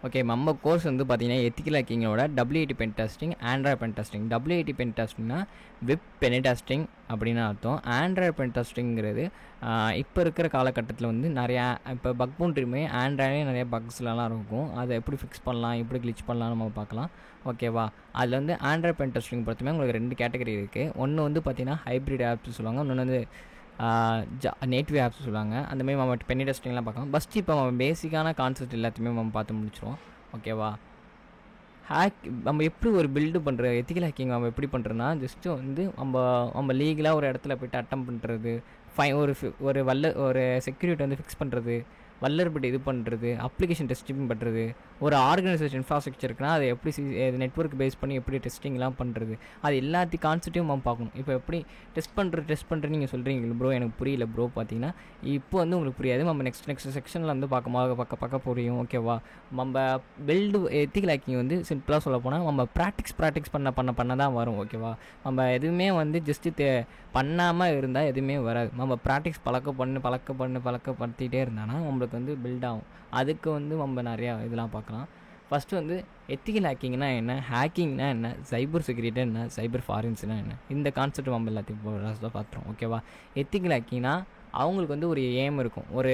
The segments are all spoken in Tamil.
ஓகே, நம்ம கோர்ஸ் வந்து பார்த்தீங்கன்னா எத்திக்கல் ஹேக்கிங்கோட WAT pen testing, Android pen testing. WAT pen டெஸ்டிங்னா வெப் பென் டெஸ்டிங் அப்படின்னு அர்த்தம். ஆண்ட்ராய்ட் பென் டெஸ்டிங்கிறது இப்போ இருக்கிற காலகட்டத்தில் வந்து நிறையா இப்போ பக் பவுண்டரியுமே ஆண்ட்ராய்ட்லேயே நிறைய பக்ஸ்லாம் இருக்கும். அதை எப்படி ஃபிக்ஸ் பண்ணலாம், எப்படி கிளிச் பண்ணலாம் நம்ம பார்க்கலாம். ஓகேவா? அதில் வந்து ஆண்ட்ராய்ட் பென் டெஸ்டிங் பொறுத்தமே உங்களுக்கு 2 கேட்டகரி இருக்குது. ஒன்று வந்து பார்த்தீங்கன்னா ஹைப்ரிட் ஆப்ஸ் சொல்லுவாங்க, இன்னொன்று வந்து நேட்டிவ் ஆப்ஸ் சொல்லுவாங்க. அந்தமாதிரி நம்ம பென் டெஸ்டிங்லாம் பார்க்கலாம். ஃபஸ்ட்டு இப்போ நம்ம பேசிக்கான கான்செப்ட் எல்லாத்தையுமே நம்ம பார்த்து முடிச்சிடுவோம். ஓகேவா? நம்ம எப்படி ஒரு பில்டு பண்ணுற எத்திக்கல் ஹேக்கிங் நம்ம எப்படி பண்ணுறோன்னா, ஜஸ்ட்டு வந்து நம்ம லீகலாக ஒரு இடத்துல போய்ட்டு அட்டம் பண்ணுறது, ஒரு செக்யூரிட்டி வந்து ஃபிக்ஸ் பண்ணுறது, வல்லர்பிட் இது பண்ணுறது, அப்ளிகேஷன் டெஸ்டிங் பண்ணுறது, ஒரு ஆர்கனைசேஷன் இன்ஃப்ராஸ்ட்ரக்சர் இருக்குன்னா அதை எப்படி நெட்வொர்க் பேஸ் பண்ணி எப்படி டெஸ்டிங்லாம் பண்ணுறது, அது எல்லாத்தையும் கான்செப்டையும் நம்ம பார்க்கணும். இப்போ எப்படி டெஸ்ட் பண்ணுற நீங்கள் சொல்கிறீங்க ப்ரோ, எனக்கு புரியல ப்ரோ. பார்த்தீங்கன்னா இப்போ வந்து உங்களுக்கு புரியாது. நம்ம நெக்ஸ்ட் செக்ஷனில் வந்து பார்க்க புரியும். ஓகேவா? நம்ம பில்டு எத்திக்கல் ஹேக்கிங் வந்து சிம்பிளாக சொல்ல போனால் நம்ம ப்ராக்டிக்ஸ் பண்ண தான் வரும். ஓகேவா? நம்ம எதுவுமே வந்து ஜஸ்ட்டு பண்ணாமல் இருந்தால் எதுவுமே வராது. நம்ம ப்ராக்டிக்ஸ் பழக்கப்படுத்திகிட்டே இருந்தானா நம்மளுக்கு வந்து பில்ட் ஆகும். அதுக்கு வந்து நம்ம நிறையா இதெல்லாம் பார்க்கலாம். ஃபஸ்ட்டு வந்து எத்திக்கல் ஹேக்கிங்னா என்ன, ஹேக்கிங்னா என்ன, சைபர் செக்யூரிட்டி என்ன, சைபர் ஃபாரன்ஸ்னா என்ன, இந்த கான்செப்ட் நம்ம எல்லாத்தையும் பார்த்துறோம். ஓகேவா? எத்திக்கல் ஹேக்கிங்னா அவங்களுக்கு வந்து ஒரு எய்ம் இருக்கும், ஒரு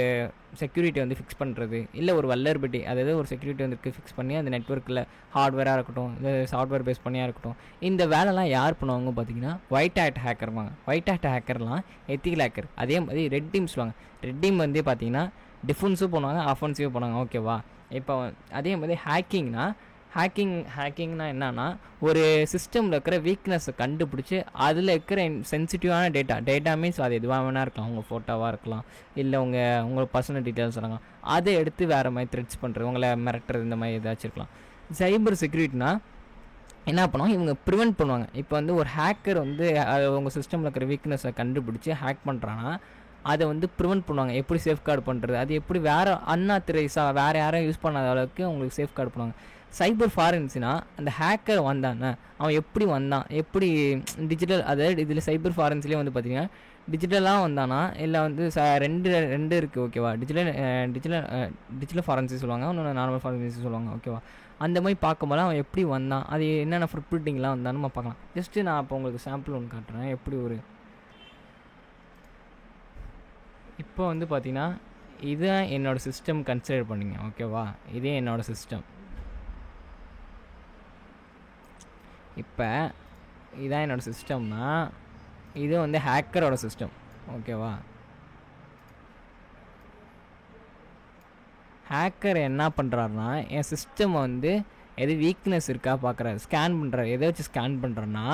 செக்யூரிட்டி வந்து ஃபிக்ஸ் பண்ணுறது, இல்லை ஒரு வல்லர்பிலிட்டி, அதாவது ஒரு செக்யூரிட்டி வந்து ஃபிக்ஸ் பண்ணி அந்த நெட்வொர்க்கில் ஹார்ட்வேராக இருக்கட்டும், இல்லை சாஃப்ட்வேர் பேஸ் பண்ணியாக இருக்கட்டும், இந்த வேலைலாம் யார் பண்ணுவாங்க பார்த்தீங்கன்னா ஒயிட் ஹேட் ஹேக்கர்வாங்க. ஒயிட் ஹேட் ஹேக்கர்லாம் எத்திக்கல் ஹேக்கர். அதே மாதிரி ரெட் டீம் சொல்லுவாங்க. ரெட் டீம் வந்து பார்த்தீங்கன்னா டிஃபென்ஸும் பண்ணுவாங்க, அஃபென்சிவும் பண்ணுவாங்க. ஓகேவா? இப்போ அதே மாதிரி ஹேக்கிங்னா என்னன்னா, ஒரு சிஸ்டமில் இருக்கிற வீக்னஸை கண்டுபிடிச்சி அதில் இருக்கிற சென்சிட்டிவான டேட்டா மீன்ஸ் அது எதுவாக வேணா இருக்கலாம், உங்கள் ஃபோட்டோவாக இருக்கலாம், இல்லை உங்கள் பர்சனல் டீட்டெயில்ஸ் இருக்கலாம், அதை எடுத்து வேறு மாதிரி த்ரெட்ஸ் பண்ணுறது, உங்களை மிரட்டுறது, இந்த மாதிரி ஏதாச்சும் இருக்கலாம். சைபர் செக்யூரிட்டினா என்ன பண்ணுவாங்க, இவங்க ப்ரிவெண்ட் பண்ணுவாங்க. இப்போ வந்து ஒரு ஹேக்கர் வந்து உங்கள் சிஸ்டமில் இருக்கிற வீக்னஸை கண்டுபிடிச்சி ஹேக் பண்ணுறான்னா அதை வந்து ப்ரிவெண்ட் பண்ணுவாங்க. எப்படி சேஃப்கார்டு பண்ணுறது, அது எப்படி வேறு வேறு யாரும் யூஸ் பண்ணாத அளவுக்கு உங்களுக்கு சேஃப்கார்டு பண்ணுவாங்க. சைபர் ஃபாரன்ஸ்னா அந்த ஹேக்கர் வந்தானே அவன் எப்படி வந்தான், எப்படி டிஜிட்டல், அதாவது இதில் சைபர் ஃபாரன்ஸ்லேயே வந்து பார்த்திங்கன்னா டிஜிட்டலாக வந்தானா இல்லை வந்து ரெண்டு இருக்குது. ஓகேவா? டிஜிட்டல் ஃபாரன்சி சொல்லுவாங்க, இன்னொன்று நார்மல் ஃபாரன்சி சொல்லுவாங்க. ஓகேவா? அந்த மாதிரி பார்க்கும்போது அவன் எப்படி வந்தான், அது என்னென்ன ஃபுட்பிரிண்டிங்லாம் வந்தான்னு நம்ம பார்க்கலாம். ஜஸ்ட்டு நான் இப்போ உங்களுக்கு சாம்பிள் ஒன்று காட்டுறேன். எப்படி ஒரு இப்போ வந்து பார்த்தீங்கன்னா இதுதான் என்னோடய சிஸ்டம் கன்சிடர் பண்ணிங்க. ஓகேவா? இதே என்னோடய சிஸ்டம். இப்போ இதான் என்னோடய சிஸ்டம்னா இது வந்து ஹேக்கரோட சிஸ்டம். ஓகேவா? ஹேக்கர் என்ன பண்ணுறாருனா என் சிஸ்டம் வந்து எது வீக்னஸ் இருக்கா பார்க்குறாரு, ஸ்கேன் பண்ணுறாரு. எதை வச்சு ஸ்கேன் பண்ணுறேன்னா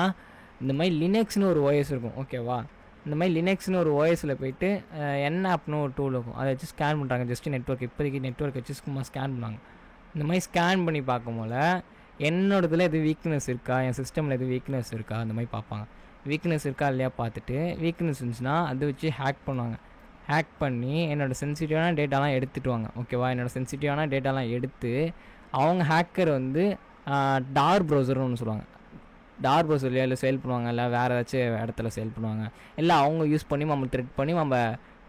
இந்த மாதிரி லினக்ஸ்னு ஒரு ஓஎஸ் இருக்கும். ஓகேவா? இந்த மாதிரி லினக்ஸ்னு ஒரு ஓஎஸில் போய்ட்டு என்ன ஆப்னு ஒரு டூல் இருக்கும், அதை வச்சு ஸ்கேன் பண்ணுறாங்க. ஜஸ்ட்டு நெட்வொர்க், இப்போதைக்கு நெட்வொர்க் வச்சு சும்மா ஸ்கேன் பண்ணுவாங்க. இந்த மாதிரி ஸ்கேன் பண்ணி பார்க்கும்போது என்னோடதில் எது வீக்னஸ் இருக்கா, என் சிஸ்டமில் எது வீக்னஸ் இருக்கா, அந்த மாதிரி பார்ப்பாங்க. வீக்னஸ் இருக்கா இல்லையா பார்த்துட்டு, வீக்னஸ் இருந்துச்சுன்னா அதை வச்சு ஹேக் பண்ணுவாங்க. ஹேக் பண்ணி என்னோடய சென்சிட்டிவான டேட்டாலாம் எடுத்துட்டுவாங்க. ஓகேவா? என்னோடய சென்சிட்டிவான டேட்டாலாம் எடுத்து அவங்க ஹேக்கர் வந்து டார் ப்ரௌசர்னு ஒன்று சொல்லுவாங்க. டார் ப்ரௌசர்லையோ இல்லை சேல் பண்ணுவாங்க, இல்லை வேறு ஏதாச்சும் இடத்துல சேல் பண்ணுவாங்க, இல்லை அவங்க யூஸ் பண்ணி நம்ம த்ரெட் பண்ணி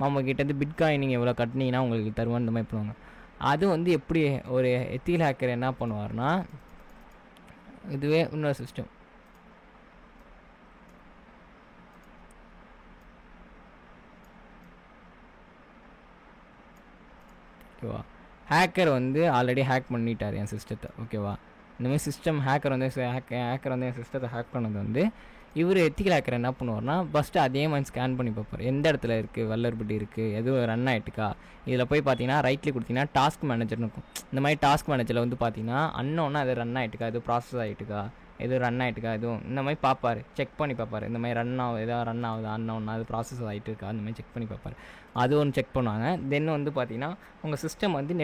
நம்ம கிட்டேருந்து பிட்காயின் நீங்கள் எவ்வளோ கட்டினீங்கன்னா உங்களுக்கு தருவான்னு இந்த மாதிரி பண்ணுவாங்க. அது வந்து எப்படி ஒரு எத்திக்கல் ஹேக்கர் என்ன பண்ணுவார்னா, இதுவே இன்னொரு சிஸ்டம். ஓகேவா? ஹேக்கர் வந்து ஆல்ரெடி ஹேக் பண்ணிட்டார் என் சிஸ்டத்தை. ஓகேவா? இந்தமாதிரி சிஸ்டம் ஹேக்கர் வந்து என் சிஸ்டத்தை ஹேக் பண்ணது வந்து இவர் எத்திக்கல் ஹேக்கர் என்ன பண்ணுவார்னா, ஃபஸ்ட்டு அதே மாதிரி ஸ்கேன் பண்ணி பார்ப்பார். எந்த இடத்துல இருக்குது, வல்லர்பிலிட்டி இருக்குது, எதுவும் ரன் ஆகிட்டுக்கா. இதில் போய் பார்த்தீங்கன்னா ரைட்லேயே கொடுத்தீங்கன்னா டாஸ்க் மேனேஜர்னு இருக்கும். இந்த மாதிரி டாஸ்க் மேனேஜரில் வந்து பார்த்தீங்கன்னா அன்னோன்னா அது ரன் ஆகிட்டுக்கா, எதுவும் ப்ராசஸ் ஆகிட்டுக்கா, எதுவும் ரன் ஆகிட்டுக்கா, எதுவும் இந்த மாதிரி பார்ப்பார், செக் பண்ணி பார்ப்பார். இந்த மாதிரி எதாவது ரன் ஆகுது, அன்னோன்னா அது ப்ராசஸ் ஆகிட்டு இருக்கா, அந்த மாதிரி செக் பண்ணி பார்ப்பார். அது ஒன்று செக் பண்ணுவாங்க. தென் வந்து பார்த்தீங்கன்னா உங்கள் சிஸ்டம் வந்து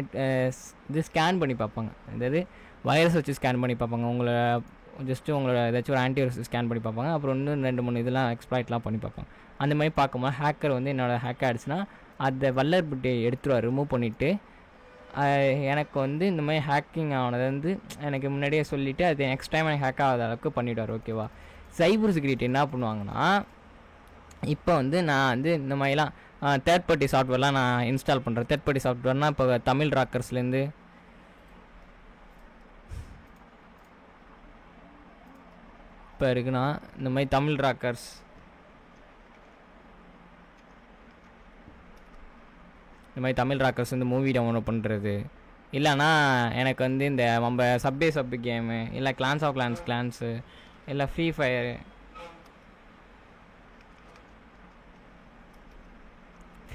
இது ஸ்கேன் பண்ணி பார்ப்பாங்க. அதாவது வைரஸ் வச்சு ஸ்கேன் பண்ணி பார்ப்பாங்க. உங்களோட ஏதாச்சும் ஒரு ஆன்டிவைரஸ் ஸ்கேன் பண்ணி பார்ப்பாங்க. அப்புறம் இன்னும் 2-3 இதெல்லாம் எக்ஸ்ப்ளாய்ட்லாம் பண்ணி பார்ப்பாங்க. அந்த மாதிரி பார்க்கும்போது ஹேக்கர் வந்து என்னோடய ஹேக் ஆகிடுச்சுன்னா அதை வல்லர்பிலிட்டியை எடுத்துருவார், ரிமூவ் பண்ணிவிட்டு எனக்கு வந்து இந்த மாதிரி ஹேக்கிங் ஆனது வந்து எனக்கு முன்னாடியே சொல்லிவிட்டு அது நெக்ஸ்ட் டைம் எனக்கு ஹேக் ஆகாத அளவுக்கு பண்ணிவிடுவார். ஓகேவா? சைபர் செக்யூரிட்டி என்ன பண்ணுவாங்கன்னா, இப்போ வந்து நான் வந்து இந்த மாதிரிலாம் தேர்ட் பார்ட்டி சாஃப்ட்வேர்லாம் நான் இன்ஸ்டால் பண்ணுறேன். தேர்ட் பார்ட்டி சாஃப்ட்வேர்னால் இப்போ தமிழ் ராக்கர்ஸ்லேருந்து இப்போ இருக்குன்னா இந்த மாதிரி தமிழ் ராக்கர்ஸ், இந்த மாதிரி தமிழ் ராக்கர்ஸ் வந்து மூவி டவுன்லோட் பண்ணுறது, இல்லைனா எனக்கு வந்து இந்த நம்ம சப்பு கேமு, இல்லை கிளான்ஸ் ஆஃப் கிளான்ஸு, இல்லை ஃப்ரீ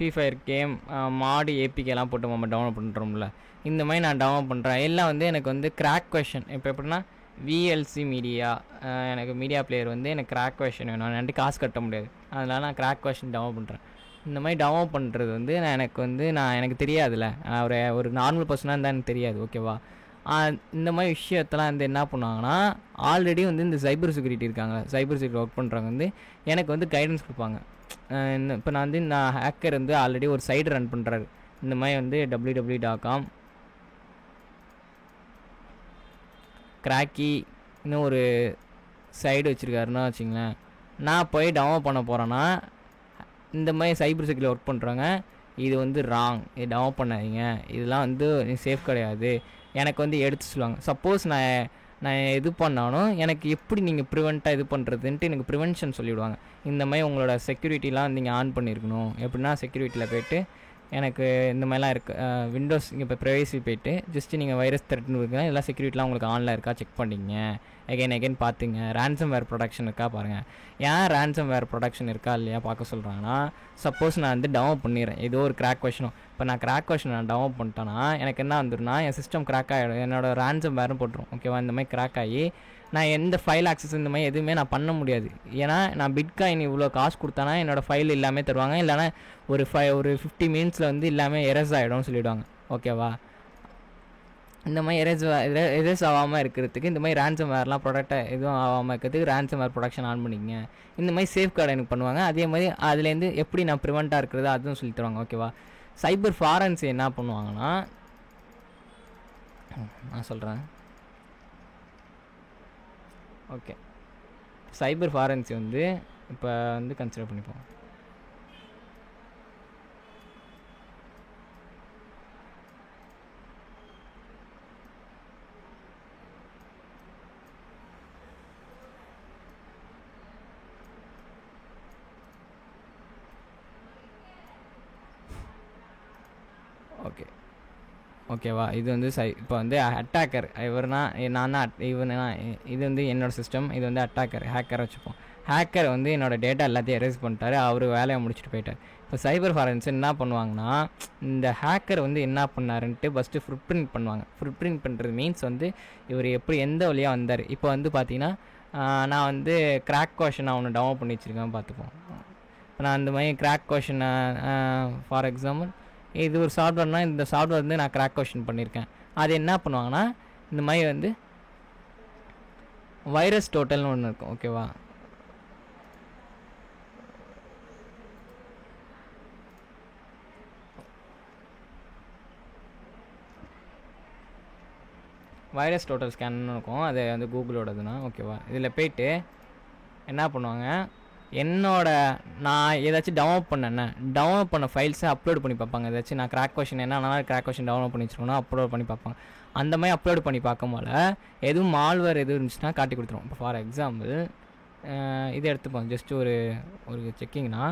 ஃபயர் கேம் மாடு ஏபிகேலாம் போட்டு நம்ம டவுன்லோட் பண்ணுறோம்ல, இந்த மாதிரி நான் டவுன்லோட் பண்ணுறேன். எல்லாம் வந்து எனக்கு வந்து கிராக் வெர்ஷன். இப்போ எப்படின்னா விஎல்சி மீடியா, எனக்கு மீடியா பிளேயர் வந்து எனக்கு கிராக் வெர்ஷன் வேணும், என்கிட்ட காசு கட்ட முடியாது, அதனால நான் கிராக் வெர்ஷன் டவுன்லோட் பண்ணுறேன். இந்த மாதிரி டவுன்லோட் பண்ணுறது வந்து எனக்கு தெரியாதுல்ல, ஒரு நார்மல் பர்சனாக இருந்தால் எனக்கு தெரியாது. ஓகேவா? இந்த மாதிரி விஷயத்தெல்லாம் வந்து என்ன பண்ணுவாங்கன்னா, ஆல்ரெடி வந்து இந்த சைபர் செக்யூரிட்டி இருக்காங்க, சைபர் செக்யூரிட்டி ஒர்க் பண்ணுறவங்க வந்து எனக்கு வந்து கைடன்ஸ் கொடுப்பாங்க. இப்போ நான் ஹேக்கர் வந்து ஆல்ரெடி ஒரு சைடு ரன் பண்ணுறாரு. இந்த மாதிரி வந்து www.com கிராக்கி இன்னும் ஒரு சைடு வச்சுருக்காருன்னா வச்சுங்களேன். நான் போய் டவுன்லோட் பண்ண போகிறேன்னா, இந்த மாதிரி சைபர் செக்யூரிட்டி ஒர்க் பண்ணுறாங்க, இது வந்து ராங், இது டவுன்லோட் பண்ணாதீங்க, இதெல்லாம் வந்து சேஃப் கிடையாது, எனக்கு வந்து எடுத்து சொல்லுவாங்க. சப்போஸ் நான் இது பண்ணாலும் எனக்கு எப்படி நீங்கள் ப்ரிவெண்ட்டாக இது பண்ணுறதுன்ட்டு எனக்கு ப்ரிவென்ஷன் சொல்லிவிடுவாங்க. இந்த மாதிரி உங்களோட செக்யூரிட்டிலாம் நீங்கள் ஆன் பண்ணியிருக்கணும். எப்படின்னா செக்யூரிட்டியில் போய்ட்டு எனக்கு இந்த மாதிரிலாம் இருக்குது, விண்டோஸ் இங்கே இப்போ ப்ரைவசி போய்ட்டு ஜஸ்ட்டு நீங்கள் வைரஸ் த்ரெட்னு இருக்குன்னா இதெல்லாம் செக்யூரிட்டிலாம் உங்களுக்கு ஆனில் இருக்கா செக் பண்ணிங்க, எகைன் பார்த்துங்க. ரேன்சம் வேர் ப்ரொடக்ஷன் இருக்கா பாருங்கள். ஏன் ரேன்சம் வேர் ப்ரொடக்ஷன் இருக்கா இல்லையா பார்க்க சொல்கிறாங்கன்னா, சப்போஸ் நான் வந்து டவுன்லோட் பண்ணிடுறேன் ஏதோ ஒரு கிராக் கொஷனும், இப்போ நான் கிராக் கொஷன் நான் டவுன்லோட் பண்ணிட்டேன்னா எனக்கு என்ன வந்துடும்னா, என் சிஸ்டம் கிராக் ஆகிடும், என்னோட ரேன்சம் வேரும் போட்டுரும். ஓகேவா? இந்த மாதிரி கிராக் ஆகி நான் எந்த ஃபைல் ஆக்சஸ் இந்த மாதிரி எதுவுமே நான் பண்ண முடியாது. ஏன்னா நான் பிட்காயின் இவ்வளோ காசு கொடுத்தானா என்னோடய ஃபைல் எல்லாமே தருவாங்க, இல்லைனா ஒரு 50 மினிட்ஸில் வந்து எல்லாமே எரேஸ் ஆகிடும்னு சொல்லிவிடுவாங்க. ஓகேவா? இந்த மாதிரி எரேஸ் ஆகாமல் இருக்கிறதுக்கு இந்த மாதிரி ரேன்சம் வேர்லாம் ப்ராடக்டை எதுவும் ஆகாமல் இருக்கிறதுக்கு ரேன்சம் வேர் ப்ரொடக்ஷன் ஆன் பண்ணிக்கங்க. இந்த மாதிரி சேஃப் கார்டு எனக்கு பண்ணுவாங்க. அதே மாதிரி அதுலேருந்து எப்படி நான் ப்ரிவெண்ட்டாக இருக்கிறது அதுவும் சொல்லி தருவாங்க. ஓகேவா? சைபர் ஃபாரன்சி என்ன பண்ணுவாங்கன்னா, நான் சொல்கிறேன். ஓகே, சைபர் ஃபாரன்சி வந்து இப்போ வந்து கன்சிடர் பண்ணிப்போம். ஓகேவா? இது வந்து இப்போ வந்து அட்டாக்கர் இது வந்து என்னோடய சிஸ்டம், இது வந்து ஹேக்கர் வச்சுப்போம். ஹேக்கர் வந்து என்னோடய டேட்டா எல்லாத்தையும் எரேஸ் பண்ணிட்டாரு, அவர் வேலையை முடிச்சுட்டு போயிட்டார். இப்போ சைபர் ஃபாரன்ஸ் என்ன பண்ணுவாங்கன்னா, இந்த ஹேக்கர் வந்து என்ன பண்ணாருன்ட்டு ஃபஸ்ட்டு ஃபுட் பிரிண்ட் பண்ணுவாங்க. ஃபுட் பிரிண்ட் பண்ணுறது மீன்ஸ் வந்து இவர் எப்படி எந்த வழியாக வந்தார். இப்போ வந்து பார்த்தீங்கன்னா நான் வந்து கிராக் கொஷனை ஒன்று டவுன்லோட் பண்ணி வச்சுருக்கேன் பார்த்துப்போம். இப்போ நான் இந்த மாதிரி கிராக் கொஷனை ஃபார் எக்ஸாம்பிள் இது ஒரு சாஃப்ட்வேர்னால் இந்த சாஃப்ட்வேர் வந்து நான் கிராக் கொஷின் பண்ணியிருக்கேன். அது என்ன பண்ணுவாங்கன்னா, இந்த மாதிரி வந்து வைரஸ் டோட்டல்னு ஒன்று இருக்கும். ஓகேவா? வைரஸ் டோட்டல் ஸ்கேன்னு இருக்கும், அது வந்து கூகுளோடதுன்னா. ஓகேவா? இதில் போய்ட்டு என்ன பண்ணுவாங்க, நான் ஏதாச்சும் டவுன்லோட் பண்ண ஃபைல்ஸை அப்லோட் பண்ணி பார்ப்பாங்க. ஏதாச்சும் நான் crack question crack question download பண்ணி வச்சுருக்கோன்னா அப்லோட் பண்ணி பார்ப்பாங்க. அந்த மாதிரி அப்லோட் பண்ணி பார்க்கும்போது எதுவும் மால்வேர் எதுவும் இருந்துச்சுன்னா காட்டி கொடுத்துருவோம். இப்போ ஃபார் எக்ஸாம்பிள் இதை எடுத்துப்போம், ஜஸ்ட் ஒரு செக்கிங்னா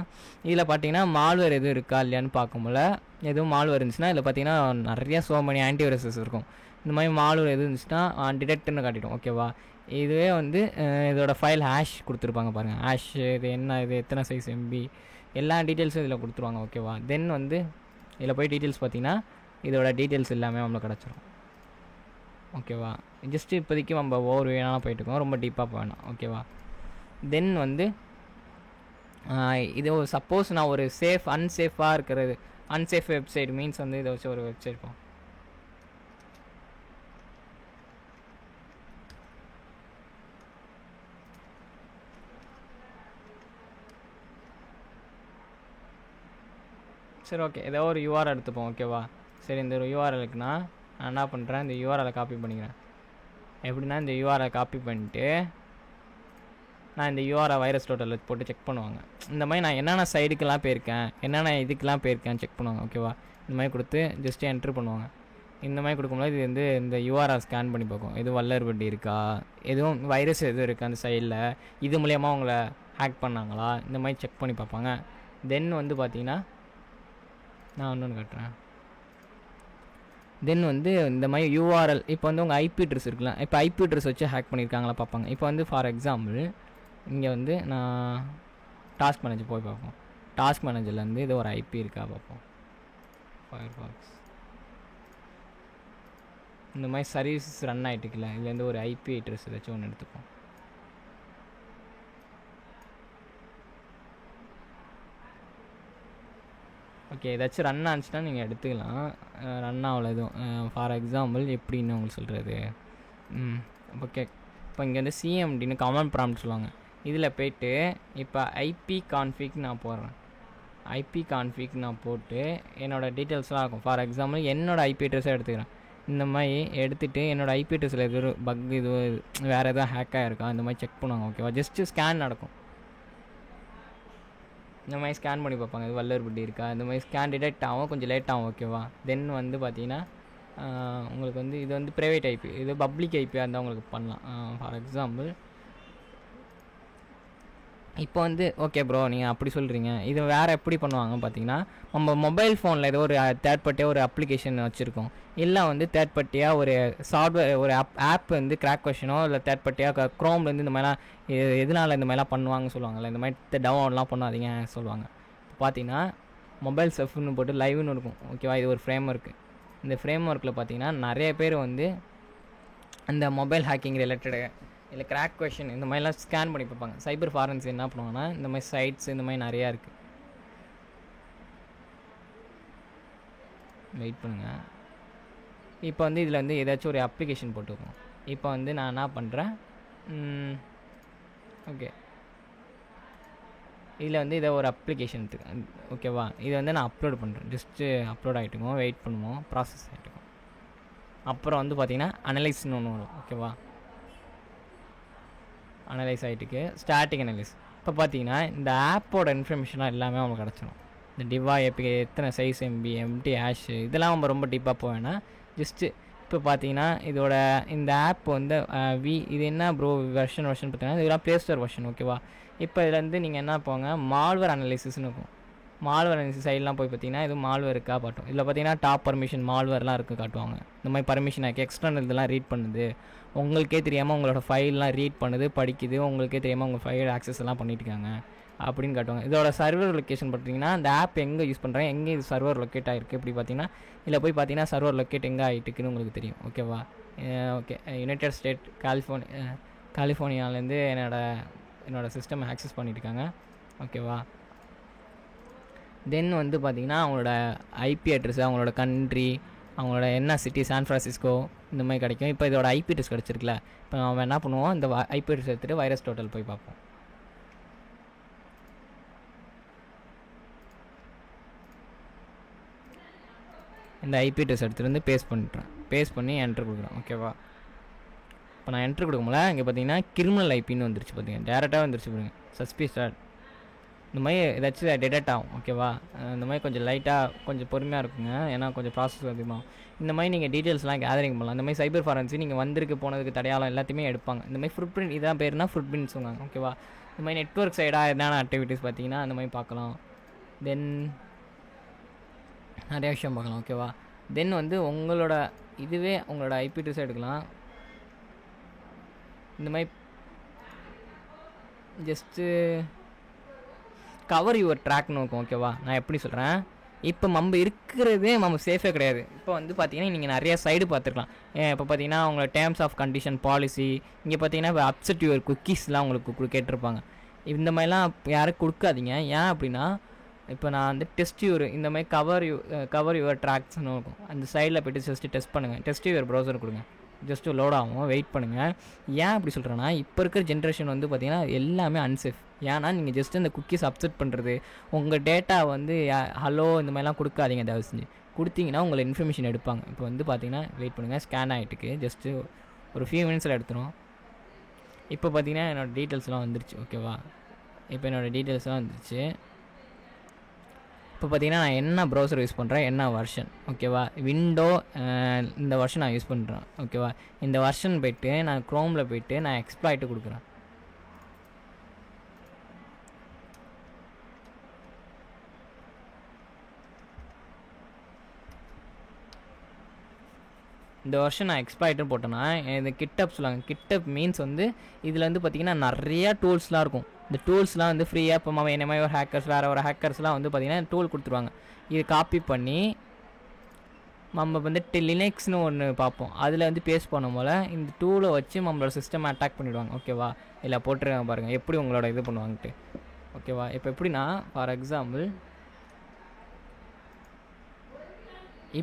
இதில் பார்த்தீங்கன்னா மால்வேர் எதுவும் இருக்கா இல்லையான்னு பார்க்கும்போது எதுவும் மால்வேர் இருந்துச்சுன்னா இதில் பார்த்தீங்கன்னா நிறையா சோமணி ஆன்டிவைரஸஸ் இருக்கும். இந்த மாதிரி மால்வேர் எது இருந்துச்சுன்னா டிடெக்ட்னு காட்டிடும். ஓகேவா? இதுவே வந்து இதோட ஃபைல் ஹேஷ் கொடுத்துருப்பாங்க பாருங்கள். ஹேஷ் இது என்ன, இது எத்தனை சைஸ் எம்பி, எல்லா டீட்டெயில்ஸும் இதில் கொடுத்துருவாங்க. ஓகேவா? தென் வந்து இதில் போய் டீட்டெயில்ஸ் பார்த்தீங்கன்னா இதோட டீட்டெயில்ஸ் எல்லாமே நம்மளுக்கு கிடச்சிரும். ஓகேவா? ஜஸ்ட்டு இப்போதைக்கு நம்ம ஓவர் வேணாலும் போயிட்டுருக்கோம், ரொம்ப டீப்பாக வேணாம். ஓகேவா? தென் வந்து இது சப்போஸ் நான் ஒரு அன்சேஃபாக இருக்கிறது, அன்சேஃப் வெப்சைட் மீன்ஸ் வந்து இதை வச்சு ஒரு வெப்சைட் போகும். சரி, ஓகே, ஏதோ ஒரு யூஆர்எல் எடுத்துப்போம். ஓகேவா? சரி, இந்த ஒரு யூஆர்எலுக்கு நான் என்ன பண்ணுறேன், இந்த யூஆர்எலை காப்பி பண்ணிக்கிறேன். எப்படின்னா இந்த யூஆர்எலை காப்பி பண்ணிட்டு நான் இந்த யூஆர்எல் வைரஸ் டோட்டலில் போட்டு செக் பண்ணுவாங்க. இந்த மாதிரி நான் என்னென்ன சைடுக்கெல்லாம் போயிருக்கேன், என்னென்ன இதுக்கெல்லாம் போயிருக்கேன் செக் பண்ணுவாங்க. ஓகேவா? இந்த மாதிரி கொடுத்து ஜஸ்ட்டு என்ட்ரு பண்ணுவாங்க. இந்த மாதிரி கொடுக்கும்போது இது வந்து இந்த யூஆர்ஆர் ஸ்கேன் பண்ணி பார்க்கும், எதுவும் வல்லர்பட்டி இருக்கா, எதுவும் வைரஸ் எதுவும் இருக்கா அந்த சைடில், இது மூலயமா அவங்கள ஹேக் பண்ணாங்களா, இந்த மாதிரி செக் பண்ணி பார்ப்பாங்க. தென் வந்து பார்த்தீங்கன்னா நான் இன்னொன்று காட்டுறேன். தென் வந்து இந்த மாதிரி யூஆர்எல், இப்போ வந்து உங்கள் ஐபி அட்ரஸ் இருக்கலாம், இப்போ ஐபி அட்ரஸ் வச்சு ஹேக் பண்ணியிருக்காங்களா பார்ப்பாங்க. இப்போ வந்து ஃபார் எக்ஸாம்பிள் இங்கே வந்து நான் டாஸ்க் மேனேஜர் போய் பார்ப்போம். டாஸ்க் மேனேஜர்லேருந்து இது ஒரு ஐபி இருக்கா பார்ப்போம். ஃபயர்பாக்ஸ் இந்த மாதிரி சர்வீஸ் ரன் ஆகிட்டுக்குல, இதுலேருந்து ஒரு ஐபி அட்ரஸ் ஏதாச்சும் ஒன்று எடுத்துப்போம். ஓகே, ஏதாச்சும் ரன் ஆச்சுன்னா நீங்கள் எடுத்துக்கலாம். ரன் ஆகல எதுவும். ஃபார் எக்ஸாம்பிள் எப்படின்னு உங்களுக்கு சொல்கிறது. ஓகே, இப்போ இங்கே வந்து சிஎம்டின்னு கமாண்ட் ப்ராம்ப்ட் சொல்லுவாங்க. இதில் போய்ட்டு இப்போ ஐபி கான்ஃபிக் நான் போடுறேன். ஐபி கான்ஃபிக் நான் போட்டு என்னோடய டீட்டெயில்ஸ்லாம் இருக்கும். ஃபார் எக்ஸாம்பிள் என்னோடய ஐபி அட்ரஸாக எடுத்துக்கிறேன். இந்த மாதிரி எடுத்துகிட்டு என்னோடய ஐபி அட்ரஸில் எதுவும் பக் இது வேறு எதாவது ஹேக் ஆகிருக்கா இந்த மாதிரி செக் பண்ணுவாங்க. ஓகேவா, ஜஸ்ட்டு ஸ்கேன் நடக்கும். இந்த மாதிரி ஸ்கேன் பண்ணி பார்ப்பாங்க, இது வல்லர்பட்டி இருக்கா, இந்த மாதிரி ஸ்கேன் டிடெக்ட் ஆகும், கொஞ்சம் லேட் ஆகும். ஓகேவா, தென் வந்து பார்த்தீங்கன்னா உங்களுக்கு வந்து இது வந்து ப்ரைவேட் ஐபி, இது பப்ளிக் ஐபியாக இருந்தால் உங்களுக்கு பண்ணலாம். ஃபார் எக்ஸாம்பிள் இப்போ வந்து ஓகே ப்ரோ நீங்கள் அப்படி சொல்கிறீங்க, இது வேறு எப்படி பண்ணுவாங்க பார்த்தீங்கன்னா, நம்ம மொபைல் ஃபோனில் ஏதோ ஒரு தேர்ட் பார்ட்டியாக ஒரு அப்ளிகேஷன் வச்சுருக்கோம், இல்லை வந்து தேர்ட் பார்ட்டியாக ஒரு சாஃப்ட்வேர் ஒரு ஆப் வந்து கிராக் கொஷனோ இல்லை தேர்ட் பார்ட்டியாக க்ரோம்லேருந்து இந்த மாதிரிலாம் எதனால் இந்த மாதிரிலாம் பண்ணுவாங்கன்னு சொல்லுவாங்கள்ல, இந்த மாதிரி டவுன்லோட்லாம் பண்ணாதீங்க சொல்லுவாங்க. இப்போ பார்த்தீங்கன்னா மொபைல் செஃப்னு போட்டு லைவ்னு இருக்கும். ஓகேவா, இது ஒரு ஃப்ரேம் ஒர்க்கு. இந்த ஃப்ரேம் ஒர்க்கில் பார்த்தீங்கன்னா நிறைய பேர் வந்து அந்த மொபைல் ஹேக்கிங் ரிலேட்டடு இல்லை கிராக் கொஷின் இந்த மாதிரிலாம் ஸ்கேன் பண்ணி பார்ப்பாங்க. சைபர் ஃபாரன்ஸ் என்ன பண்ணுவாங்கன்னா இந்த மாதிரி சைட்ஸ் இந்த மாதிரி நிறையா இருக்குது. வெயிட் பண்ணுங்கள். இப்போ வந்து இதில் வந்து ஏதாச்சும் ஒரு அப்ளிகேஷன் போட்டுருக்கோம். இப்போ வந்து நான் என்ன பண்ணுறேன், ஓகே இதில் வந்து இதை ஒரு அப்ளிகேஷன் எடுத்துக்கேன். ஓகேவா, இது வந்து நான் அப்லோட் பண்ணுறேன். ஜஸ்ட்டு அப்லோட் ஆகிட்டுக்கும், வெயிட் பண்ணுவோம், ப்ராசஸ் ஆகிட்டுக்கும். அப்புறம் வந்து பார்த்திங்கன்னா அனலைஸ்னு ஒன்று வரும். ஓகேவா, அனலைஸ் ஆகிட்டுக்கு ஸ்டாட்டிக் அனலைஸ். இப்போ பார்த்தீங்கன்னா இந்த ஆப்போட இன்ஃபர்மேஷனாக எல்லாமே அவங்களுக்கு கிடச்சிடும். இந்த டிவா ஏபி எத்தனை சைஸ் எம்பி எம்டி ஹேஷு இதெல்லாம் நம்ம ரொம்ப டீப்பாக போவேன்னா ஜஸ்ட்டு இப்போ பார்த்தீங்கன்னா இதோட இந்த ஆப் வந்து இது என்ன ப்ரோ வெர்ஷன் பார்த்தீங்கன்னா இதெல்லாம் ப்ளே ஸ்டோர் வெர்ஷன். ஓகேவா, இப்போ இதுலேருந்து நீங்கள் என்ன போங்க, மால்வேர் அனலைசிஸ்னு இருக்கும். மால்வேர் அனலைசிஸ் சைட்லாம் போய் பார்த்தீங்கன்னா இது மால்வேர் இருக்கா பாட்டும். இதில் பார்த்தீங்கன்னா டாப் பர்மிஷன் மால்வேர்லாம் இருக்குது காட்டுவாங்க. இந்த மாதிரி பர்மிஷன் ஆக்கி எக்ஸ்டர்னல் இதெல்லாம் ரீட் பண்ணுது, உங்களுக்கே தெரியாமல் உங்களோட ஃபைல்லாம் ரீட் பண்ணுது, படிக்குது, உங்களுக்கே தெரியாமல் உங்கள் ஃபைல் ஆக்சஸ் எல்லாம் பண்ணிட்டு இருக்காங்க அப்படின்னு காட்டுவாங்க. இதோட சர்வர் லொக்கேஷன் பார்த்தீங்கன்னா இந்த ஆப் எங்கே யூஸ் பண்ணுறாங்க, எங்கே இது சர்வர் லொக்கேட் ஆகிருக்கு இப்படி பார்த்தீங்கன்னா இதில் போய் பார்த்தீங்கன்னா சர்வர் லொக்கேட் எங்கே ஆகிட்டுக்குன்னு உங்களுக்கு தெரியும். ஓகேவா, ஓகே யுனைடெட் ஸ்டேட் கலிஃபோர்னியாவிலேருந்து என்னோடய சிஸ்டம் ஆக்சஸ் பண்ணிட்டு இருக்காங்க. ஓகேவா, தென் வந்து பார்த்திங்கன்னா அவங்களோட ஐபி அட்ரஸ், அவங்களோட கண்ட்ரி, அவங்களோட என்ன சிட்டி, சான் ஃப்ரான்சிஸ்கோ இந்த மாதிரி கிடைக்கும். இப்போ இதோட ஐபி அட்ரஸ் கிடச்சிருக்குல, இப்போ நம்ம என்ன பண்ணுவோம், இந்த ஐபி அட்ரஸ் எடுத்துகிட்டு வைரஸ் டோட்டல் போய் பார்ப்போம். இந்த ஐபி அட்ரஸ் எடுத்துகிட்டு வந்து பேஸ்ட் பண்ணி என்ட்ரு கொடுக்குறேன். ஓகேவா, இப்போ நான் என்ட்ரு கொடுக்கும்போல இங்கே பார்த்தீங்கன்னா கிரிமினல் ஐபின்னு வந்துருச்சு. பார்த்தீங்கன்னா டேரெக்டாக வந்துருச்சு பாருங்க, சஸ்பீஷட் இந்த மாதிரி ஏதாச்சும் டிடெக்ட் ஆகும். ஓகேவா, இந்த மாதிரி கொஞ்சம் லைட்டாக கொஞ்சம் பொறுமையாக இருக்குங்க, ஏன்னா கொஞ்சம் ப்ராசஸ் அதிகமாகும். இந்த மாதிரி நீங்கள் டீட்டெயில்ஸ்லாம் கேதரிங் பண்ணலாம். இந்த மாதிரி சைபர் ஃபாரன்சி நீங்கள் வந்திருக்கு போனதுக்கு தடையாளம் எல்லாத்தையுமே எடுப்பாங்க. இந்த மாதிரி ஃபுட் பிரிண்ட் இதான் பேருனா ஃபுட் பிரிண்ட் சொல்லுவாங்க. ஓகேவா, இந்த மாதிரி நெட்ஒர்க் சைடாக என்னென்ன ஆக்டிவிட்டீஸ் பார்த்தீங்கன்னா அந்த மாதிரி பார்க்கலாம். தென் நிறைய விஷயம் பார்க்கலாம். ஓகேவா, தென் வந்து உங்களோட இதுவே உங்களோட ஐபி அட்ரஸ் எடுக்கலாம். இந்த மாதிரி ஜஸ்ட்டு கவர் யுவர் ட்ராக்னு இருக்கும். ஓகேவா, நான் எப்படி சொல்கிறேன், இப்போ நம்ம இருக்கிறதே நம்ம சேஃபே கிடையாது. இப்போ வந்து பார்த்தீங்கன்னா நீங்கள் நிறைய சைடு பார்த்துருக்கலாம். இப்போ பார்த்தீங்கன்னா உங்களோட டேர்ம்ஸ் ஆஃப் கண்டிஷன் பாலிசி, இங்கே பார்த்தீங்கன்னா இப்போ அப்செட் யுவர் குக்கீஸ்லாம் உங்களுக்கு கேட்டிருப்பாங்க. இந்த மாதிரிலாம் யாரும் கொடுக்காதீங்க. ஏன் அப்படின்னா இப்போ நான் வந்து டெஸ்ட் யுவர் இந்த மாதிரி கவர் யுவர் ட்ராக்ஸ்னு இருக்கும். அந்த சைடில் போய்ட்டு ஜஸ்ட்டு டெஸ்ட் பண்ணுங்கள். டெஸ்ட் யுவர் ப்ரௌசர் கொடுங்க, ஜஸ்ட்டு லோட் ஆகும், வெயிட் பண்ணுங்கள். ஏன் அப்படி சொல்கிறேன்னா இப்போ இருக்கிற ஜென்ரேஷன் வந்து பார்த்திங்கன்னா எல்லாமே அன்சேஃப். ஏன்னா நீங்கள் ஜஸ்ட்டு இந்த குக்கீஸ் அப்செட் பண்ணுறது, உங்கள் டேட்டா வந்து ஹலோ இந்த மாதிரிலாம் கொடுக்காதீங்க. தயவு செஞ்சு கொடுத்தீங்கன்னா உங்களை இன்ஃபர்மேஷன் எடுப்பாங்க. இப்போ வந்து பார்த்திங்கன்னா வெயிட் பண்ணுங்கள், ஸ்கேன் ஆகிட்டுக்கு ஜஸ்ட்டு ஒரு ஃபியூ மினிட்ஸில் எடுத்துரும். இப்போ பார்த்திங்கன்னா என்னோடய டீட்டெயில்ஸ்லாம் வந்துருச்சு. ஓகேவா, இப்போ என்னோடய டீட்டெயில்ஸ்லாம் வந்துருச்சு. இப்போ பார்த்தீங்கன்னா நான் என்ன ப்ரௌசர் யூஸ் பண்ணுறேன், என்ன வெர்ஷன், ஓகேவா. விண்டோ இந்த வெர்ஷன் நான் யூஸ் பண்ணுறேன், ஓகேவா. இந்த வெர்ஷன் போய்ட்டு நான் க்ரோமில் போய்ட்டு நான் எக்ஸ்ப்ளாய்ட்டு கொடுக்குறேன். இந்த வருஷம் நான் எக்ஸ்ப்ளாய்ட்னு போட்டேன்னா இந்த கிட்டப் சொல்லுவாங்க. கிட்டப் மீன்ஸ் வந்து இதில் வந்து பார்த்திங்கன்னா நிறையா டூல்ஸ்லாம் இருக்கும். இந்த டூல்ஸ்லாம் வந்து ஃப்ரீயாக இப்போ என்ன மாதிரி ஒரு ஹேக்கர்ஸ் வேறு ஒரு ஹேக்கர்ஸ்லாம் வந்து பார்த்திங்கன்னா டூல் கொடுத்துருவாங்க. இது காப்பி பண்ணி நம்ம வந்துட்டு லினக்ஸ்னு ஒன்று பார்ப்போம், அதில் வந்து பேஸ்ட் பண்ணும் போல் இந்த டூலை வச்சு நம்மளோட சிஸ்டம் அட்டாக் பண்ணிவிடுவாங்க, ஓகேவா. இல்லை போட்டுருக்காங்க பாருங்கள் எப்படி உங்களோட இது பண்ணுவாங்கட்டு, ஓகேவா. இப்போ எப்படின்னா ஃபார் எக்ஸாம்பிள்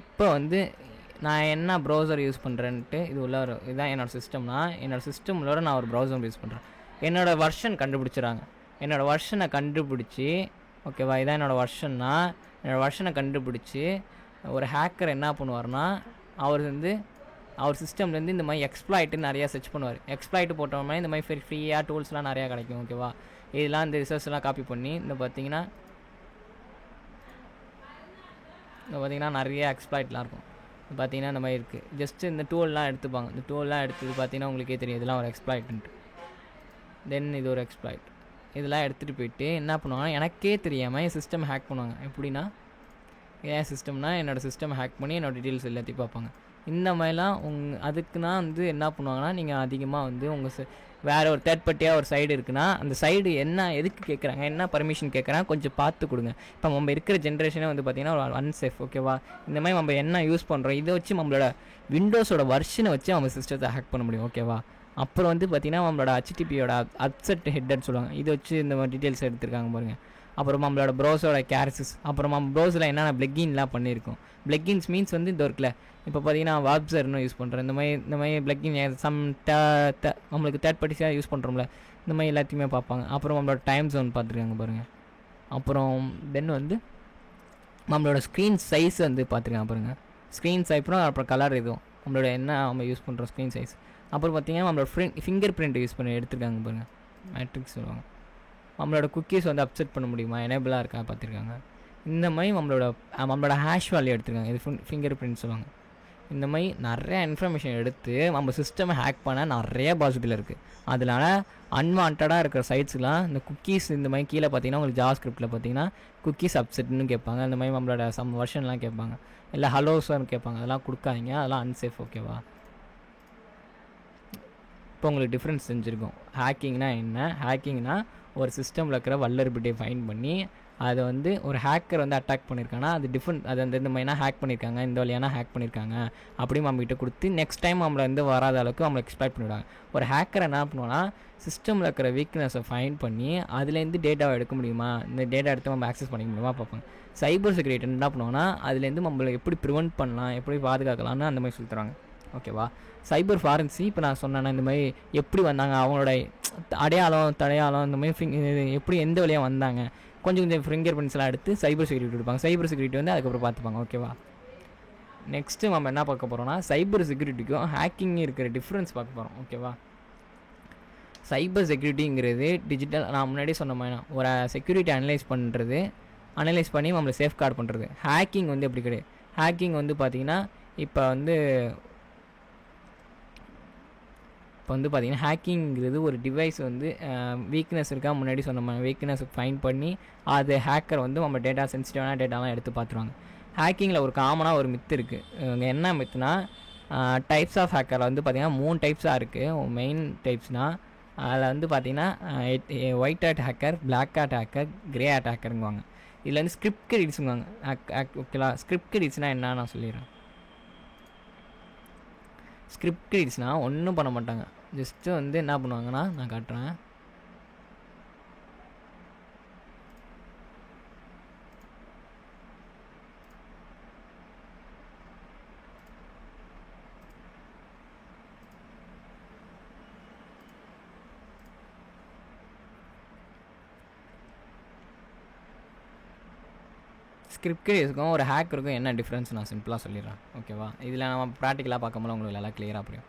இப்போ வந்து நான் என்ன ப்ரௌசர் யூஸ் பண்ணுறேன்ட்டு இது உள்ள இதுதான் என்னோடய சிஸ்டம்னா, என்னோடய சிஸ்டம் உள்ளோட நான் ஒரு ப்ரௌசர் யூஸ் பண்ணுறேன். என்னோடய வெர்ஷன் கண்டுபிடிச்சிடறாங்க. என்னோடய வெர்ஷனை கண்டுபிடிச்சி, ஓகேவா, இதான் என்னோடய வெர்ஷன்னா, என்னோடய வெர்ஷனை கண்டுபிடிச்சி ஒரு ஹேக்கர் என்ன பண்ணுவார்னா, அவர் வந்து அவர் சிஸ்டம்லேருந்து இந்த மாதிரி எக்ஸ்ப்ளாய்ட்டு நிறையா சர்ச் பண்ணுவார். எக்ஸ்ப்ளாய்ட்டு போட்டோம்னா இந்த மாதிரி ஃப்ரீயாக டூல்ஸ்லாம் நிறையா கிடைக்கும், ஓகேவா. இதெல்லாம் இந்த ரிசர்ச்லாம் காப்பி பண்ணி இந்த பார்த்தீங்கன்னா நிறைய எக்ஸ்ப்ளாய்ட்லாம் இருக்கும். பார்த்தீங்கன்னா இந்த மாதிரி இருக்குது. ஜஸ்ட்டு இந்த டூல்லாம் எடுத்துப்பாங்க. இந்த டூல்லாம் எடுத்து பார்த்தீங்கன்னா உங்களுக்கே தெரியும் இதெல்லாம் ஒரு எக்ஸ்ப்ளாய்ட்டுன்ட்டு. தென் இது ஒரு எக்ஸ்ப்ளாய்ட். இதெல்லாம் எடுத்துகிட்டு போயிட்டு என்ன பண்ணுவாங்கன்னா, எனக்கே தெரியாமல் என் சிஸ்டம் ஹேக் பண்ணுவாங்க. எப்படின்னா, ஏன் சிஸ்டம்னா என்னோடய சிஸ்டம் ஹேக் பண்ணி என்னோடய டீட்டெயில்ஸ் எல்லாத்தையும் பார்ப்பாங்க. இந்த மாதிரிலாம் அதுக்குன்னா வந்து என்ன பண்ணுவாங்கன்னா, நீங்கள் அதிகமாக வந்து உங்கள் வேறு ஒரு தேர்ட் பார்ட்டியாக ஒரு சைடு இருக்குன்னா, அந்த சைடு என்ன எதுக்கு கேட்குறாங்க, என்ன பர்மிஷன் கேட்குறாங்க கொஞ்சம் பார்த்து கொடுங்க. இப்போ நம்ம இருக்கிற ஜென்ரேஷனே வந்து பார்த்திங்கன்னா ஒரு அன்சேஃப், ஓகேவா. இந்த மாதிரி நம்ம என்ன யூஸ் பண்ணுறோம் இதை வச்சு நம்மளோட விண்டோஸோட வெர்ஷனை வச்சு நம்ம சிஸ்டத்தை ஹேக் பண்ண முடியும், ஓகேவா. அப்புறம் வந்து பார்த்திங்கன்னா நம்மளோட HTTPயோட அப்செட் ஹெட்டர்னு சொல்லுவாங்க, இதை வச்சு இந்த மாதிரி டீட்டெயில்ஸ் எடுத்துருக்காங்க பாருங்கள். அப்புறம் நம்மளோட ப்ரௌசரோட கேரக்டர்ஸ், அப்புறம் நம்ம ப்ரௌசரில் என்னென்ன பிளக்கின்லாம் பண்ணியிருக்கோம். பிளக்கின்ஸ் மீன்ஸ் வந்து இந்த இருக்குல்ல, இப்போ பார்த்தீங்கன்னா வாப்சர்னு யூஸ் பண்ணுறேன். இந்த மாதிரி பிளக்கின் நம்மளுக்கு தேர்ட் பார்ட்டிஸாக யூஸ் பண்ணுறோம்ல, இந்த மாதிரி எல்லாத்தையுமே பார்ப்பாங்க. அப்புறம் நம்மளோட டைம் ஜோன் பார்த்துருக்காங்க பாருங்கள். அப்புறம் தென் வந்து நம்மளோட ஸ்க்ரீன் சைஸ் வந்து பார்த்துருக்காங்க பாருங்கள். ஸ்க்ரீன் சைஸ் அப்புறம் கலர் இதுவும் நம்மளோட என்ன நம்ம யூஸ் பண்ணுறோம் ஸ்க்ரீன் சைஸ். அப்புறம் பார்த்தீங்கன்னா நம்மளோட ஃபிங்கர் பிரிண்ட் யூஸ் பண்ணி எடுத்துருக்காங்க பாருங்கள், மேட்ரிக்ஸ் சொல்லுவாங்க. நம்மளோட குக்கீஸ் வந்து அப்செட் பண்ண முடியுமா, எனேபிளாக இருக்கா பார்த்துருக்காங்க. இந்த மாதிரி நம்மளோட ஹேஷ் வேல்யூ எடுத்துருக்காங்க, இது ஃபிங்கர் பிரிண்ட் சொல்லுவாங்க. இந்த மாதிரி நிறைய இன்ஃபர்மேஷன் எடுத்து நம்ம சிஸ்டமை ஹேக் பண்ண நிறைய பாசிபிள் இருக்குது. அதனால அன்வான்டாக இருக்கிற சைட்ஸ்லாம் இந்த குக்கீஸ் இந்த மாதிரி கீழே பார்த்தீங்கன்னா உங்களுக்கு ஜாவாஸ்கிரிப்டில் பார்த்தீங்கன்னா குக்கீஸ் அப்செட்னு கேட்பாங்க. இந்த மாதிரி நம்மளோட சம் வெர்ஷன்லாம் கேட்பாங்க, இல்லை ஹலோஸ்ன்னு கேட்பாங்க. அதெல்லாம் கொடுக்காதீங்க, அதெல்லாம் அன்சேஃப், ஓகேவா. இப்போ உங்களுக்கு டிஃப்ரென்ஸ் செஞ்சுருக்கோம். ஹேக்கிங்னா என்ன, ஹேக்கிங்னா ஒரு சிஸ்டமில் இருக்கிற வல்லரபிலிட்டியை ஃபைண்ட் பண்ணி அதை வந்து ஒரு ஹேக்கர் வந்து அட்டாக் பண்ணியிருக்காங்கன்னா அது டிஃப்ரெண்ட், அது அந்த இந்த மாதிரினா ஹேக் பண்ணியிருக்காங்க, இந்த வழியானா ஹேக் பண்ணியிருக்காங்க அப்படின்னு நம்மகிட்ட கொடுத்து நெக்ஸ்ட் டைம் நம்மளை வந்து வராத அளவுக்கு நம்மளை எக்ஸ்பெக்ட் பண்ணிவிடுவாங்க. ஒரு ஹேக்கர் என்ன பண்ணுவோன்னா, சிஸ்டமில் இருக்கிற வீக்னஸை ஃபைண்ட் பண்ணி அதுலேருந்து டேட்டாவை எடுக்க முடியுமா, இந்த டேட்டா எடுத்து நம்ம ஆக்சஸ் பண்ணிக்க முடியுமா பார்ப்பாங்க. சைபர் செக்யூரிட்டி என்ன பண்ணுவோன்னா, அதுலேருந்து நம்மளை எப்படி ப்ரிவெண்ட் பண்ணலாம், எப்படி பாதுகாக்கலாம்னு அந்த மாதிரி சொல்லி தருவாங்க, ஓகேவா. சைபர் ஃபாரன்சி இப்போ நான் சொன்னேன்னா இந்த மாதிரி எப்படி வந்தாங்க, அவங்களோட தடையாளம் இந்த மாதிரி எப்படி எந்த வழியாக வந்தாங்க, கொஞ்சம் ஃபிங்கர் பிரிண்ட்ஸ்லாம் எடுத்து சைபர் செக்யூரிட்டி கொடுப்பாங்க. சைபர் செக்யூரிட்டி வந்து அதுக்கப்புறம் பார்த்துப்பாங்க, ஓகேவா. நெக்ஸ்ட்டு நம்ம என்ன பார்க்க போகிறோம்னா, சைபர் செக்யூரிட்டிக்கும் ஹேக்கிங் இருக்கிற டிஃப்ரென்ஸ் பார்க்க போகிறோம், ஓகேவா. சைபர் செக்யூரிட்டிங்கிறது டிஜிட்டல், நான் முன்னாடியே சொன்ன மாதிரி ஒரு செக்யூரிட்டி அனலைஸ் பண்ணி நம்மளை சேஃப் கார்டு பண்ணுறது. ஹேக்கிங் வந்து எப்படி கிடையாது. ஹேக்கிங் வந்து பார்த்திங்கன்னா இப்போ பார்த்திங்கன்னா ஹேக்கிங்கிறது ஒரு டிவைஸ் வந்து வீக்னஸ் இருக்கா, முன்னாடி சொன்ன மாதிரி வீக்னஸ் ஃபைண்ட் பண்ணி அது ஹேக்கர் வந்து நம்ம டேட்டா சென்சிட்டிவான டேட்டாலாம் எடுத்து பார்த்துருவாங்க. ஹேக்கிங்கில் ஒரு காமனாக ஒரு மித்து இருக்குது. என்ன மித்துனா, டைப்ஸ் ஆஃப் ஹேக்கரில் வந்து பார்த்திங்கன்னா 3 டைப்ஸாக இருக்குது. மெயின் டைப்ஸ்னால் அதில் வந்து பார்த்திங்கன்னா white hat hacker, black hat hacker, grey hat ஹேக்கருங்குவாங்க. இதில் வந்து ஸ்கிரிப்ட் கிரெடிட்ஸுங்குவாங்க, ஓகேவா. ஸ்கிரிப்ட் கிரெடிட்ஸ்னால் என்ன நான் சொல்லிடுறேன். ஸ்கிரிப்ட் கிரெடிட்ஸ்னால் ஒன்றும் பண்ண மாட்டாங்க, ஜஸ்ட்டு வந்து என்ன பண்ணுவாங்கன்னா நான் காட்டுறேன். ஸ்கிரிப்ட் கிரியேட்ஸ்க்கும் ஒரு ஹேக்கருக்கும் என்ன டிஃப்ரென்ஸ் நான் சிம்பிளாக சொல்லிடுறேன், ஓகேவா. இதில் நம்ம ப்ராக்டிக்கலாக பார்க்கும்போது உங்களுக்கு எல்லாம் கிளியராக புரியும்.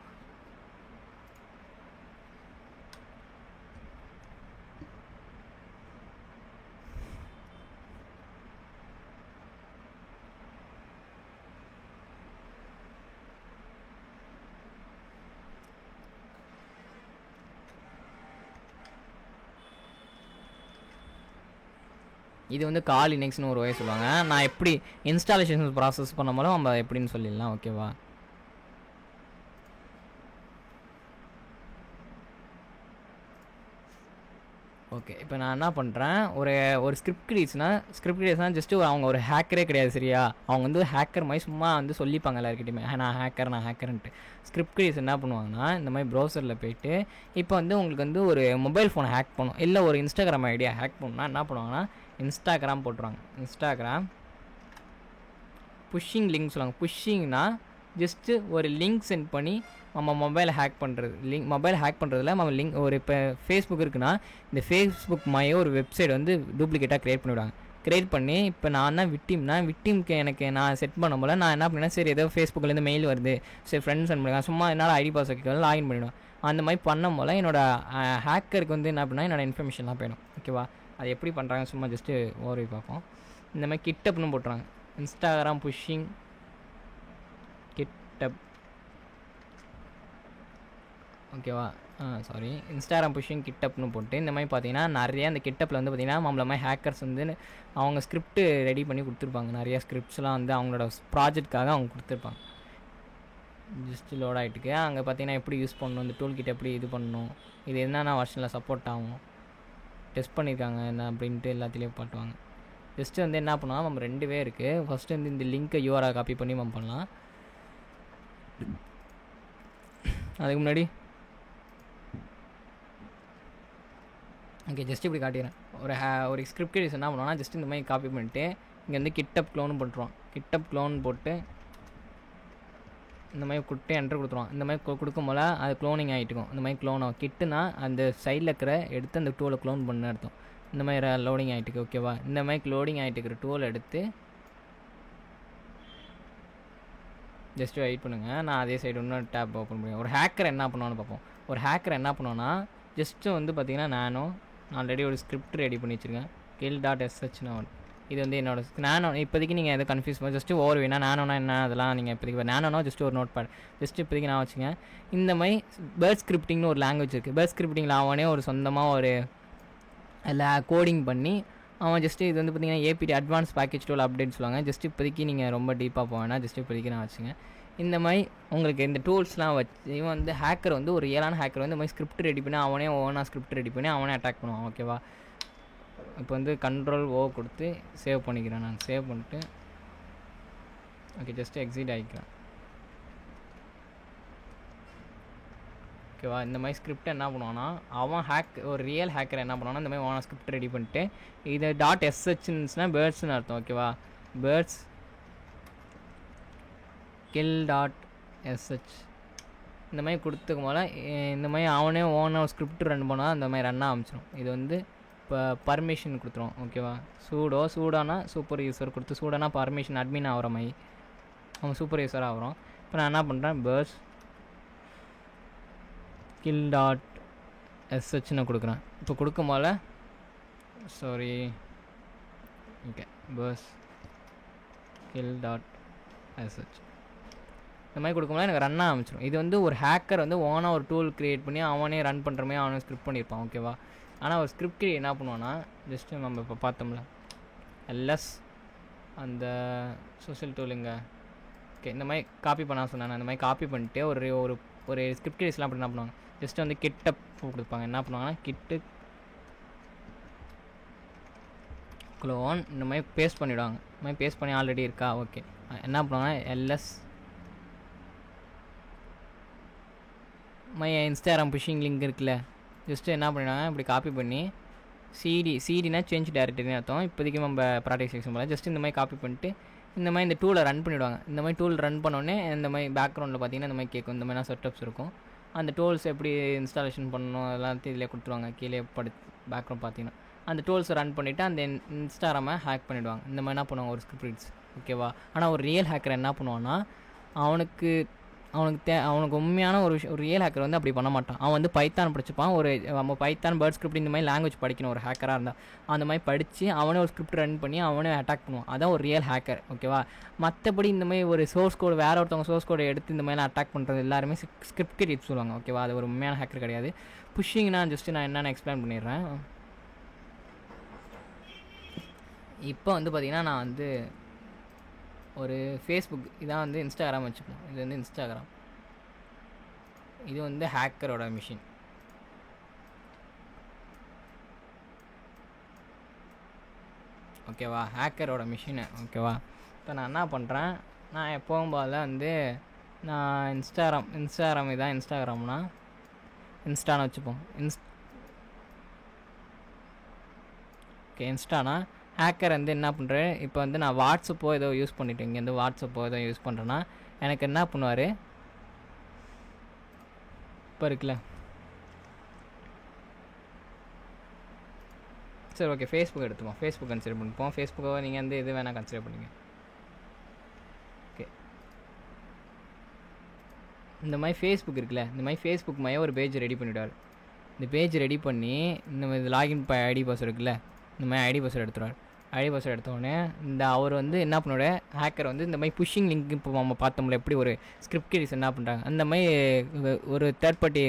இது வந்து கால் லினக்ஸ்னு ஒரு வகை சொல்லுவாங்க. நான் எப்படி இன்ஸ்டாலேஷன் ப்ராசஸ் பண்ணும்போது நம்ம எப்படின்னு சொல்லிடலாம். ஓகேவா? ஓகே, இப்போ நான் என்ன பண்ணுறேன், ஒரு ஸ்கிரிப்ட் கிரியேட்ஸ்னால் ஜஸ்ட்டு அவங்க ஒரு ஹேக்கரே கிடையாது. சரியா? அவங்க வந்து ஹேக்கர் மாதிரி சும்மா வந்து சொல்லிப்பாங்க எல்லாருக்கிட்டையுமே, நான் ஹேக்கர்ன்ட்டு. ஸ்கிரிப்ட் கிரியேட்ஸ் என்ன பண்ணுவாங்கன்னா, இந்த மாதிரி ப்ரௌசரில் போய்ட்டு இப்போ வந்து உங்களுக்கு வந்து ஒரு மொபைல் ஃபோனை ஹேக் பண்ணும், இல்லை ஒரு இன்ஸ்டாகிராம் ஐடியா ஹேக் பண்ணணும்னா என்ன பண்ணுவாங்கன்னா, இன்ஸ்டாகிராம் போட்டுருவாங்க. இன்ஸ்டாகிராம் புஷ்ஷிங் லிங்க் சொல்லுவாங்க. புஷ்ஷிங்னா ஜஸ்ட்டு ஒரு லிங்க் சென்ட் பண்ணி நம்ம மொபைலை ஹேக் பண்ணுறது. மொபைல் ஹேக் பண்ணுறதுல நம்ம லிங்க் ஒரு இப்போ ஃபேஸ்புக் இருக்குன்னா, இந்த ஃபேஸ்புக் மாதிரியே ஒரு வெப்சைட் வந்து டூப்ளிகேட்டாக க்ரியேட் பண்ணிவிடுவாங்க. க்ரியேட் பண்ணி இப்போ நான் தான் விக்டிம்க்கு எனக்கு நான் செட் பண்ணும்போது நான் என்ன பண்ணேன், சரி ஏதோ ஃபேஸ்புக்லேருந்து மெயில் வருது, சரி ஃப்ரெண்ட்ஸ் சென்ட் பண்ணுங்க, சும்மா என்னால் ஐடி பாஸ் வைக்க லாகின் பண்ணிவிடுவேன். அந்த மாதிரி பண்ணும் போல் என்னோடய ஹேக்கருக்கு வந்து என்ன பண்ணால் என்னோடய இன்ஃபர்மேஷன்லாம் போயிடும். ஓகேவா? அது எப்படி பண்ணுறாங்க சும்மா ஜஸ்ட்டு ஓரவி பார்ப்போம். இந்த மாதிரி கிட்டப்னு போட்டுறாங்க. இன்ஸ்டாகிராம் புஷ்ஷிங் கிட்டப். ஓகேவா? சாரி, இன்ஸ்டாகிராம் புஷ்ஷிங் கிட்டப்னு போட்டு இந்த மாதிரி பார்த்தீங்கன்னா நிறைய அந்த கிட்டப்பில் வந்து பார்த்தீங்கன்னா நம்மள மாதிரி ஹேக்கர்ஸ் வந்து அவங்க ஸ்கிரிப்ட் ரெடி பண்ணி கொடுத்துருப்பாங்க. நிறைய ஸ்கிரிப்ட்ஸ்லாம் வந்து அவங்களோட ப்ராஜெக்ட்காக அவங்க கொடுத்துருப்பாங்க. ஜஸ்ட் லோட் ஆகிட்டுக்கு அங்கே பார்த்தீங்கன்னா எப்படி யூஸ் பண்ணணும், இந்த டூல் கிட்ட எப்படி இது பண்ணணும், இது என்னென்ன வருஷனில் சப்போர்ட் ஆகும், டெஸ்ட் பண்ணியிருக்காங்க என்ன அப்படின்ட்டு எல்லாத்துலேயும் பாட்டுவாங்க. ஜஸ்ட்டு வந்து என்ன பண்ணுவோம், நம்ம 2 இருக்குது. ஃபஸ்ட்டு வந்து இந்த லிங்க்கை யூஆர்ஆர் காப்பி பண்ணி நம்ம பண்ணலாம். அதுக்கு முன்னாடி ஓகே, ஜஸ்ட் இப்படி காட்டிடுறேன். ஒரு ஸ்கிரிப்ட் கிரியேட்ஸ் என்ன பண்ணுவோம்னா, ஜஸ்ட் இந்த மாதிரி காப்பி பண்ணிட்டு இங்கே வந்து கிட்டப் க்ளோன் பண்ணுறோம். கிட்டப் க்ளோன் போட்டு இந்த மாதிரி கொடுத்து என்ட்ரு கொடுத்துருவோம். இந்த மாதிரி கொடுக்கும் போல் அது க்ளோனிங் ஆகிட்டுக்கும். இந்த மாதிரி க்ளோன் ஆகும். கிட்டுனா அந்த சைடில் இருக்கிற எடுத்து அந்த டூலை க்ளோன் பண்ண அர்த்தம். இந்த மாதிரி லோடிங் ஆகிட்டுக்கு. ஓகேவா? இந்த மாதிரி லோடிங் ஆகிட்டு இருக்கிற டூலை எடுத்து ஜஸ்ட்டு வெயிட் பண்ணுங்கள். நான் அதே சைடு இன்னொரு டேப் ஓப்பன் பண்ணுவேன். ஒரு ஹேக்கர் என்ன பண்ணுவான்னு பார்ப்போம். ஒரு ஹேக்கர் என்ன பண்ணுவோன்னா, ஜஸ்ட்டு வந்து பார்த்திங்கன்னா நான் ஆல்ரெடி ஒரு ஸ்கிரிப்ட் ரெடி பண்ணி வச்சுருக்கேன். kill.shன்னு இது வந்து நானோ இப்போதைக்கு நீங்கள் எதை கன்ஃபியூஸ் பண்ணி ஜஸ்ட்டு வேணா நானோனா என்ன அதெல்லாம் நீங்கள் இப்போதைக்கு நானோனா ஜஸ்ட்டு ஒரு நோட் பேட் ஜஸ்ட்டு இப்போதைக்கு நான் வச்சுங்க. இந்த மாதிரி பேர்ட் ஸ்கிரிப்டிங்னு ஒரு லாங்குவேஜ் இருக்குது. பேர்ட் ஸ்கிரிப்டிங்கில் அவனே ஒரு சொந்தமாக ஒரு கோடிங் பண்ணி அவன் ஜஸ்ட்டு இது வந்து பார்த்திங்கன்னா APT advance package tool update சொல்லுவாங்க. ஜஸ்ட்டு இப்போதைக்கு நீங்கள் ரொம்ப டீப்பாக போவேன்னா ஜஸ்ட்டு இப்போதைக்கு நான் வச்சுங்க. இந்த மாதிரி உங்களுக்கு இந்த டூல்ஸ்லாம் வச்சு இவன் வந்து ஹேக்கர் வந்து ஒரு ரியலான ஹேக்கர் வந்து இந்த மாதிரி ஸ்கிரிப்ட் ரெடி பண்ணி அவனே ஓனாக ஸ்கிரிப்ட் ரெடி பண்ணி அவனே அட்டாக் பண்ணுவான். ஓகேவா? இப்போ வந்து Ctrl+O கொடுத்து சேவ் பண்ணிக்கிறேன். நான் சேவ் பண்ணிட்டு ஓகே ஜஸ்ட்டு எக்ஸிட் ஆகிக்கிறேன். ஓகேவா? இந்த மாதிரி ஸ்கிரிப்ட் என்ன பண்ணுவான்னா, அவன் ஒரு ரியல் ஹேக்கர் என்ன பண்ணுவான்னா, இந்த மாதிரி ஓனாக ஸ்கிரிப்ட் ரெடி பண்ணிட்டு இது .shன்னா பேர்ட்ஸ்னு அர்த்தம். ஓகேவா? பேர்ட்ஸ் kill.sh இந்த மாதிரி கொடுத்துக்கும் போல் இந்த மாதிரி அவனே ஓனாக ஸ்கிரிப்ட் ரன் பண்ணால் அந்த மாதிரி ரன் ஆரம்பிச்சிடும். இது வந்து இப்போ பர்மிஷன் கொடுத்துருவோம். ஓகேவா? சூடானா சூப்பர் யூஸர் கொடுத்து சூடானா பர்மிஷன் அட்மின் ஆகிற மாதிரி அவன் சூப்பர் யூஸர் ஆகிறோம். இப்போ நான் என்ன பண்ணுறேன், பேர்ட்ஸ் kill.shன்னு கொடுக்குறேன். இப்போ கொடுக்கும் போல் சாரி ஓகே பேர்ட்ஸ் kill.sh இந்த மாதிரி கொடுக்கும்போது எனக்கு ரன் ஆரம்பிச்சிடும். இது வந்து ஒரு ஹேக்கர் வந்து ஓனாக ஒரு டூல் க்ரியேட் பண்ணி அவனே ரன் பண்ணுற மாதிரி அவனே ஸ்கிரிப்ட் பண்ணியிருப்பான். ஓகேவா? ஆனால் ஒரு ஸ்கிரிப்ட் என்ன பண்ணுவான்னா, ஜஸ்ட்டு நம்ம இப்போ பார்த்தோம்ல எல்எஸ் அந்த சோஷியல் டூலுங்க. ஓகே, இந்த மாதிரி காப்பி பண்ண சொன்னாங்க. அந்த மாதிரி காப்பி பண்ணிட்டு ஒரு ஸ்கிரிப்ட் கிரியேட்ஸ்லாம் அப்படி என்ன பண்ணுவாங்க, ஜஸ்ட்டு வந்து கிட்டப் கொடுப்பாங்க. என்ன பண்ணுவாங்கன்னா கிட்டு க்ளோன் இந்த மாதிரி பேஸ்ட் பண்ணிவிடுவாங்க. இந்த மாதிரி பேஸ்ட் பண்ணி ஆல்ரெடி இருக்கா. ஓகே, என்ன பண்ணுவாங்கன்னா எல்எஸ் இன்ஸ்டாகிராம் புஷ்ஷிங் லிங்க் இருக்குல்ல, ஜஸ்ட்டு என்ன பண்ணிடுவாங்க இப்படி காப்பி பண்ணி சிடினா சேஞ்ச் டைரக்டரின்னு அர்த்தம். இப்போதைக்கு நம்ம ப்ராக்டிஸ் செக்ஷன் போல ஜஸ்ட் இந்த மாதிரி காப்பி பண்ணிட்டு இந்த மாதிரி இந்த டூலை ரன் பண்ணிவிடுவாங்க. இந்த மாதிரி டூல் ரன் பண்ணோடனே இந்த மாதிரி பேக்ரவுண்டில் பார்த்தீங்கன்னா இந்த மாதிரி கேட்கும். இந்த மாதிரிலாம் செட்டப்ஸ் இருக்கும். அந்த டூல்ஸ் எப்படி இன்ஸ்டாலேஷன் பண்ணணும் எல்லாத்தையும் இதிலே கொடுத்துருவாங்க. கீழே பேக்ரவுண்ட் பார்த்தீங்கன்னா அந்த டூல்ஸை ரன் பண்ணிவிட்டு அந்த இன்ஸ்டாகிராமை ஹேக் பண்ணிவிடுவாங்க. இந்த மாதிரி என்ன பண்ணுவாங்க ஒரு ஸ்கிரிப்ட்ஸ். ஓகேவா? ஆனால் ஒரு ரியல் ஹேக்கர் என்ன பண்ணுவான்னா, அவனுக்கு உண்மையான ஒரு ரியல் ஹேக்கர் வந்து அப்படி பண்ண மாட்டான். அவன் வந்து பைத்தான் படிச்சுப்பான். நம்ம பைத்தான் பேர்ட் ஸ்கிரிப்ட் இந்த மாதிரி லாங்குவேஜ் படிக்கணும் ஒரு ஹேக்கராக இருந்தால். அந்த மாதிரி படித்து அவனே ஒரு ஸ்கிரிப்ட் ரன் பண்ணி அவனே அட்டாக் பண்ணுவான். அதான் ஒரு ரியல் ஹேக்கர். ஓகேவா? மற்றபடி இந்த மாதிரி ஒரு சோர்ஸ் கோடு வேறு ஒருத்தவங்க சோர்ஸ் கோடை எடுத்து இந்த மாதிரிலாம் அட்டாக் பண்ணுறது எல்லாருமே ஸ்கிரிப்ட் கிரியேட் சொல்லுவாங்க. ஓகேவா? அது ஒரு உண்மையான ஹேக்கர் கிடையாது. புஷ்ஷிங்னா ஜஸ்ட்டு நான் என்னென்ன எக்ஸ்பிளைன் பண்ணிடுறேன். இப்போ வந்து பார்த்திங்கன்னா நான் வந்து ஒரு ஃபேஸ்புக், இதான் வந்து இன்ஸ்டாகிராம் வச்சுப்போம். இது வந்து இன்ஸ்டாகிராம், இது வந்து ஹேக்கரோட மிஷின். ஓகேவா, ஹேக்கரோட மிஷினு. ஓகேவா, இப்போ நான் என்ன பண்ணுறேன், நான் எப்போவும் போல் வந்து நான் இன்ஸ்டாகிராம் இதான் இன்ஸ்டாகிராம்னா இன்ஸ்டான்னு வச்சுப்போம். ஓகே, இன்ஸ்டானா ஹேக்கர் வந்து என்ன பண்ணுறாரு, இப்போ வந்து நான் வாட்ஸ்அப்போ ஏதோ யூஸ் பண்ணிவிட்டு இங்கேருந்து வாட்ஸ்அப்போ ஏதோ யூஸ் பண்ணுறேன்னா எனக்கு என்ன பண்ணுவார், இப்போ இருக்குல்ல, சரி ஓகே ஃபேஸ்புக் எடுத்துப்போம். ஃபேஸ்புக் கன்சிடர் பண்ணிப்போம். ஃபேஸ்புக்கை நீங்கள் வந்து இது வேணால் கன்சிடர் பண்ணிங்க. ஓகே, இந்த மாதிரி ஃபேஸ்புக் இருக்குல்ல, இந்த மாதிரி ஃபேஸ்புக் மாதிரி ஒரு பேஜ் ரெடி பண்ணிவிடுவார். இந்த பேஜ் ரெடி பண்ணி இந்த மாதிரி லாகின் ஐடி பாஸ்வேர்டு இருக்குல்ல, இந்த மாதிரி ஐடி பாஸ்வேர்டு எடுத்துருவார். ஐடி பாஸ்வேர்டு எடுத்தோடனே இந்த அவர் வந்து என்ன பண்ணுவார், ஹேக்கர் வந்து இந்த மாதிரி புஷிங் லிங்க், இப்போ நம்ம பார்த்தோம்ல எப்படி ஒரு ஸ்கிரிப்ட் கிரியேட்டர்ஸ் என்ன பண்ணுறாங்க, அந்த மாதிரி ஒரு தேர்ட் பார்ட்டி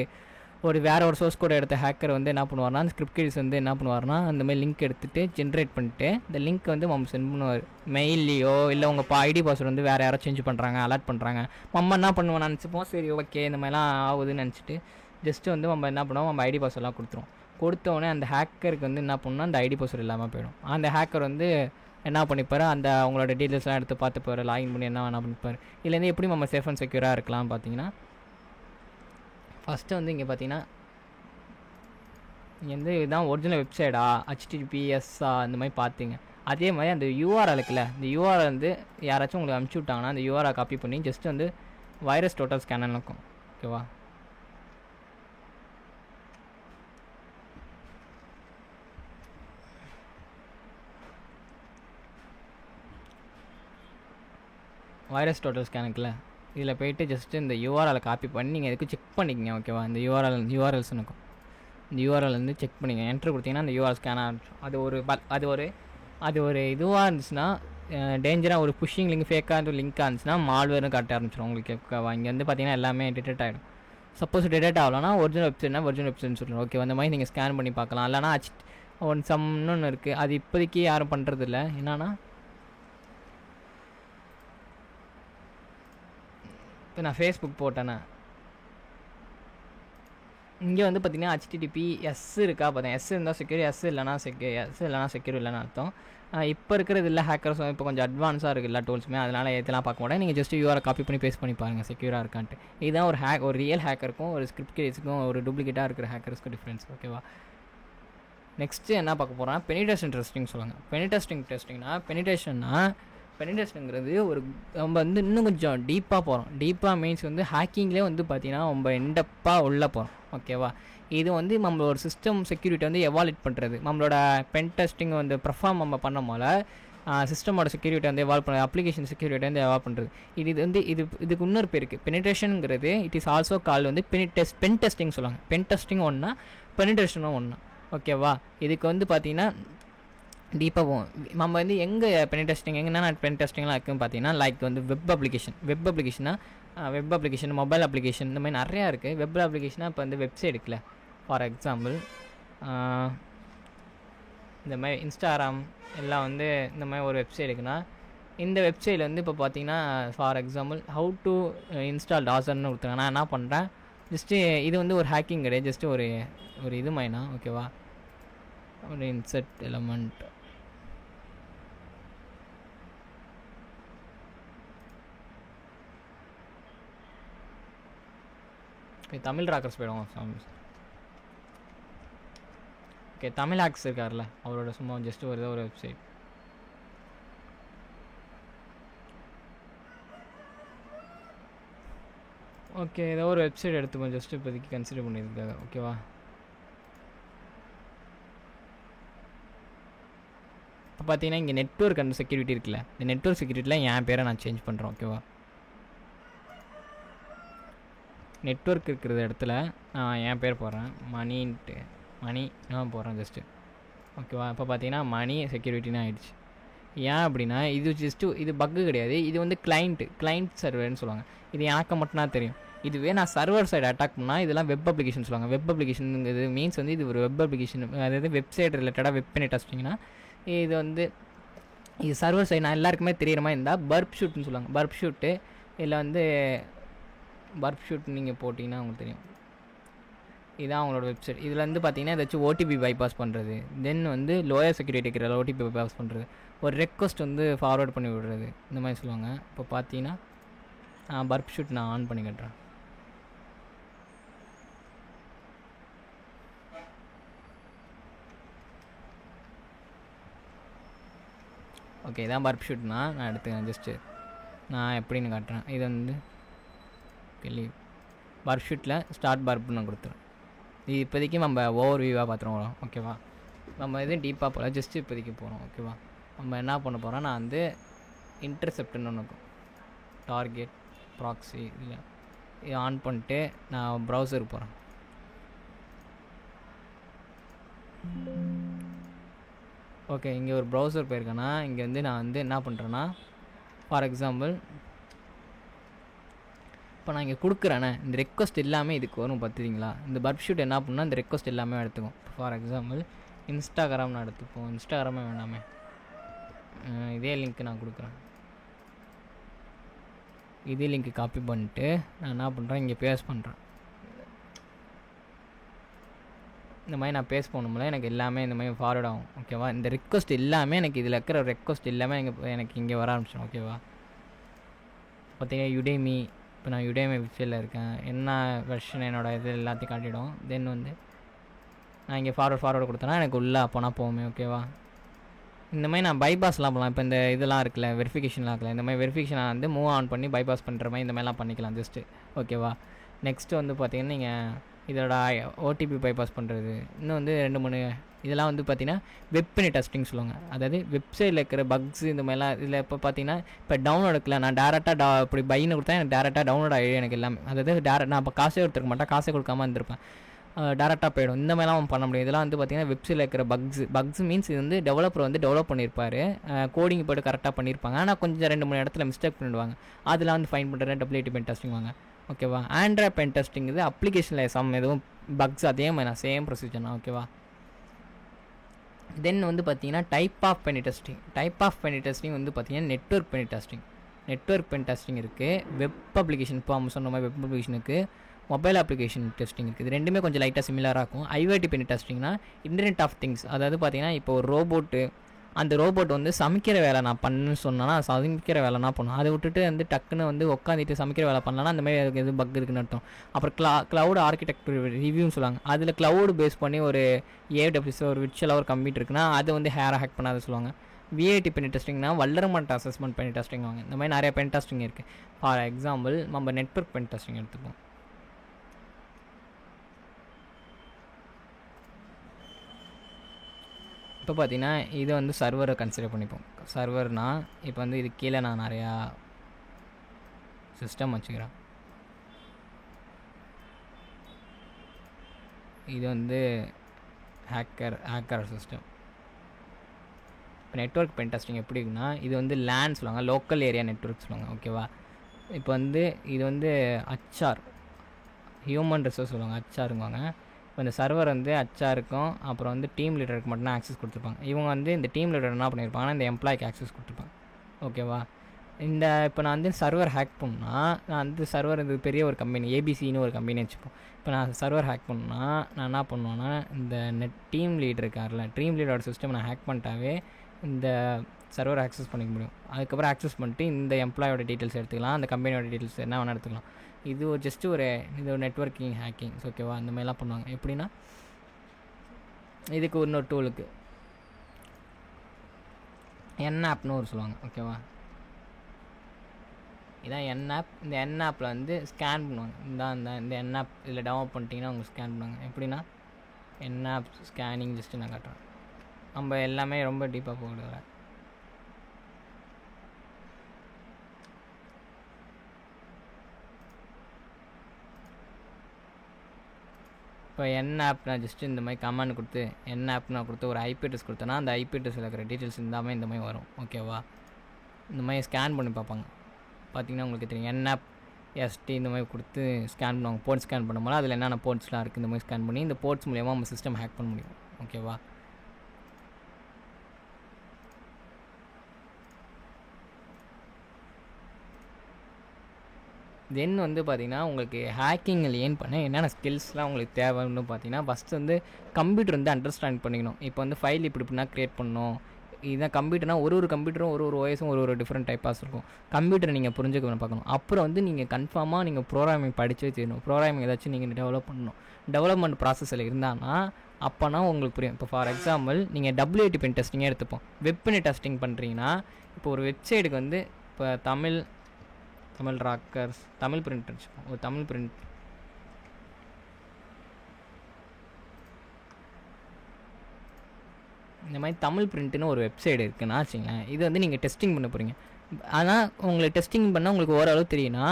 ஒரு வேறு ஒரு சோர்ஸ் கோட் எடுத்த ஹேக்கர் வந்து என்ன பண்ணுவார்னா, அந்த ஸ்கிரிப்ட் கிரியேட்டர்ஸ் வந்து என்ன பண்ணுவார்னா, அந்த மாதிரி லிங்க் எடுத்துகிட்டு ஜென்ரேட் பண்ணிட்டு இந்த லிங்க் வந்து நம்ம சென்ட் பண்ணுவார் மெயில்லையோ, இல்லை உங்கள் ஐடி பாஸ்வேர்டு வந்து வேறு யாரோ சேஞ்ச் பண்ணுறாங்க, அலர்ட் பண்ணுறாங்க, நம்ம என்ன பண்ணுவோம் நினச்சிப்போம், சரி ஓகே இந்த மாதிரிலாம் ஆகுதுன்னு நினச்சிட்டு ஜஸ்ட்டு வந்து நம்ம என்ன பண்ணுவோம், நம்ம ஐடி பாஸ்வேர்டெலாம் கொடுத்துருவோம். கொடுத்தோடனே அந்த ஹேக்கருக்கு வந்து என்ன பண்ணால் அந்த ஐடி பாஸ்வேர்டு இல்லாமல் போயிடும். அந்த ஹேக்கர் வந்து என்ன பண்ணிப்பார், அந்த அவங்களோட டீட்டெயில்ஸ்லாம் எடுத்து பார்த்துப்பார், லாகின் பண்ணி என்ன வேணா பண்ணிப்பார். இதுலேருந்து எப்படி நம்ம சேஃப் அண்ட் செக்யூராக இருக்கலாம் பார்த்தீங்கன்னா, ஃபஸ்ட்டு வந்து இங்கே பார்த்தீங்கன்னா இங்கே வந்து இதுதான் ஒரிஜினல் வெப்சைட்டா, HTTPS இந்த மாதிரி பார்த்தீங்க. அதே மாதிரி அந்த URL இருக்குல்ல, இந்த URL வந்து யாராச்சும் உங்களுக்கு அனுப்பிச்சி விட்டாங்கன்னா அந்த URL காப்பி பண்ணி ஜஸ்ட் வந்து வைரஸ் டோட்டல் ஸ்கேனர் இருக்கும். ஓகேவா, வைரஸ் டோட்டல் ஸ்கேனுக்குல இதில் போய்ட்டு ஜஸ்ட்டு இந்த URL காப்பி பண்ணி நீங்கள் எதுக்கு செக் பண்ணிக்கங்க. ஓகேவா, இந்த URLs இருக்கும், இந்த URL வந்து செக் பண்ணிங்க. என்ட்ரு கொடுத்தீங்கன்னா அந்த URL ஸ்கேன் ஆரம்பிச்சோம். அது ஒரு இதுவாக இருந்துச்சுன்னா டேஞ்சராக ஒரு புஷிங் லிங்க் ஃபேக்காக லிங்காக இருந்துச்சுன்னா மால்வேர்னு காட்ட ஆரம்பிச்சிடும் உங்களுக்கு. ஓகேவா, இங்கே வந்து பார்த்தீங்கன்னா எல்லாமே டிடெக்ட் ஆகிடும். சப்போஸ் டிடெக்ட் ஆகலன்னா ஒரிஜினல் வெப்சைட்னு சொல்லுங்கள். ஓகே, அந்த மாதிரி நீங்கள் ஸ்கேன் பண்ணி பார்க்கலாம். இல்லைனா இன்னொன்று இருக்குது, அது இப்போதைக்கு யாரும் பண்ணுறதில்ல. என்னன்னா, இப்போ நான் ஃபேஸ்புக் போட்டேன்னா இங்கே வந்து பார்த்தீங்கன்னா HTTPS இருக்கா பார்த்தேன். எஸ் இருந்தால் செக்யூர், எஸ் இல்லைனா செக்யூர் இல்லைன்னு அர்த்தம். இப்போ இருக்கிறது இல்லை, ஹேக்கர்ஸ் இப்போ கொஞ்சம் அட்வான்ஸாக இருக்குது எல்லா டூல்ஸுமே, அதனால் இதெல்லாம் பார்க்க மாட்டேன். நீங்கள் ஜஸ்ட் URL காப்பி பண்ணி பேஸ்ட் பண்ணி பாருங்கள் செக்யூராக இருக்கான்ட்டு. இதுதான் ஒரு ரியல் ஹேக்கருக்கும் ஒரு ஸ்கிரிப்ட் கிரியேட்டர்ஸுக்கும் ஒரு டூப்ளிகேட்டாக இருக்கிற ஹேக்கர்ஸ்க்கும் டிஃப்ரென்ஸ். ஓகேவா, நெக்ஸ்ட்டு என்ன பார்க்க போகிறோன்னா பெனிட்ரேஷன் டெஸ்டிங் சொல்லுவாங்க. பெனிட்ரேஷனுங்கிறது ஒரு நம்ம வந்து இன்னும் கொஞ்சம் டீப்பாக போகிறோம். டீப்பாக மீன்ஸ் வந்து ஹேக்கிங்லேயே வந்து பார்த்தீங்கன்னா ரொம்ப இன்டெப்த்தாக உள்ளே போகிறோம். ஓகேவா, இது வந்து நம்மளோட சிஸ்டம் செக்யூரிட்டி வந்து எவாலுவேட் பண்ணுறது, நம்மளோட பென் டெஸ்டிங் வந்து பெர்ஃபார்ம் நம்ம பண்ண போல சிஸ்டமோட செக்யூரிட்டி வந்து எவால்வ் பண்ணுறது, அப்ளிகேஷன் செக்யூரிட்டி வந்து எவால்வ் பண்ணுறது. இதுக்கு இன்னொரு பேர் இருக்குது பெனிட்ரேஷனுங்கிறது. இட் இஸ் ஆல்சோ கால் வந்து பென் டெஸ்டிங் சொல்லுவாங்க. பென் டெஸ்டிங் ஒன்றா, பெனிட்ரேஷனும் ஒன்றா. ஓகேவா, இதுக்கு வந்து பார்த்தீங்கன்னா டீப்பாக போகும். நம்ம வந்து எங்கே பென் டெஸ்டிங் என்னென்ன பென் டெஸ்டிங்லாம் இருக்குதுன்னு பார்த்தீங்கன்னா, லைக் வந்து வெப் அப்ளிகேஷன்னா வெப் அப்ளிகேஷன், மொபைல் அப்ளிகேஷன், இந்த மாதிரி நிறையா இருக்குது. வெப் அப்ளிகேஷனாக இப்போ வந்து வெப்சைட் இருக்குல்ல, ஃபார் எக்ஸாம்பிள் இந்த மாதிரி இன்ஸ்டாகிராம் எல்லாம் வந்து இந்த மாதிரி ஒரு வெப்சைட் இருக்குன்னா, இந்த வெப்சைட்டில் வந்து இப்போ பார்த்தீங்கன்னா for example how to install டாசர்னு கொடுத்துருங்க. நான் என்ன பண்ணுறேன், ஜஸ்ட்டு இது வந்து ஒரு ஹேக்கிங் கிடையாது, ஜஸ்ட்டு ஒரு இது மைனா. ஓகேவா, ஒரு இன்செர்ட் எலமெண்ட், தமிழ் ராக்கர்ஸ் போயிடுவோம். ஓகே, தமிழ் ஹேக்ஸ் இருக்கார்ல, அவரோட சும்மா ஜஸ்ட் ஒரு வெப்சைட். ஓகே, ஏதோ ஒரு வெப்சைட் எடுத்துப்போம் ஜஸ்ட் இப்போதைக்கு கன்சிடர் பண்ணியிருக்காங்க. ஓகேவா, இப்போ பார்த்தீங்கன்னா இங்கே நெட்வொர்க் அந்த செக்யூரிட்டி இருக்குல்ல, இந்த நெட்வொர்க் செக்யூரிட்டியில் என் பேரை நான் சேஞ்ச் பண்ணுறேன். ஓகேவா, நெட்வொர்க் இருக்கிற இடத்துல நான் என் பேர் போடுறேன், மணி நான் போடுறேன் ஜஸ்ட்டு. ஓகேவா, இப்போ பார்த்தீங்கன்னா மணி செக்யூரிட்டின்னு ஆகிடுச்சு. ஏன் அப்படின்னா இது பக்கு கிடையாது, இது வந்து கிளைண்ட் சர்வர்னு சொல்லுவாங்க. இது எனக்கு மட்டும்தான் தெரியும். இதுவே நான் சர்வர் சைடு அட்டாக் பண்ணால் இதெல்லாம் வெப் அப்ளிகேஷன் சொல்லுவாங்க. வெப் அப்ளிகேஷனுங்கிறது மீன்ஸ் வந்து இது ஒரு வெப் அப்ளிகேஷன், அதாவது வெப்சைட் ரிலேட்டடாக வெப் பெனிட்ரேஷன்னா இது வந்து இது சர்வர் சைடு நான் எல்லாருக்குமே தெரியிற மாதிரி இருந்தால் பர்ப் ஷூட்னு சொல்லுவாங்க. பர்ப் ஷூட்டு இதில் வந்து பர்ப் ஷூட் நீங்கள் போட்டிங்கன்னா உங்களுக்கு தெரியும். இதுதான் அவங்களோட வெப்சைட். இதில் வந்து பார்த்தீங்கன்னா ஏதாச்சும் ஓடிபி பைபாஸ் பண்ணுறது, தென் வந்து லோயர் செக்யூரிட்டி இருக்கிற ஓடிபி பைபாஸ் பண்ணுறது, ஒரு ரெக்வஸ்ட் வந்து ஃபார்வர்ட் பண்ணி விடுறது, இந்த மாதிரி சொல்லுவாங்க. இப்போ பார்த்தீங்கன்னா பர்ப் ஷூட் நான் ஆன் பண்ணி கட்டுறேன். ஓகே, இதான் பர்ப் ஷூட்னா நான் எடுத்துக்கிறேன். ஜஸ்ட்டு நான் எப்படின்னு காட்டுறேன். இது வந்து பர்ப் ஷூட்டில் ஸ்டார்ட் பர்ப்னு நான் கொடுத்துறேன். இது இப்போதைக்கு நம்ம ஓவர் வியூவாக பார்த்துருவோம். ஓகேவா, நம்ம எதுவும் டீப்பாக போகல, ஜஸ்ட்டு இப்போதைக்கு போகிறோம். ஓகேவா, நம்ம என்ன பண்ண போகிறோம், நான் வந்து இன்டர்செப்ட்னு ஒன்று இருக்கும், டார்கெட் ப்ராக்ஸி, இல்லை இது ஆன் பண்ணிட்டு நான் ப்ரௌசருக்கு போகிறேன். ஓகே, இங்கே ஒரு ப்ரௌசர் போயிருக்கேன்னா இங்கே வந்து நான் வந்து என்ன பண்ணுறேன்னா, ஃபார் எக்ஸாம்பிள் இப்போ நான் இங்கே கொடுக்குறேனே இந்த ரெக்வஸ்ட் எல்லாமே இதுக்கு வரும் பார்த்துக்கிங்களா. இந்த பர்ப் ஷூட் என்ன பண்ணால் இந்த ரெக்வஸ்ட் எல்லாமே எடுத்துக்கும். ஃபார் எக்ஸாம்பிள் இன்ஸ்டாகிராம்னு எடுத்துப்போம். இன்ஸ்டாகிராமே வேணாமே, இதே லிங்க் நான் கொடுக்குறேன். இதே லிங்க்கு காப்பி பண்ணிட்டு நான் என்ன பண்ணுறேன், இங்கே பேஸ்ட் பண்ணுறேன். இந்த மாதிரி நான் பேஸ்ட் பண்ணணும்ல எனக்கு எல்லாமே இந்த மாதிரி ஃபார்வர்ட் ஆகும். ஓகேவா, இந்த ரெக்வஸ்ட் எல்லாமே எனக்கு இதில் இருக்கிற ரெக்வஸ்ட் எல்லாமே எனக்கு இங்கே வர ஆரம்பிச்சிடும். ஓகேவா, பார்த்தீங்கன்னா யுடேமி, இப்போ நான் யுடேமி வெப்சைட்டில் இருக்கேன், என்ன வெர்ஷன் என்னோடய இது எல்லாத்தையும் காட்டிடும். தென் வந்து நான் இங்கே ஃபார்வர்டு கொடுத்தேன்னா எனக்கு உள்ளே அப்போனா போகுமே. ஓகேவா, இந்த மாதிரி நான் பைபாஸ்லாம் பண்ணலாம். இப்போ இந்த இதெல்லாம் இருக்குல்ல, வெரிஃபிகேஷன்லாம் இருக்குல்ல, இந்த மாதிரி வெரிஃபிகேஷனை வந்து மூவ் ஆன் பண்ணி பைபாஸ் பண்ணுற மாதிரி இந்த மாதிரிலாம் பண்ணிக்கலாம் ஜஸ்ட்டு. ஓகேவா, நெக்ஸ்ட்டு வந்து பார்த்திங்கன்னா நீங்கள் இதோட ஓடிபி பைபாஸ் பண்ணுறது, இன்னும் வந்து 2-3 இதெல்லாம் வந்து பார்த்திங்கன்னா வெப் டெஸ்டிங் சொல்லுவாங்க. அதாவது வெப்சைட்டில் இருக்கிற பக்ஸ் இந்த மாதிரிலாம். இதில் இப்போ பார்த்தீங்கன்னா இப்போ டவுன்லோட் இருக்குல்ல, நான் டேரெக்டாக இப்படி பைன்னு கொடுத்தா எனக்கு டேரெக்டாக டவுன்லோட் ஆகிடும் எனக்கு எல்லாமே. அதாவது நான் இப்போ காசே கொடுத்துருக்க மாட்டேன், காசே கொடுக்காம இருந்திருப்பேன், டேரெக்டாக போய்டும். இந்த மாதிரிலாம் பண்ண முடியும். இதெல்லாம் வந்து பார்த்திங்கன்னா வெப்சைட்டில் இருக்கிற பக்ஸ் மீன்ஸ் இது வந்து டெவலப்பர் வந்து டெவலப் பண்ணியிருப்பார், கோடிங் போய்ட்டு கரெக்டாக பண்ணியிருப்பாங்க. ஆனால் கொஞ்சம் 2-3 இடத்துல மிஸ்டேக் பண்ணிவிடுவாங்க. அதெல்லாம் வந்து ஃபைன் பண்ணுறேன் WAT பென் டெஸ்டிங் வாங்க. ஓகேவா, ஆண்ட்ராய்ட் பென் டெஸ்டிங் இது அப்ளிகேஷனில் எதுவும் பக்ஸ் அதே மாதிரி நான் சேம் ப்ரொசீஜர் தான். ஓகேவா, தென் வந்து பார்த்தீங்கன்னா டைப் ஆஃப் பென் டெஸ்டிங் வந்து பார்த்தீங்கன்னா நெட்வொர்க் பென் டெஸ்டிங் இருக்குது, வெப் அப்ளிகேஷன் இப்போ நம்ம சொன்ன மாதிரி வெப் அப்ளிகேஷனுக்கு, மொபைல் அப்ளிகேஷன் டெஸ்டிங் இருக்குது. இது ரெண்டுமே கொஞ்சம் லைட்டாக சிமிலராக இருக்கும். IoT பென் டெஸ்டிங்னா இன்டர்நெட் ஆஃப் திங்ஸ். அதாவது பார்த்தீங்கன்னா இப்போ ஒரு ரோபோட்டு, அந்த ரோபோட் வந்து சமைக்கிற வேலை நான் பண்ணுன்னு சொன்னேன்னா சமைக்கிற வேலை நான் பண்ணும், அதை விட்டுட்டு வந்து டக்குன்னு வந்து உட்காந்துட்டு சமைக்கிற வேலை பண்ணலான்னா அந்த மாதிரி எதுவும் பக் இருக்குன்னு அர்த்தம். அப்புறம் க்ளவுட் ஆர்கிடெக்டர் ரிவ்யூன்னு சொல்லுவாங்க. அதில் க்ளவுடு பேஸ் பண்ணி ஒரு AWS ஒரு விர்ச்சுவலாக ஒரு கம்ப்யூட்டர் இருக்குன்னா அது வந்து ஹேக் பண்ணாத சொல்லுவாங்க. VAT பென் டெஸ்டிங்னா வல்னரபிலிட்டி அசஸ்மெண்ட் பென் டெஸ்டிங் வாங்க. இந்த மாதிரி நிறைய பென் டெஸ்டிங் இருக்குது. ஃபார் எக்ஸாம்பிள் நம்ம நெட்வொர்க் பென் டெஸ்டிங் எடுத்துப்போம். இப்போ பார்த்தீங்கன்னா இது வந்து சர்வரை கன்சிடர் பண்ணிப்போம். சர்வர்னால் இப்போ வந்து இது கீழே நான் நிறையா சிஸ்டம் வச்சுக்கிறேன். இது வந்து ஹேக்கர் சிஸ்டம். இப்போ நெட்வொர்க் பென் டெஸ்டிங் எப்படி இருக்குன்னா, இது வந்து லேன் சொல்லுவாங்க, லோக்கல் ஏரியா நெட்வொர்க் சொல்லுவாங்க. ஓகேவா, இப்போ வந்து இது வந்து HR ஹியூமன் ரிசோர்ஸ் சொல்லுவாங்க, HRங்குவாங்க. இப்போ இந்த சர்வர் வந்து HRக்கும் அப்புறம் வந்து டீம் லீடருக்கு மட்டும்தான் ஆக்சஸ் கொடுத்துருப்பாங்க. இவங்க வந்து இந்த டீம் லீடர் என்ன பண்ணியிருப்பாங்கன்னா இந்த எம்ப்ளாய்க்கு ஆக்சஸ் கொடுத்துருப்பாங்க. ஓகேவா, இப்போ நான் வந்து சர்வர் ஹேக் பண்ணால், நான் வந்து சர்வர் இது பெரிய ஒரு கம்பெனி ABCன்னு ஒரு கம்பெனி வச்சுப்போம். இப்போ நான் சர்வர் ஹேக் பண்ணால் நான் என்ன பண்ணுவேன்னா, இந்த டீம் லீடர் இருக்கார்ல, டீம் லீடரோட சிஸ்டம் நான் ஹேக் பண்ணிட்டாவே இந்த சர்வர் ஆக்சஸ் பண்ணிக்க முடியும். அதுக்கப்புறம் ஆக்சஸ் பண்ணிட்டு இந்த எம்ப்ளாயோட டீட்டெயில்ஸ் எடுத்துக்கலாம், அந்த கம்பெனியோட டீட்டெயில்ஸ் என்ன வேணால் எடுத்துக்கலாம். இது ஒரு ஜஸ்ட்டு இது ஒரு நெட்வொர்க்கிங் ஹேக்கிங். ஓகேவா, அந்த மாதிரிலாம் பண்ணுவாங்க. எப்படின்னா இதுக்கு இன்னொரு டூலுக்கு NAPனு ஒரு சொல்லுவாங்க. ஓகேவா, இதான் NAP. இந்த NAPல வந்து ஸ்கேன் பண்ணுவாங்க. இந்த NAP இதில் டவுன்லோட் பண்ணிட்டீங்கன்னா அவங்க ஸ்கேன் பண்ணுவாங்க. எப்படின்னா NAP ஸ்கேனிங் ஜஸ்ட்டு நான் காட்டுறேன். நம்ம எல்லாமே ரொம்ப டீப்பாக போகல. இப்போ NAP நான் ஜஸ்ட்டு இந்த மாதிரி கமாண்ட் கொடுத்து NAP நான் கொடுத்து ஒரு IP அட்ரஸ் கொடுத்தேன்னா அந்த IP அட்ரஸில் இருக்கிற டீட்டெயில்ஸ் இருந்தாமல் இந்த மாதிரி வரும். ஓகேவா, இந்த மாதிரி ஸ்கேன் பண்ணி பார்ப்பாங்க. பார்த்திங்கன்னா உங்களுக்கு தெரியும் NAP ST இந்த மாதிரி கொடுத்து ஸ்கேன் பண்ணுவாங்க. போர்ட் ஸ்கேன் பண்ணும்போது அதில் என்னென்ன போர்ட்ஸ்லாம் இருக்குது இந்த மாதிரி ஸ்கேன் பண்ணி இந்த போர்ட்ஸ் மூலியமாக நம்ம சிஸ்டம் ஹேக் பண்ண முடியும். ஓகேவா, தென் வந்து பார்த்திங்கன்னா உங்களுக்கு ஹேக்கிங்கில் ஏன் பண்ண என்னென்ன ஸ்கில்ஸ்லாம் உங்களுக்கு தேவைன்னு பார்த்தீங்கன்னா ஃபஸ்ட்டு வந்து கம்ப்யூட்டர் வந்து அண்டர்ஸ்டாண்ட் பண்ணிக்கணும். இப்போ வந்து ஃபைல் இப்படின்னா க்ரியேட் பண்ணணும். இதுதான் கம்ப்யூட்டர்னா ஒரு கம்ப்யூட்டரும் ஒரு ஓஎஸும் ஒரு டிஃப்ரெண்ட் டைப்பாக இருக்கும். கம்ப்யூட்டரை நீங்கள் புரிஞ்சுக்க பார்க்கணும். அப்புறம் வந்து நீங்கள் கன்ஃபார்மாக நீங்கள் ப்ரோக்ராமிங் படித்து வச்சுக்கணும். ப்ரோக்ராமிங் ஏதாச்சும் நீங்கள் டெவலப் பண்ணணும். டெவலப்மெண்ட் ப்ராசஸில் இருந்தாங்கன்னா அப்போனா உங்களுக்கு புரியும். இப்போ ஃபார் எக்ஸாம்பிள் நீங்கள் WAT பென் டெஸ்டிங்கே எடுத்துப்போம். வெப் பென் டெஸ்டிங் பண்ணுறீங்கன்னா இப்போ ஒரு வெப்சைட்டுக்கு வந்து இப்போ தமிழ் ராக்கர்ஸ் தமிழ் பிரிண்ட் வச்சுப்போம். ஒரு தமிழ் பிரிண்ட் இந்த மாதிரி தமிழ் பிரிண்ட்டுன்னு ஒரு வெப்சைட் இருக்குன்னா வச்சுங்களேன். இது வந்து நீங்கள் டெஸ்டிங் பண்ண போகிறீங்க. ஆனால் உங்களுக்கு டெஸ்டிங் பண்ணால் உங்களுக்கு ஓரளவு தெரியும்னா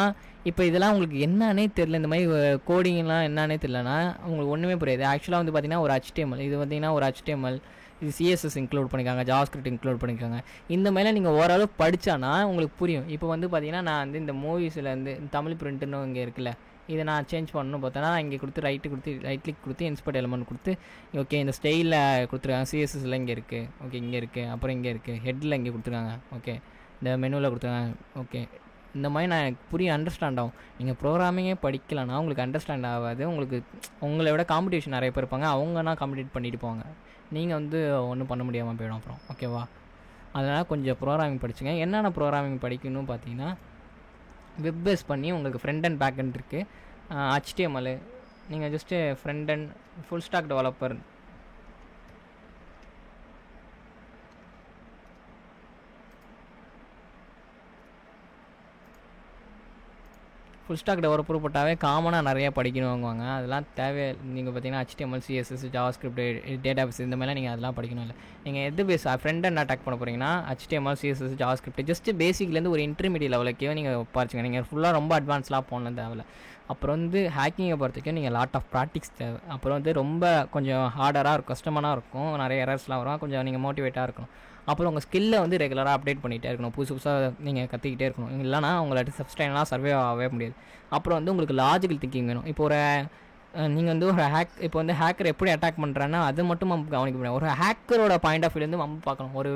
இப்போ இதெல்லாம் உங்களுக்கு என்னன்னே தெரியல. இந்த மாதிரி கோடிங்லாம் என்னன்னே தெரியலனா உங்களுக்கு ஒன்றுமே புரியாது. ஆக்சுவலாக வந்து பார்த்திங்கன்னா ஒரு HTML இது பார்த்திங்கன்னா ஒரு HTML இது CSS இன்க்ளூட் பண்ணிக்காங்க, JavaScript இன்க்ளூட் பண்ணிக்காங்க. இந்த மாதிரிலாம் நீங்கள் ஓரளவு படித்தானா உங்களுக்கு புரியும். இப்போ வந்து பார்த்திங்கன்னா நான் வந்து இந்த மூவிஸில் வந்து தமிழ் பிரிண்ட்டுன்னு இங்கே இருக்குல்ல, இதை நான் சேஞ்ச் பண்ணணும் பார்த்தோன்னா இங்கே கொடுத்து ரைட் கிளிக் கொடுத்து இன்ஸ்பர்ட் எலமெண்ட் கொடுத்து ஓகே இந்த ஸ்டைலில் கொடுத்துருக்காங்க. CSSல இங்கே இருக்குது, ஓகே இங்கே இருக்குது, அப்புறம் இங்கே இருக்குது, ஹெட்டில் இங்கே கொடுத்துருக்காங்க, ஓகே இந்த மெனுவில் கொடுத்துருக்காங்க, ஓகே இந்த மாதிரி நான் எனக்கு புரிய அண்டர்ஸ்டாண்ட் ஆகும். நீங்கள் ப்ரோக்ராமிங்கே படிக்கலன்னா உங்களுக்கு அண்டர்ஸ்டாண்ட் ஆகாது. உங்களுக்கு உங்களை விட காம்படிஷன் நிறைய பேர் இருப்பாங்க, அவங்கன்னா காம்படிட் பண்ணிட்டு போவாங்க. நீங்கள் வந்து ஒன்றும் பண்ண முடியாமல் போயிடும் அப்புறம், ஓகேவா? அதனால் கொஞ்சம் ப்ரோக்ராமிங் படிச்சுங்க. என்னென்ன ப்ரோக்ராமிங் படிக்கணும்னு பார்த்தீங்கன்னா வெப் பேஸ் பண்ணி உங்களுக்கு ஃப்ரண்ட் அண்ட் பேக் அண்ட் இருக்குது. HTML நீங்கள் just front end full stack developer போட்டாவே காமனாக நிறையா படிக்கணுவாங்க. அதெல்லாம் தேவை. நீங்கள் பார்த்தீங்கன்னா HTML, CSS, JavaScript, டேட்டாபேஸ் இந்த மாதிரிலாம் நீங்கள் அதெல்லாம் படிக்கணும். இல்லை நீங்கள் எது பேஸ் ஃப்ரண்ட் அண்ட் அட்டாக் பண்ண போகிறீங்கன்னா HTML, CSS, JavaScript ஜஸ்ட்டு பேசிக்லேருந்து ஒரு இன்டர்மீடியட் லெவலுக்கே நீங்கள் படிச்சுங்க. நீங்கள் ஃபுல்லாக ரொம்ப அட்வான்ஸ்லாம் போகணும் தேவையில்ல. அப்புறம் வந்து ஹேக்கிங்கை பொறுத்தவரைக்கும் நீங்கள் லாட் ஆஃப் ப்ராக்டிக்ஸ் தேவை. அப்புறம் வந்து ரொம்ப கொஞ்சம் ஹார்டராக இருக்கும், கஷ்டமாக இருக்கும், நிறைய எரர்ஸ்லாம் வரும், கொஞ்சம் நீங்கள் மோட்டிவேட்டாக இருக்கணும். அப்புறம் உங்கள் ஸ்கில்லை வந்து ரெகுலராக அப்டேட் பண்ணிகிட்டே இருக்கணும், புதுசாக நீங்கள் கற்றுக்கிட்டே இருக்கணும். இல்லைனா உங்கள்ட்ட சப்ஸ்டைனாக சர்வே ஆகவே முடியாது. அப்புறம் வந்து உங்களுக்கு லாஜிக்கல் திங்கிங் வேணும். இப்போ ஒரு நீங்கள் வந்து ஒரு இப்போ வந்து ஹேக்கர் எப்படி அட்டாக் பண்ணுறான்னா அது மட்டும் நம்ம கவனிக்க முடியாது. ஒரு ஹேக்கரோட பாயிண்ட் ஆஃப் வியூலேருந்து நம்ம பார்க்கணும். ஒரு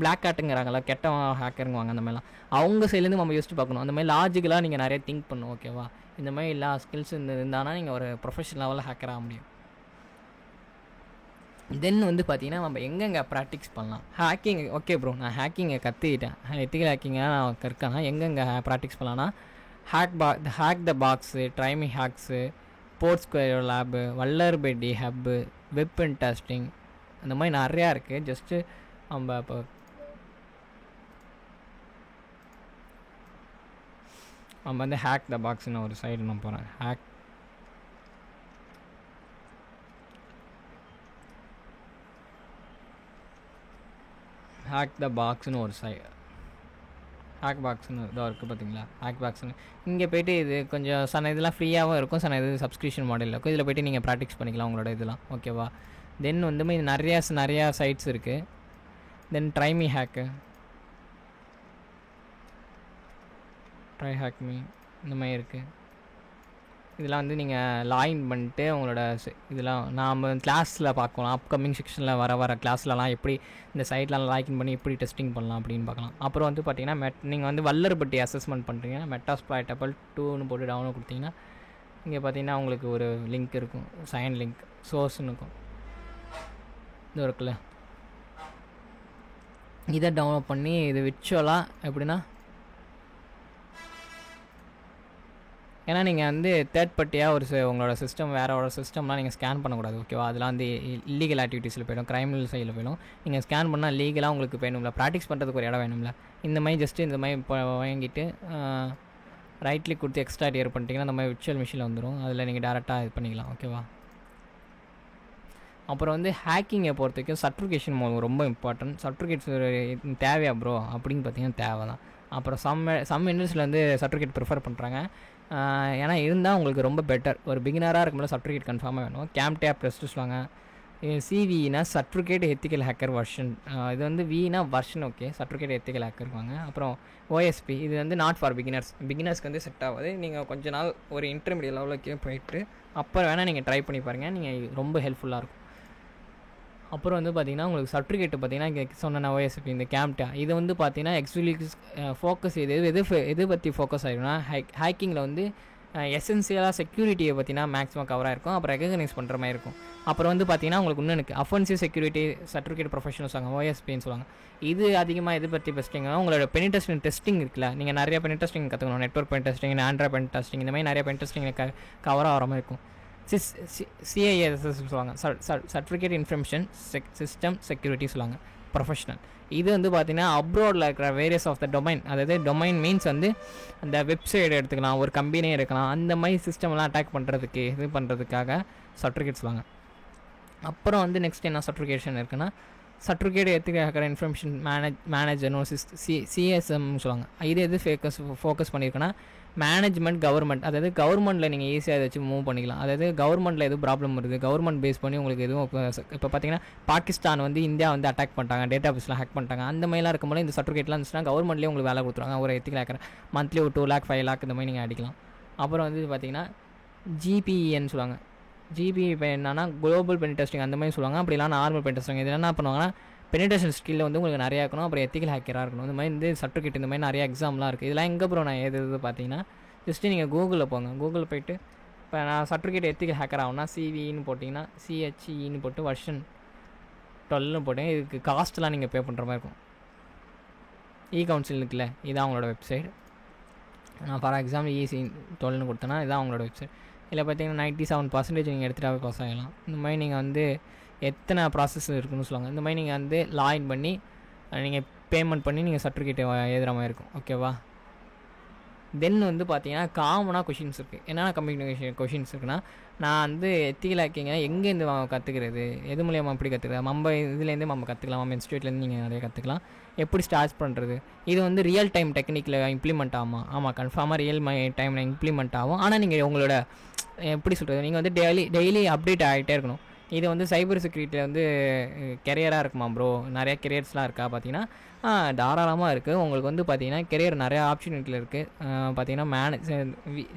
பிளாக் ஹேட்டுங்கிறாங்களா, கெட்ட ஹேக்கருங்குவாங்க, அந்த மாதிரிலாம் அவங்க சைட்லேருந்து நம்ம யோசிச்சு பார்க்கணும். அந்த மாதிரி லாஜிக்கலாக நீங்கள் நிறைய திங்க் பண்ணணும், ஓகேவா? இந்த மாதிரி எல்லா ஸ்கில்ஸ் இருந்தானா நீங்கள் ஒரு ப்ரொஃபஷனல் லெவலில் ஹேக்கர் ஆக முடியும். தென் வந்து பார்த்தீங்கன்னா நம்ம எங்கெங்கே ப்ராக்டிக்ஸ் பண்ணலாம் ஹேக்கிங். ஓகே ப்ரோ, நான் ஹேக்கிங்கை கற்றுக்கிட்டேன், எத்திக்கல் ஹேக்கிங்காக நான் கற்கனா எங்கெங்கே ப்ராக்டிக்ஸ் பண்ணலான்னா hack the box, try me hacks, port square lab, vulnerability hub, web pen testing, அந்த மாதிரி நிறையா இருக்குது. ஜஸ்ட்டு நம்ம இப்போ நம்ம வந்து ஹேக் த பாக்ஸ்னு ஒரு சைடு நான் போகிறேன். ஹேக் த பாக்ஸ்னு ஒரு ஹேக் பாக்ஸ்னு இதாக இருக்குது பார்த்தீங்களா? ஹேக் பாக்ஸ்னு இங்கே போய்ட்டு இது கொஞ்சம் சில இதெல்லாம் ஃப்ரீயாகவும் இருக்கும், சில இது சப்ஸ்கிரிப்ஷன் மாடலில் இருக்கும். இதில் போய்ட்டு நீங்கள் ப்ராக்டிக்ஸ் பண்ணிக்கலாம் உங்களோட இதெல்லாம், ஓகேவா? தென் வந்து இது நிறையா சைட்ஸ் இருக்குது. தென் ட்ரைமி ஹேக்கு, ட்ரை ஹேக் மீ, இந்த மாதிரி இருக்குது. இதெல்லாம் வந்து நீங்கள் லாகின் பண்ணிட்டு உங்களோட இதெல்லாம் நாம் கிளாஸில் பார்க்கலாம். அப்கமிங் செக்ஷனில் வர கிளாஸ்லலாம் எப்படி இந்த சைட்லாம் லாகின் பண்ணி எப்படி டெஸ்டிங் பண்ணலாம் அப்படின்னு பார்க்கலாம். அப்புறம் வந்து பார்த்தீங்கன்னா நீங்கள் வந்து வல்லர்பெட்டி அசஸ்மெண்ட் பண்ணுறீங்க, மெட்டாஸ்ப்ளாய்டபிள் 2ன்னு போட்டு டவுன்லோட் கொடுத்தீங்கன்னா இங்கே பார்த்தீங்கன்னா உங்களுக்கு ஒரு லிங்க் இருக்கும், சைன் லிங்க் சோர்ஸ்னு இருக்கும், இது இருக்குல்ல, இதை டவுன்லோட் பண்ணி இது விர்ச்சுவலாக எப்படின்னா, ஏன்னா நீங்கள் வந்து தேர்ட் பார்ட்டியாக உங்களோட சிஸ்டம் வேறோட சிஸ்டம்லாம் நீங்கள் ஸ்கேன் பண்ணக்கூடாது, ஓகேவா? அதெல்லாம் வந்து இல்லீகல் ஆக்டிவிட்டீஸில் போய்டும், கிரைமினல் சைடில் போய்டும். நீங்கள் ஸ்கேன் பண்ணால் லீகலாக உங்களுக்கு வேணும்ல, ப்ராக்டிக்ஸ் பண்ணுறதுக்கு ஒரு இடம் வேணும்ல. இந்த மாதிரி ஜஸ்ட்டு இந்த மாதிரி இப்போ வாங்கிட்டு ரைட் கிளிக் கொடுத்து எக்ஸ்ட்ரா டியர் பண்ணிட்டீங்கன்னா அந்த மாதிரி விர்ச்சுவல் மிஷினில் வந்துடும். அதில் நீங்கள் டேரெக்டாக இது பண்ணிக்கலாம், ஓகேவா? அப்புறம் வந்து ஹேக்கிங்கை பொறுத்த வரைக்கும் சர்டிஃபிகேஷன் ரொம்ப இம்பார்ட்டன்ட். சர்டிஃபிகேட்ஸ் தேவையா ப்ரோ அப்படின்னு பார்த்தீங்கன்னா தேவை தான். அப்புறம் சம் இண்டஸ்ட்ரியில் வந்து சர்டிஃபிகேட் ப்ரிஃபர் பண்ணுறாங்க. ஏன்னா இருந்தால் உங்களுக்கு ரொம்ப பெட்டர். ஒரு பிகினராக இருக்கும்போது சர்டிஃபிகேட் கன்ஃபார்மாக வேணும். கேம்டேப் டெஸ்ட்டு சொல்லுவாங்க. சிவினா சர்டிஃபிகேட் எத்திக்கல் ஹேக்கர் வெர்ஷன், இது வந்து வினா version, okay. Certificate ethical hacker இருக்காங்க. அப்புறம் OSP, இது வந்து நாட் ஃபார் பிகினர்ஸ்க்கு வந்து செட் ஆகாது. நீங்கள் கொஞ்ச நாள் ஒரு இன்டர்மீடியட் லெவலுக்கு போயிட்டு அப்புறம் வேணால் நீங்கள் ட்ரை பண்ணி பாருங்கள், நீங்கள் ரொம்ப ஹெல்ப்ஃபுல்லாக இருக்கும். அப்புறம் வந்து பார்த்தீங்கன்னா உங்களுக்கு சர்டிஃபிகேட் பார்த்தீங்கன்னா இங்கே சொன்ன ஓஎஸ்பி இந்த கேம்டா இது வந்து பார்த்தீங்கன்னா ஆக்சுவலி ஃபோக்கஸ் எது பற்றி ஃபோக்கஸ் ஆகிருக்குன்னா ஹேக்கிங்கில் வந்து எசென்சியலாக செக்யூரிட்டியை பற்றினா மேக்ஸிமம் கவராக இருக்கும். அப்புறம் ரெகக்னைஸ் பண்ணுற மாதிரி இருக்கும். அப்புறம் வந்து பார்த்தீங்கன்னா உங்களுக்கு இன்னும் எனக்கு அஃபென்சிவ் செக்யூரிட்டி சர்டிஃபிகேட் ப்ரொஃபஷனல் சொல்லுவாங்க, ஓஎஸ்பின்னு சொல்லுவாங்க. இது அதிகமாக எது பற்றி பெஸ்டிங்னா உங்களோட பெனிடெஸ்டிங் டெஸ்டிங் இருக்குல்ல, நீங்கள் நிறைய பெனிடெஸ்டிங் கற்றுக்கணும். Network pen testing, Android pen testing, இந்த மாதிரி நிறைய பென் டெஸ்டிங் கவர் ஆகிற மாதிரி இருக்கும். சிஐஎஸ்எஸ் சொல்லுவாங்க, சர்டிஃபிகேட் இன்ஃபர்மேஷன் சிஸ்டம் செக்யூரிட்டி சொல்லுவாங்க, ப்ரொஃபஷனல். இது வந்து பார்த்தீங்கன்னா அப்ராடில் இருக்கிற வேரியஸ் ஆஃப் த டொமைன், அதாவது டொமைன் மீன்ஸ் வந்து அந்த வெப்சைட் எடுத்துக்கலாம், ஒரு கம்பெனியே இருக்கலாம், அந்த மாதிரி சிஸ்டம்லாம் அட்டாக் பண்ணுறதுக்கு இது பண்ணுறதுக்காக சர்டிஃபிகேட் சொல்லுவாங்க. அப்புறம் வந்து நெக்ஸ்ட் என்ன சர்டிஃபிகேஷன் இருக்குன்னா சர்டிஃபிகேட் எடுத்துக்கிற இன்ஃபர்மேஷன் மேனேஜர்னு சிஎஸ்எம் சொல்லுவாங்க. இது எது ஃபோக்கஸ் பண்ணியிருக்குன்னா மேனேஜ்மெண்ட் கவர்மெண்ட், அதாவது கவர்மெண்ட்டில் நீங்கள் ஈஸியாக அதை வச்சு மூவ் பண்ணிக்கலாம். அதாவது கவர்மெண்ட்டில் எதுவும் ப்ராப்ளம் வருது, கவர்மெண்ட் பேஸ் பண்ணி உங்களுக்கு எதுவும் இப்போ பார்த்தீங்கன்னா பாகிஸ்தான் வந்து இந்தியா வந்து அட்டாக் பண்ணிட்டாங்க, டேட்டா பேஸ்லாம் ஹேக் பண்ணிட்டாங்க, அந்த மாதிரிலாம் இருக்கும்போது இந்த சர்டிஃபிகேட்லாம் இருந்துச்சுன்னா கவர்மெண்ட்லேயே உங்களுக்கு வேலை கொடுத்துருவாங்க. ஒரு எத்திக்கல் ஹேக்கர் மந்த்லி ஒரு 2 lakh 5 lakh இந்த மாதிரி நீங்கள் அடிக்கலாம். அப்புறம் வந்து பார்த்தீங்கன்னா ஜிபிஇன்னு சொல்லுவாங்க. ஜிபிஇ இப்போ என்னன்னா குளோபல் பெனிடெஸ்டிங் அந்த மாதிரி சொல்லுவாங்க. அப்படிலாம் நார்மல் பெனிடெஸ்டிங் இது என்ன பண்ணுவாங்கன்னா பெனிடேஷன் ஸ்கில்ல வந்து உங்களுக்கு நிறையா இருக்கணும், அப்புறம் எத்திக்கல் ஹேக்கராக இருக்கணும். இந்த மாதிரி இந்த சர்டிஃபிகேட் இந்த மாதிரி நிறைய எக்ஸாம்லாம் இருக்குது. இதெல்லாம் எங்கே அப்புறம் நான் எது பார்த்தீங்கன்னா ஜஸ்ட்டு நீங்கள் கூகுளில் போங்க. கூகுளில் போய்ட்டு இப்போ நான் சர்டிஃபிகேட் எத்திக்கல் ஹேக்கர் ஆகும்னா சிவின்னு போட்டிங்கன்னா சிஹெச்இன்னு போட்டு வெர்ஷன் 12 போட்டேன். இதுக்கு காஸ்ட்லாம் நீங்கள் பே பண்ணுற மாதிரி இருக்கும். கவுன்சில் இருக்குல்ல, இதான் அவங்களோட வெப்சைட். நான் ஃபார் எக்ஸாம்பிள் EC12 கொடுத்தேன்னா இதான் அவங்களோட வெப்சைட். இதில் பார்த்தீங்கன்னா 97% நீங்கள் எடுத்துகிட்டாவே பாஸ் ஆகலாம். இந்த மாதிரி நீங்கள் வந்து எத்தனை ப்ராசஸ் இருக்குன்னு சொல்லுவாங்க. இந்த மாதிரி நீங்கள் வந்து லாகின் பண்ணி நீங்கள் பேமெண்ட் பண்ணி நீங்கள் சர்டிஃபிகேட் எழுதுகிற மாதிரி இருக்கும். ஓகேவா? தென் வந்து பார்த்தீங்கன்னா காமனாக கொஷின்ஸ் இருக்குது. என்னென்ன கம்யூனிகேஷன் கொஷின்ஸ் இருக்குன்னா நான் வந்து எத்திக்கல் ஹேக்கிங்கை எங்கேருந்து கற்றுக்கிறது, எது மூலியமாக எப்படி கற்றுக்கிறது, நம்ம இதுலேருந்து நம்ம கற்றுக்கலாம், நம்ம இன்ஸ்டியூட்லேருந்து நீங்கள் நிறைய கற்றுக்கலாம். எப்படி ஸ்டார்ட் பண்ணுறது, இது வந்து ரியல் டைம் டெக்னிக்கில் இம்ப்ளிமெண்ட் ஆகுமா? ஆமாம், கன்ஃபார்மாக ரியல் டைமில் இம்ப்ளிமெண்ட் ஆகும். ஆனால் நீங்கள் உங்களோட எப்படி சொல்கிறது, நீங்கள் வந்து டெய்லி அப்டேட் ஆகிட்டே இருக்கணும். இது வந்து சைபர் செக்யூரிட்டியில் வந்து கெரியராக இருக்குமா ப்ரோ? நிறையா கெரியர்ஸ்லாம் இருக்கா பார்த்தீங்கன்னா தாராளமாக இருக்குது. உங்களுக்கு வந்து பார்த்தீங்கன்னா கெரியர் நிறையா ஆப்பர்ச்சுனிட்டியில் இருக்குது. பார்த்தீங்கன்னா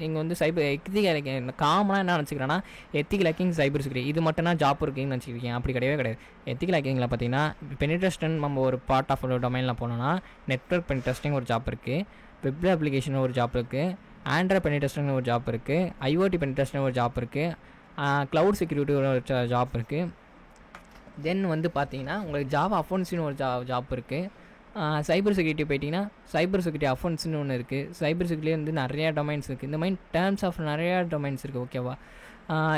நீங்கள் வந்து எத்திக்கல் காமனாக என்ன நினச்சிக்கிறேன்னா எத்திக்கல் ஹேக்கிங் சைபர் செக்யூரிட்டி இது மட்டும்னா ஜாப் இருக்குன்னு நினச்சிருக்கீங்க. அப்படி கிடையவே கிடையாது. எத்திக்கல் ஹேக்கிங்கில் பார்த்தீங்கன்னா பெனிட்ரஸ்டன் நம்ம ஒரு பார்ட் ஆஃப் டொமைனில் போனோம்னா நெட்வொர்க் பெனிட்ரஸ்டிங் ஒரு ஜாப் இருக்குது, வெப் அப்ளிகேஷன் ஒரு ஜாப் இருக்குது, ஆண்ட்ராய்ட் பெனிட்ரஸ்டிங் ஒரு ஜாப் இருக்குது, IoT பெனிட்ரஸ்டிங் ஒரு ஜாப் இருக்குது, க்ளவுட் செக்யூரிட்டி ஒரு ஜாப் இருக்குது. தென் வந்து பார்த்தீங்கன்னா உங்களுக்கு ஜாவா அஃபென்ஸ்னு ஒரு ஜாப் இருக்குது. சைபர் செக்யூரிட்டி போயிட்டிங்கன்னா சைபர் செக்யூரிட்டி அஃபென்ஸ்னு ஒன்று இருக்குது. சைபர் செக்யூரிட்டி வந்து நிறையா டொமைன்ஸ் இருக்குது. இந்த மாதிரி டேர்ம்ஸ் ஆஃப் நிறையா டொமைன்ஸ் இருக்குது. ஓகேவா?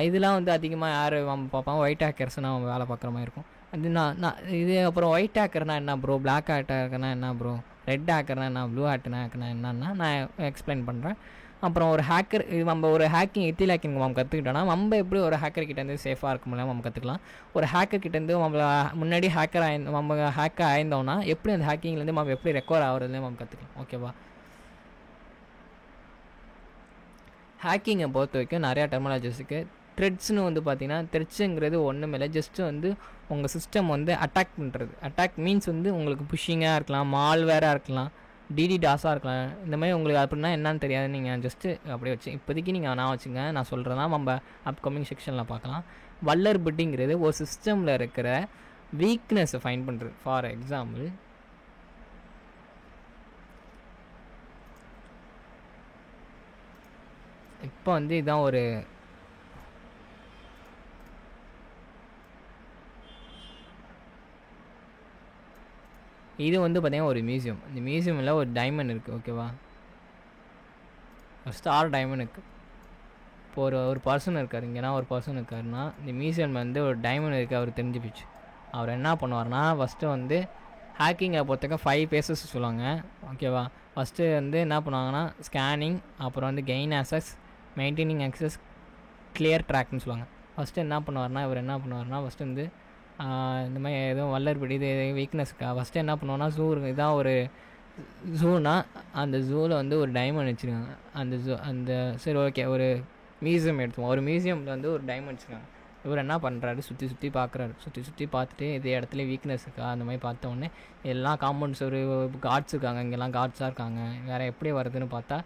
இதெல்லாம் வந்து அதிகமாக யார் பார்ப்பாங்க, ஒயிட் ஹேக்கர்ஸ்னால் அவங்க வேலை பார்க்குற மாதிரி இருக்கும். அது நான் இது அப்புறம் ஒயிட் ஹேக்கர்னால் என்ன ப்ரோ, பிளாக் ஹேக்கர்னா என்ன ப்ரோ, ரெட் ஹேக்கர்னா என்ன, ப்ளூ ஹேக்கர்னா என்னன்னா நான் எக்ஸ்பிளைன் பண்ணுறேன். அப்புறம் ஒரு ஹேக்கர் இது நம்ம ஒரு எத்திக்கல் ஹேக்கிங் நம்ம கற்றுக்கிட்டோன்னா நம்ம எப்படி ஒரு ஹேக்கர் கிட்டேருந்து சேஃபாக இருக்க முடியாமல் நம்ம கற்றுக்கலாம். ஒரு ஹேக்கர் கிட்டேருந்து நம்மளை முன்னாடி நம்ம ஹேக்கர் ஆயிருந்தோம்னா எப்படி அந்த ஹேக்கிங்லேருந்து நம்ம எப்படி ரெக்கவர் ஆகிறதுலேருந்து நம்ம கற்றுக்கலாம். ஓகேவா? ஹேக்கிங்கை பொறுத்த வரைக்கும் நிறையா டெர்மினாலஜிஸ் இருக்குது. த்ரெட்ஸ்னு வந்து பார்த்தீங்கன்னா த்ரெட்ஸுங்கிறது ஒன்றும் இல்லை, ஜஸ்ட்டு வந்து உங்கள் சிஸ்டம் வந்து அட்டாக் பண்ணுறது. அட்டாக் மீன்ஸ் வந்து உங்களுக்கு புஷிங்காக இருக்கலாம், மால்வேராக இருக்கலாம், DDoS இருக்கலாம். இந்த மாதிரி உங்களுக்கு அப்படின்னா என்னன்னு தெரியாது, நீங்கள் ஜஸ்ட்டு அப்படியே வச்சு இப்போதைக்கு நீங்கள் நான் வச்சுங்க. நான் சொல்கிறேன்னா நம்ம அப்கமிங் செக்ஷனில் பார்க்கலாம். வல்லர்பிலிட்டிங்கிறது ஒரு சிஸ்டமில் இருக்கிற வீக்னஸை ஃபைண்ட் பண்ணுறது. ஃபார் எக்ஸாம்பிள் இப்போ வந்து இதுதான் ஒரு இது வந்து பார்த்தீங்கன்னா ஒரு மியூசியம். இந்த மியூசியமில் ஒரு டைமண்ட் இருக்குது. ஓகேவா? ஒரு ஸ்டார் டைமண்ட் இருக்குது. இப்போ ஒரு பர்சன் இருக்கார், இங்கேனா ஒரு பர்சன் இருக்காருன்னா இந்த மியூசியம் வந்து ஒரு டைமண்ட் இருக்குது அவர் தெரிஞ்சு போச்சு. அவர் என்ன பண்ணுவார்னா ஃபஸ்ட்டு வந்து ஹேக்கிங்கை பொறுத்தக்க 5 phases சொல்லுவாங்க. ஓகேவா? ஃபஸ்ட்டு வந்து என்ன பண்ணுவாங்கன்னா ஸ்கேனிங், அப்புறம் வந்து gain access, maintaining access, clear ட்ராக்னு சொல்லுவாங்க. ஃபஸ்ட்டு என்ன பண்ணுவார்னா ஃபஸ்ட்டு வந்து இந்த மாதிரி எதுவும் வல்லர்பிடி இது வீக்னஸ்க்கா ஃபஸ்ட்டு என்ன பண்ணுவோன்னா ஜூ இருக்குது. இதான் ஒரு ஜூனா அந்த ஜூவில் வந்து ஒரு டைமண்ட் வச்சுருக்காங்க. அந்த சரி ஓகே ஒரு மியூசியம் எடுத்துவோம். ஒரு மியூசியமில் வந்து ஒரு டைமண்ட் வச்சுருக்காங்க. இவர் என்ன பண்ணுறாரு, சுற்றி பார்த்துட்டு இதே இடத்துல வீக்னஸ் இருக்கா அந்த மாதிரி பார்த்தோன்னே எல்லாம் காம்பவுண்ட்ஸ் ஒரு கார்ட்ஸ் இருக்காங்க, இங்கெல்லாம் கார்ட்ஸாக இருக்காங்க, வேறு எப்படி வருதுன்னு பார்த்தா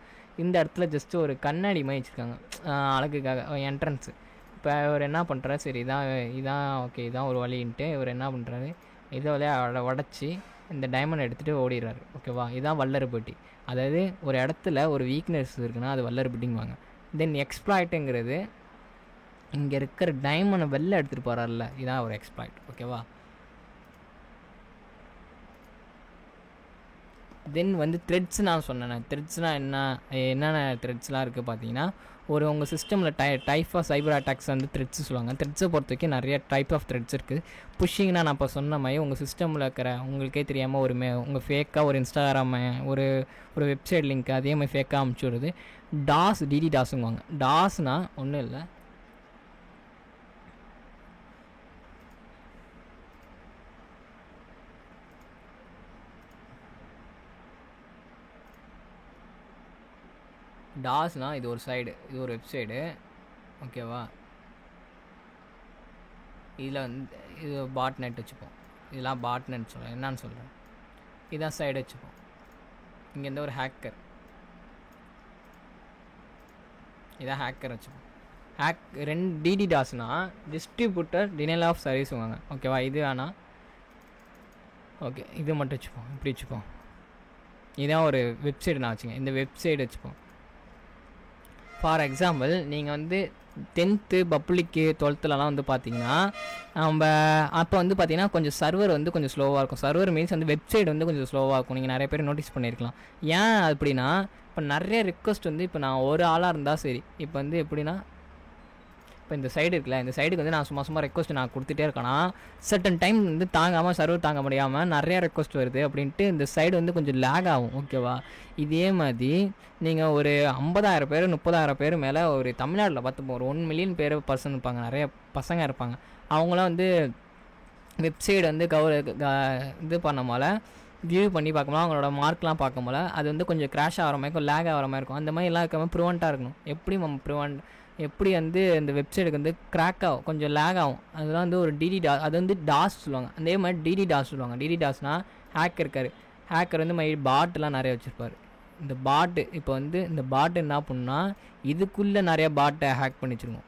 இந்த இடத்துல ஜஸ்ட்டு ஒரு கண்ணாடி மாதிரி வச்சுருக்காங்க அழகுக்காக என்ட்ரன்ஸு. இப்போ இவர் என்ன பண்ணுறாரு, சரி இதான் ஓகே இதான் ஒரு வழின்ட்டு இவர் என்ன பண்ணுறாரு, இதை வழியாக உடச்சி இந்த டைமண்ட் எடுத்துகிட்டு ஓடிடுறாரு. ஓகேவா, இதுதான் வல்லரபிலிட்டி. அதாவது ஒரு இடத்துல ஒரு வீக்னஸ் இருக்குன்னா அது வல்லரபிலிட்டிங்குவாங்க. தென் எக்ஸ்ப்ளாய்ட்டுங்கிறது இங்கே இருக்கிற டைமண்டை வெளில எடுத்துகிட்டு போகிறார்ல, இதான் ஒரு எக்ஸ்ப்ளாய்ட். ஓகேவா, தென் வந்து த்ரெட்ஸ் நான் சொன்னேன். த்ரெட்ஸ்னால் என்னென்ன த்ரெட்ஸ்லாம் இருக்குது பார்த்தீங்கன்னா, உங்கள் சிஸ்டமில் டைப் ஆஃப் சைபர் அட்டாக்ஸ் வந்து த்ரெட்ஸ் சொல்லுவாங்க. த்ரெட்ஸை பொறுத்த வரைக்கும் நிறைய டைப் ஆஃப் த்ரெட்ஸ் இருக்குது. புஷிங்னா நான் இப்போ சொன்ன மாதிரி உங்கள் சிஸ்டமில் இருக்கிற உங்களுக்கே தெரியாமல் உங்கள் ஃபேக்காக ஒரு இன்ஸ்டாகிராமு ஒரு வெப்சைட் லிங்க் அதே மாதிரி ஃபேக்காக அமுச்சு விடுறது. டிடி டாஸுங்குவாங்க. டாஸ்னால் ஒன்றும் இல்லை, டாஸ்னால் இது ஒரு சைடு, இது ஒரு வெப்சைடு. ஓகேவா, இதில் வந்து இது பாட் நெட் வச்சுப்போம். இதெல்லாம் பாட் நெட் சொல்கிறேன், என்னான்னு சொல்கிறேன். இதான் சைடு வச்சுப்போம். இங்கேருந்து ஒரு ஹேக்கர், இதான் ஹேக்கர் வச்சுப்போம். டிடி டாஸ்னால் டிஸ்ட்ரிபியூட்டர் டினைல் ஆஃப் சர்வீஸுவாங்க. ஓகேவா, இது வேணாம். ஓகே, இது மட்டும் வச்சுப்போம். இப்படி வச்சுப்போம். இதான் ஒரு வெப்சைட் நான் வச்சுக்கேன். இந்த வெப்சைட் வச்சுப்போம். ஃபார் எக்ஸாம்பிள் நீங்கள் வந்து 10th பப்ளிக்கு 12thலாம் வந்து பார்த்தீங்கன்னா நம்ம அப்போ வந்து பார்த்தீங்கன்னா கொஞ்சம் சர்வர் வந்து கொஞ்சம் ஸ்லோவாக இருக்கும். சர்வர் மீன்ஸ் வந்து வெப்சைட் வந்து கொஞ்சம் ஸ்லோவாக இருக்கும். நீங்கள் நிறைய பேர் நோட்டீஸ் பண்ணியிருக்கலாம். ஏன் அப்படின்னா இப்போ நிறைய ரிக்வஸ்ட் வந்து இப்போ நான் ஒரு ஆளாக இருந்தால் சரி, இப்போ வந்து எப்படின்னா இப்போ இந்த சைடு இருக்குல்ல, இந்த சைடுக்கு வந்து நான் சும்மா ரெக்வஸ்ட் நான் கொடுத்துட்டே இருக்கேன்னா சர்டன் டைம் வந்து தாங்காமல் சர்வர் தாங்க முடியாமல் நிறையா ரெக்வஸ்ட் வருது அப்படின்ட்டு இந்த சைடு வந்து கொஞ்சம் லேக் ஆகும். ஓகேவா, இதே மாதிரி நீங்கள் ஒரு 50,000 பேர் 30,000 பேர் மேலே ஒரு தமிழ்நாட்டில் பார்த்துப்போம் ஒரு 1 மில்லியன் பேர் பர்சன் இருப்பாங்க, நிறைய பசங்க இருப்பாங்க. அவங்களாம் வந்து வெப்சைட் வந்து இது பண்ண வியூ பண்ணி பார்க்கும்போது அவங்களோட மார்க்லாம் பார்க்கும்போது அது வந்து கொஞ்சம் கிராஷ் ஆகிற மாதிரி இருக்கும், லேக் ஆகிற மாதிரி இருக்கும். அந்த மாதிரி எல்லாம் இருக்காமல் ப்ரிவெண்ட்டாக இருக்கணும். எப்படி வந்து இந்த வெப்சைட்டுக்கு வந்து கிராக் ஆகும், கொஞ்சம் லேக் ஆகும். அதெல்லாம் வந்து ஒரு அது வந்து டாஸ் சொல்லுவாங்க. அதே மாதிரி டிடி டாஸ் சொல்லுவாங்க. டிடி டாஸ்னால் ஹேக்கர் வந்து மாதிரி பாட்டெலாம் நிறைய வச்சுருப்பார். இந்த பாட்டு இப்போ வந்து இந்த பாட்டு என்ன பண்ணுன்னா இதுக்குள்ளே நிறைய பாட்டை ஹேக் பண்ணி வச்சுருக்கோம்.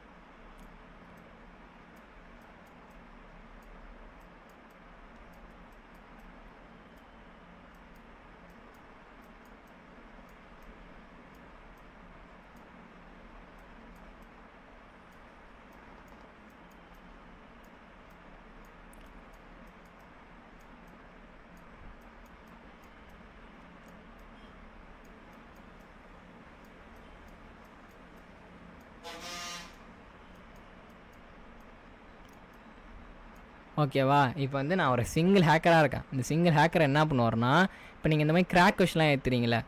ஓகேவா, இப்போ வந்து நான் ஒரு சிங்கிள் ஹேக்கராக இருக்கேன். இந்த சிங்கிள் ஹேக்கர் என்ன பண்ணுவார்னா, இப்போ நீங்கள் இந்த மாதிரி கிராக் கொஷின்லாம் ஏற்றுறீங்களே,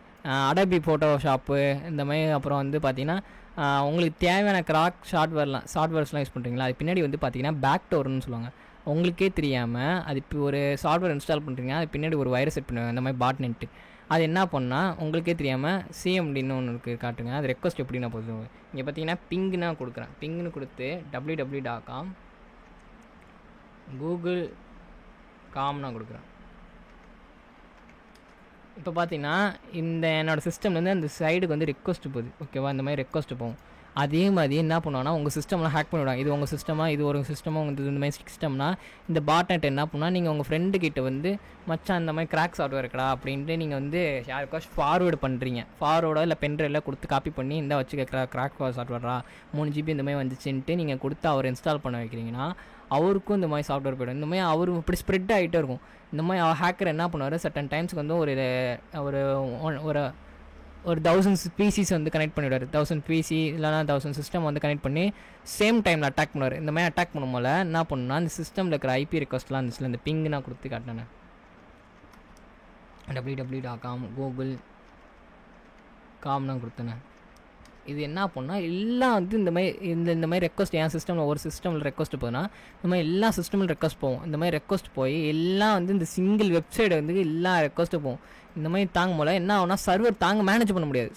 அடோபி ஃபோட்டோஷாப்பு இந்த மாதிரி, அப்புறம் வந்து பார்த்தீங்கன்னா உங்களுக்கு தேவையான கிராக் சாஃப்ட்வேர்ஸ்லாம் யூஸ் பண்ணுறீங்களா, அது பின்னாடி வந்து பார்த்தீங்கன்னா பேக்டோர்னு சொல்லுவாங்க. உங்களுக்கே தெரியாமல் அது இப்போ ஒரு சாஃப்ட்வேர் இன்ஸ்டால் பண்ணுறீங்க, அது பின்னாடி ஒரு வைரஸ் செட் பண்ணுவாங்க, இந்த மாதிரி பாட்நெட்டு. அது என்ன பண்ணால் உங்களுக்கே தெரியாமல் சிஎம்டின்னு ஒன்று இருக்குது, காட்டுங்க. அது ரெக்வஸ்ட் எப்படின்னா போதும். இங்கே பார்த்தீங்கன்னா பிங்க்னா கொடுக்குறேன். பிங்க்னு கொடுத்து www.com google.com நான் கொடுக்குறேன். இப்போ பார்த்தீங்கன்னா இந்த என்னோடய சிஸ்டம்லேருந்து அந்த சைடுக்கு வந்து ரெக்வஸ்ட் போகுது. ஓகேவா, இந்த மாதிரி ரெக்வஸ்ட் போகும். அதே மாதிரி என்ன பண்ணுவாங்கன்னா உங்கள் சிஸ்டம்லாம் ஹேக் பண்ணிவிடுவாங்க. இது உங்கள் சிஸ்டமாக, இது ஒரு சிஸ்டமாக, உங்களுக்கு இந்த மாதிரி சிஸ்டம்னா இந்த பாட்நெட் என்ன பண்ணால் நீங்கள் உங்கள் ஃப்ரெண்டுக்கிட்ட வந்து மச்சான் இந்த மாதிரி கிராக் சாஃப்ட்வேர் இருக்கடா அப்படின்ட்டு நீங்கள் வந்து யாருக்காச்சும் ஃபார்வேர்டு பண்ணுறீங்க. ஃபார்வேர்டோ இல்லை பென்ட்ரைவில் கொடுத்து காப்பி பண்ணி இந்த வச்சுக்க கிராக் சாஃப்ட்வேரா 3 GB இந்த மாதிரி வந்துச்சுன்ட்டு நீங்கள் கொடுத்து அவர் இன்ஸ்டால் பண்ண வைக்கிறீங்கன்னா அவருக்கும் இந்த மாதிரி சாஃப்ட்வேர் போய்டும். இந்த மாதிரி அவர் இப்படி ஸ்ப்ரெட் ஆகிட்டே இருக்கும். இந்த மாதிரி ஹேக்கர் என்ன பண்ணுவார், சர்டன் டைம்ஸ்க்கு வந்து ஒரு 1000 PCs வந்து கனெக்ட் பண்ணிவிடுவார். 1000 PC இல்லைனா 1000 சிஸ்டம் வந்து கனெக்ட் பண்ணி சேம் டைமில் அட்டாக் பண்ணுவார். இந்த மாதிரி அட்டாக் பண்ணும்போது என்ன பண்ணுன்னா இந்த சிஸ்டமில் இருக்கிற IP ரெக்வஸ்ட்லாம் இருந்துச்சுல, இந்த பிங் நான் கொடுத்து காட்டினேன். www.com google.com நான் கொடுத்தேன். இது என்ன பண்ணால் எல்லாம் வந்து இந்த மாதிரி ரெக்வஸ்ட் என் சிஸ்டமில் ஒரு சிஸ்டமில் ரெக்வஸ்ட் போகுதுன்னா இந்த மாதிரி எல்லா சிஸ்டமில் ரெக்வஸ்ட் போகும். இந்த மாதிரி ரெக்வஸ்ட் போய் எல்லாம் வந்து இந்த சிங்கிள் வெப்சைட் வந்து எல்லா ரெக்வஸ்ட்டும் போகும். இந்த மாதிரி தாங்கும் போல என்ன ஆகுனா சர்வர் மேனேஜ் பண்ண முடியாது.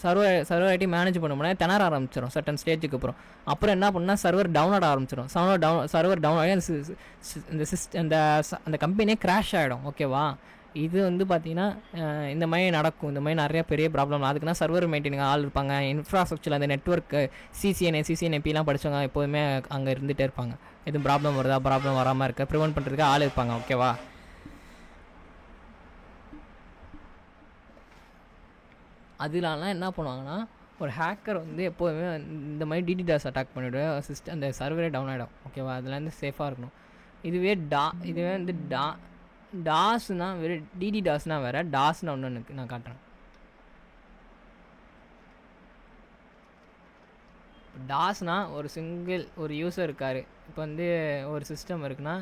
சர்வர் ஐட்டி மேனேஜ் பண்ண முடியாது, திணற ஆரம்பிச்சிடும் சர்டன் ஸ்டேஜுக்கு அப்புறம் என்ன பண்ணால் சர்வர் டவுன் ஆட ஆரம்பிச்சிடும். சர்வர் டவுன் ஆகி அந்த கம்பெனியே கிராஷ் ஆகிடும். ஓகேவா, இது வந்து பார்த்தீங்கன்னா இந்த மாதிரி நடக்கும். இந்த மாதிரி நிறையா பெரிய ப்ராப்ளம். அதுக்குன்னா சர்வர் மெயின்டைனிங் ஆள் இருப்பாங்க. இன்ஃப்ராஸ்ட்ரக்சர் அந்த நெட்ஒர்க்கு சிசிஎன்ஏபிலாம் படித்தவங்க எப்போதுமே அங்கே இருந்துகிட்டே இருப்பாங்க. எதுவும் ப்ராப்ளம் வருதா, ப்ராப்ளம் வராமல் இருக்க ப்ரிவென்ட் பண்ணுறதுக்கு ஆள் இருப்பாங்க. ஓகேவா? அதனால என்ன பண்ணுவாங்கன்னா, ஒரு ஹேக்கர் வந்து எப்போதுமே இந்த மாதிரி டிடிடாஸ் அட்டாக் பண்ணிவிட்டு சிஸ்டம் அந்த சர்வரே டவுன் ஆகிடும். ஓகேவா? அதுலேருந்து சேஃபாக இருக்கணும். இதுவே வந்து டாஸ்னால் வெறும் டிடிடாஸ்னால் வேறு, டாஸ்னால் ஒன்று எனக்கு நான் காட்டுறேன். டாஸ்னால் ஒரு யூசர் இருக்கார். இப்போ வந்து ஒரு சிஸ்டம் இருக்குன்னா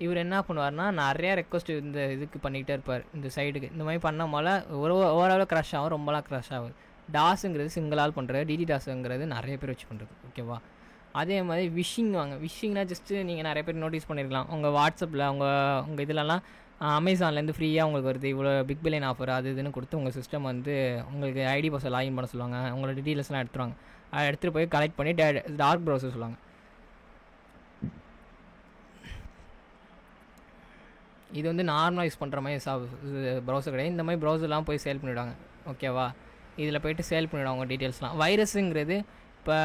இவர் என்ன பண்ணுவார்னா நிறையா ரெக்வஸ்ட் இந்த இதுக்கு பண்ணிக்கிட்டே இருப்பார், இந்த சைடுக்கு. இந்த மாதிரி பண்ண போல ஓவராலாக க்ராஷ் ஆகும், ரொம்பலாம் க்ராஷ் ஆகுது. டாஸுங்கிறது சிங்கிளால் பண்ணுறது, டிடிடாஸுங்கிறது நிறைய பேர் வச்சு பண்ணுறது. ஓகேவா? அதே மாதிரி விஷிங்னா ஜஸ்ட்டு நீங்கள் நிறைய பேர் நோட்டீஸ் பண்ணியிருக்கலாம். உங்கள் வாட்ஸ்அப்பில் உங்கள் இதிலலாம் அமேசான்லேருந்து ஃப்ரீயாக உங்களுக்கு வருது, இவ்வளோ பிக் பில்லியன் ஆஃபர் அது இதுன்னு கொடுத்து உங்கள் சிஸ்டம் வந்து உங்களுக்கு ஐடி பாஸை லாகின் பண்ண சொல்லுவாங்க. உங்களோட டீட்டெயில்ஸ்லாம் எடுத்துருவாங்க. அதை எடுத்துகிட்டு போய் கலெக்ட் பண்ணி டார்க் ப்ரௌசர் சொல்லுவாங்க. இது வந்து நார்மலாக யூஸ் பண்ணுற மாதிரி ப்ரௌசர் கிடையாது. இந்த மாதிரி ப்ரௌசர்லாம் போய் சேல் பண்ணிவிடுவாங்க. ஓகேவா? இதில் போய்ட்டு சேல் பண்ணிவிடுவாங்க உங்கள் டீட்டெயில்ஸ்லாம். வைரஸுங்கிறது இப்போ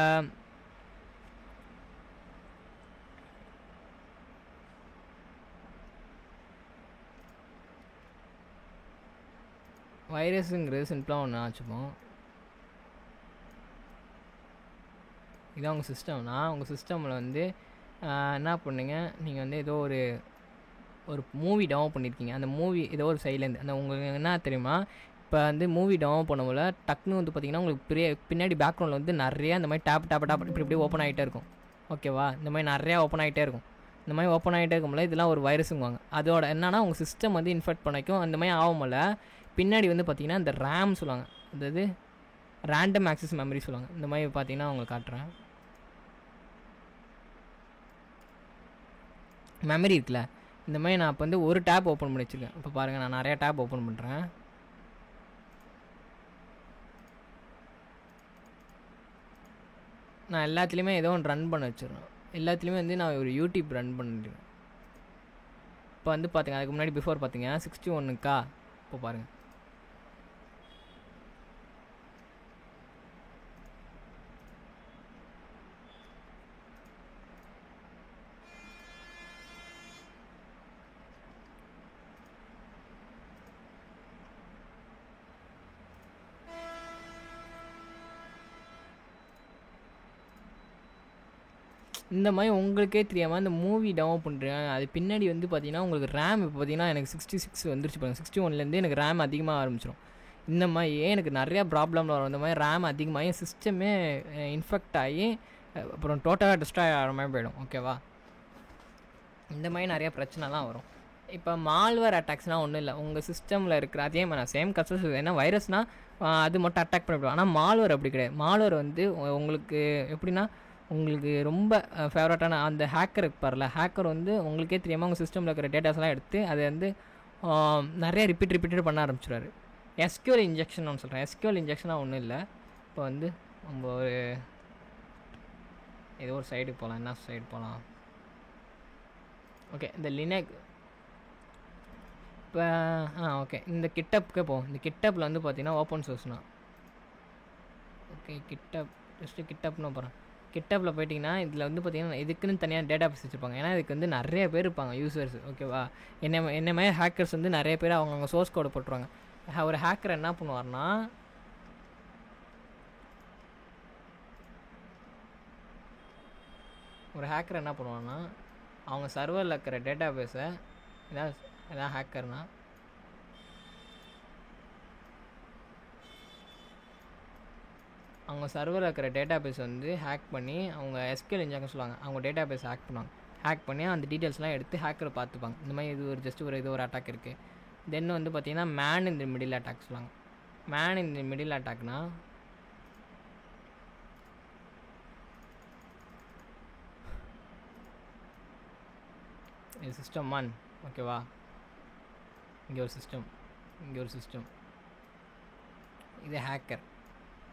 சிம்பிளாக ஒன்று வச்சுப்போம். இதான் உங்கள் சிஸ்டம்னா, உங்கள் சிஸ்டமில் வந்து என்ன பண்ணுங்க, நீங்கள் வந்து ஏதோ ஒரு மூவி டவுன்லோட் பண்ணியிருக்கீங்க. அந்த மூவி ஏதோ ஒரு சைட்லேருந்து அந்த உங்களுக்கு என்ன தெரியுமா, இப்போ வந்து மூவி டவுன்லோட் பண்ண டக்குன்னு வந்து பார்த்திங்கன்னா உங்களுக்கு பின்னாடி பேக்ரவுண்டில் வந்து நிறையா இந்த மாதிரி டேப் இப்படி ஓப்பன் ஆகிட்டே இருக்கும். ஓகேவா? இந்த மாதிரி நிறையா ஓப்பன் ஆகிட்டே இருக்கும். இந்த மாதிரி ஓப்பன் ஆகிட்டே இருக்கும்போது இதெல்லாம் ஒரு வைரஸுங்குவாங்க. அதோட என்னன்னா உங்கள் சிஸ்டம் வந்து இன்ஃபெக்ட் பண்ணிக்கும். அந்த மாதிரி ஆகும்போல பின்னாடி வந்து பார்த்திங்கன்னா இந்த ரேம் சொல்லுவாங்க, அதாவது ரேண்டம் ஆக்சஸ் மெமரி சொல்லுவாங்க. இந்த மாதிரி பார்த்திங்கன்னா உங்களுக்கு காட்டுறேன். மெமரி இருக்குல்ல, இந்த மாதிரி நான் இப்போ வந்து ஒரு டேப் ஓப்பன் பண்ணி வச்சுருக்கேன். இப்போ பாருங்கள், நான் நிறையா டேப் ஓப்பன் பண்ணுறேன். நான் எல்லாத்துலேயுமே ஏதோ ஒன்று ரன் பண்ண வச்சுருவேன். எல்லாத்துலேயுமே வந்து நான் ஒரு யூடியூப் ரன் பண்ணிடுவேன். இப்போ வந்து பார்த்திங்க, அதுக்கு முன்னாடி பிஃபோர் பார்த்தீங்கன்னா 61க்கா. இப்போ பாருங்கள், இந்த மாதிரி உங்களுக்கே தெரியாமல் இந்த மூவி டவுன்லோட் பண்ணுறேன். அது பின்னாடி வந்து பார்த்தீங்கன்னா உங்களுக்கு ரேம் இப்போ பார்த்தீங்கன்னா எனக்கு 66 வந்துருச்சு பாருங்கள். 61லேருந்து எனக்கு ரேம் அதிகமாக ஆரம்பிச்சிடும். இந்த மாதிரி எனக்கு நிறையா ப்ராப்ளம் வரும். இந்த மாதிரி ரேம் அதிகமாகி சிஸ்டமே இன்ஃபெக்ட் ஆகி அப்புறம் டோட்டலாக டிஸ்ட்ராய் ஆகிற மாதிரி போயிடும். ஓகேவா? இந்த மாதிரி நிறையா பிரச்சனைலாம் வரும். இப்போ மால்வேர் அட்டாக்ஸ்னால் ஒன்றும் இல்லை, உங்கள் சிஸ்டமில் இருக்கிற அதே மாதிரி நான் சேம் கன்செப்ட். ஏன்னா வைரஸ்னால் அது மட்டும் அட்டாக் பண்ணிவிடுவோம். ஆனால் மால்வேர் அப்படி கிடையாது. மால்வேர் வந்து உங்களுக்கு எப்படின்னா, உங்களுக்கு ரொம்ப ஃபேவரட்டான அந்த ஹேக்கர் இருப்பார்ல, ஹேக்கர் வந்து உங்களுக்கே தெரியாமல் உங்கள் சிஸ்டமில் இருக்கிற டேட்டாஸ்லாம் எடுத்து அதை வந்து நிறைய ரிப்பீட் பண்ண ஆரம்பிச்சிடுவார். எஸ்கியூஎல் இன்ஜெக்ஷன் ஒன்று சொல்கிறேன். எஸ்கியூஎல் இன்ஜெக்ஷனாக ஒன்றும் இல்லை. இப்போ வந்து நம்ம ஏதோ ஒரு சைடு போகலாம். என்ன சைடு போகலாம்? ஓகே, இந்த லினக்ஸ் இப்போ ஓகே, இந்த கிட்டப்புக்கே போவோம். இந்த கிட்டப்பில் வந்து பார்த்தீங்கன்னா ஓப்பன் சோர்ஸ்னா ஓகே, கிட்டப்னு போகிறேன். கிட்டப்பில் போயிட்டிங்கன்னா இதில் வந்து பார்த்திங்கன்னா இதுக்குன்னு தனியாக டேட்டா பேஸ் வச்சுருப்பாங்க. ஏன்னா இதுக்கு வந்து நிறைய பேர் இருப்பாங்க யூசர்ஸ். ஓகேவா? என்ன மாதிரி ஹேக்கர்ஸ் வந்து நிறைய பேர் அவங்க சோர்ஸ் கோடை போட்டுருவாங்க. ஒரு ஹேக்கர் என்ன பண்ணுவார்னா, அவங்க சர்வரில் இருக்கிற டேட்டா பேஸை எதாவது ஹேக்கர்னால் அவங்க சர்வரில் இருக்கிற டேட்டா பேஸ் வந்து ஹேக் பண்ணி அவங்க எஸ்கியூஎல் இன்ஜெக்ஷன் சொல்லுவாங்க. அவங்க டேட்டா பேஸ் ஹேக் பண்ணுவாங்க. ஹேக் பண்ணி அந்த டீட்டெயில்ஸ்லாம் எடுத்து ஹேக்கரை பார்த்துப்பாங்க. இந்த மாதிரி இது ஒரு அட்டாக் இருக்குது. தென் வந்து பார்த்திங்கன்னா man in the middle attack சொல்லுவாங்க. மேன் இன் தி மிடில் அட்டாக்னா இது சிஸ்டம் 1. ஓகேவா? இங்கே ஒரு சிஸ்டம், இது ஹேக்கர்.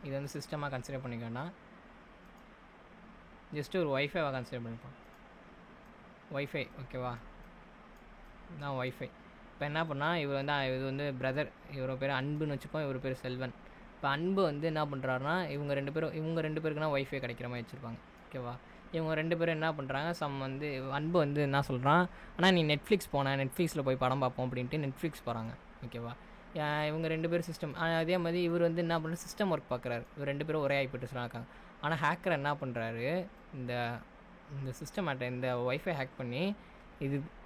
இது வந்து சிஸ்டமாக கன்சிடர் பண்ணிக்கோன்னா ஜஸ்ட்டு ஒரு ஒய்ஃபைவாக கன்சிடர் பண்ணிப்போம். ஒய்ஃபை. ஓகேவா? இதுதான் ஒய்ஃபை. இப்போ என்ன பண்ணால் இது வந்து பிரதர், இவரோட பேர் அன்புன்னு வச்சுப்போம், இவர் பேர் செல்வன். இப்போ அன்பு வந்து என்ன பண்ணுறாருனா இவங்க ரெண்டு பேருக்குனா ஒய்ஃபை கிடைக்கிற மாதிரி வச்சுருப்பாங்க. ஓகேவா? இவங்க 2 பேரும் என்ன பண்ணுறாங்க, வந்து அன்பு வந்து என்ன சொல்கிறான், ஆனால் நீ நெட்ஃப்ளிக்ஸ் நெட்ஃப்ளிக்ஸில் போய் படம் பார்ப்போம் அப்படின்ட்டு நெட்ஃப்ளிக்ஸ் போகிறாங்க. ஓகேவா? இவங்க 2 பேரும் சிஸ்டம், அதே மாதிரி இவர் வந்து என்ன பண்ணுற சிஸ்டம் ஒர்க் பார்க்குறாரு. இவர் 2 பேரும் ஒரே ஐபிஎட்ஸில் இருக்காங்க. ஆனால் ஹேக்கர் என்ன பண்ணுறாரு, இந்த இந்த சிஸ்டம் இந்த ஒய்ஃபை ஹேக் பண்ணி